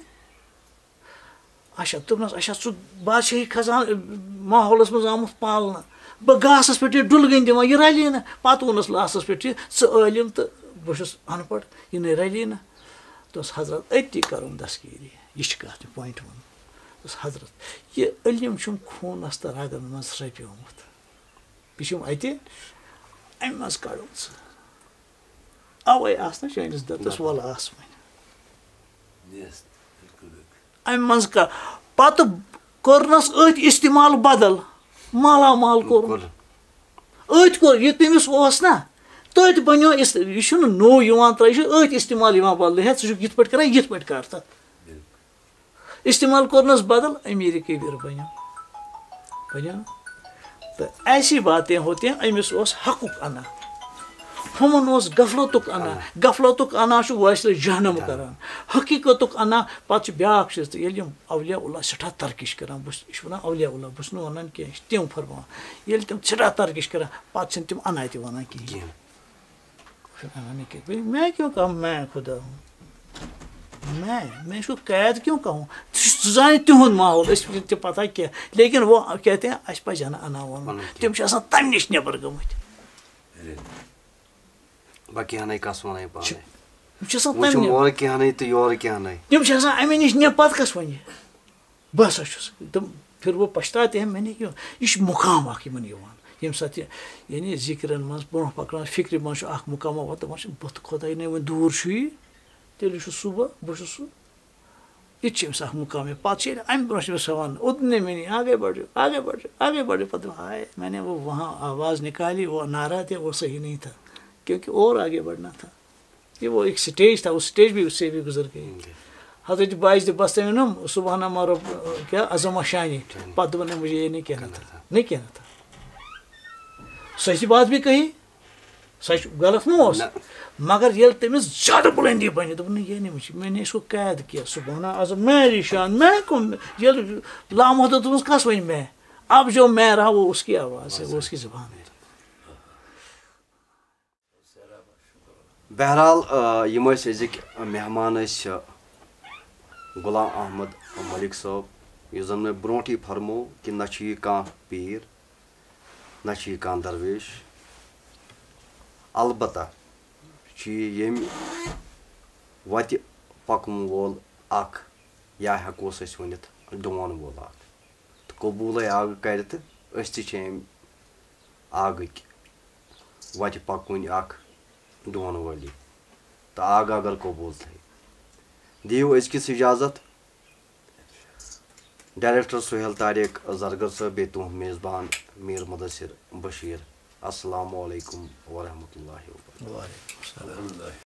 اچھا دوٚپنَس اچھا ژٕ بادشاہی کھسان ماحولَس منٛز آمُت پالنہٕ بہٕ گاسَس پٮ۪ٹھ یہِ ڈُلگٕنۍ دِوان یہِ رَلی نہٕ پَتہٕ ووٚنُس لاسٹَس پٮ۪ٹھ یہِ ژٕ عٲلِم تہٕ بہٕ چھُس اَن پَڑھ یہِ نَے رَلی نہٕ دوٚپُس حضرت أتی کَرُن دستگیٖری یہِ چھِ کَتھ یہِ پویِنٛٹ ووٚن دوٚپُس حضرت یہِ علم چھُم خوٗنَس تہٕ رَگَن منٛز سرٛپیومُت یہِ چھُم اَتہِ اَمہِ منٛز کَڑُن ژٕ اَوَے آسہٕ نا چٲنِس دوٚپُس وَلہٕ آس وۄنۍ اَمہِ منٛز پَتہٕ کوٚرنَس أتھۍ اِستعمال بدل مالامال کوٚرُن أتھۍ کوٚر یہِ تٔمِس اوس نا تٔتھۍ بَنیو یہِ چھُنہٕ نوٚو یِوان ترٛٲے یہِ چھُ أتھۍ اِستعمال یِوان بدلہٕ ہے ژٕ چھُکھ یِتھ پٲٹھۍ کَران یِتھ پٲٹھۍ کَر تَتھ اِستعمال کوٚرنَس بدل أمیٖر کبیٖر بَنیو تہٕ ایسی باتیں ہوتی ہیں أمِس اوس حقُک اَنا ہُمَن اوس غفلتُک اَنا غفلتُک اَنا چھُ وٲصلہِ جہنم کَران حقیٖقتُک اَنا پَتہٕ چھِ بیٛاکھ چیٖز تہٕ ییٚلہِ یِم اولیاء اللہ سٮ۪ٹھاہ ترکِش کَران یہِ چھُ وَنان اولیاء اللہ بہٕ چھُس نہٕ وَنان کینٛہہ یہِ چھِ تِم فرماوان ییٚلہِ تِم سٮ۪ٹھاہ ترکِش کَران پَتہٕ چھِنہٕ تِم اَنا تہِ وَنان کِہیٖنۍ میں کیوں کہوں میں خدا ہوں میں چھُ قید کیوں کہوں ژٕ زانہِ تِہُنٛد ماحول أسۍ چھِ تہِ پَتہ کینٛہہ لیکِن وہ کہتے ہیں اَسہِ پَزِ ہا نہٕ اَنا وَنُن تِم چھِ آسان تَمہِ نِش نٮ۪بر گٔمٕتۍ تِم چھِ آسان اَمے نِش پَتہٕ کَس وَنہِ بہٕ ہسا چھُس تِم پھر وہ پَشتاتے ہیں میں نے کیوں یہِ چھُ مُقام اَکھ یِمَن یِوان ییٚمہِ ساتہٕ یہِ یعنی ذِکرَن منٛز برونٛہہ پَکناوان فِکرِ منٛز چھُ اَکھ مُقامہ واتان دَپان چھِ بُتھ خۄداے نے وۄنۍ دوٗر چھُ یہِ تیٚلہِ چھُ صُبح بہٕ چھُس سُہ یہِ تہِ چھِ أمِس اَکھ مُقام پَتہٕ چھِ ییٚلہِ اَمہِ برونٛہہ چھِ أمِس وَنان اتنے میں نہیں آگے بڑھو پَتہٕ ہاے میں نے وہ وہاں آواز نکالی وہ نعرہ تھے وہ صحیح نہیں تھا کیونکہ اور آگے بڑھنا تھا یہ وہ ایک سٹیج تھا وہ سٹیج بھی اس سے بھی گزر گئی حضرت باعث بستے میں نا سبحانہ مارو کیا عظمہ شانی پتہ نے مجھے یہ نہیں کہنا تھا سچ بات بھی کہی سچ غلط نہ ہو مگر یہ تمس زیادہ بلندی بنی تو یہ نہیں مجھے میں نے اس کو قید کیا سبحانہ اعظم میری شان میں کون یہ لامحدود کس ون میں اب جو میں رہا وہ اس کی آواز ہے وہ اس کی زبان ہے. بہرحال یم أزِکۍ مہمان غلام احمد ملک صٲب یُس زن مےٚ برونٛٹھٕے فرمو کہِ نہ چھُ یہِ کانٛہہ پیٖر نہ چھُ یہِ کانٛہہ درویش البتہ چھُ یہِ ییٚمہِ وتہِ پکن وول اکھ یا ہٮ۪کوس أسۍ ؤنِتھ ڈون وول اکھ تہٕ قبوٗلے آگہٕ کرِ تہٕ أسۍ تہِ چھِ أمۍ آگٕکۍ وتہِ پکوٕنۍ اکھ ڈون وٲلی تہٕ آگہٕ اگر قبوٗل تھٲے دیو أزکِس اجازت ڈائریکٹر سہیل طارق زرگر صٲب بیٚیہِ تُہُنٛد میزبان میٖر مُدثر بشیٖر. السلام علیکم ورحمۃ اللہ وبرکاتہ. وعلیکم السلام.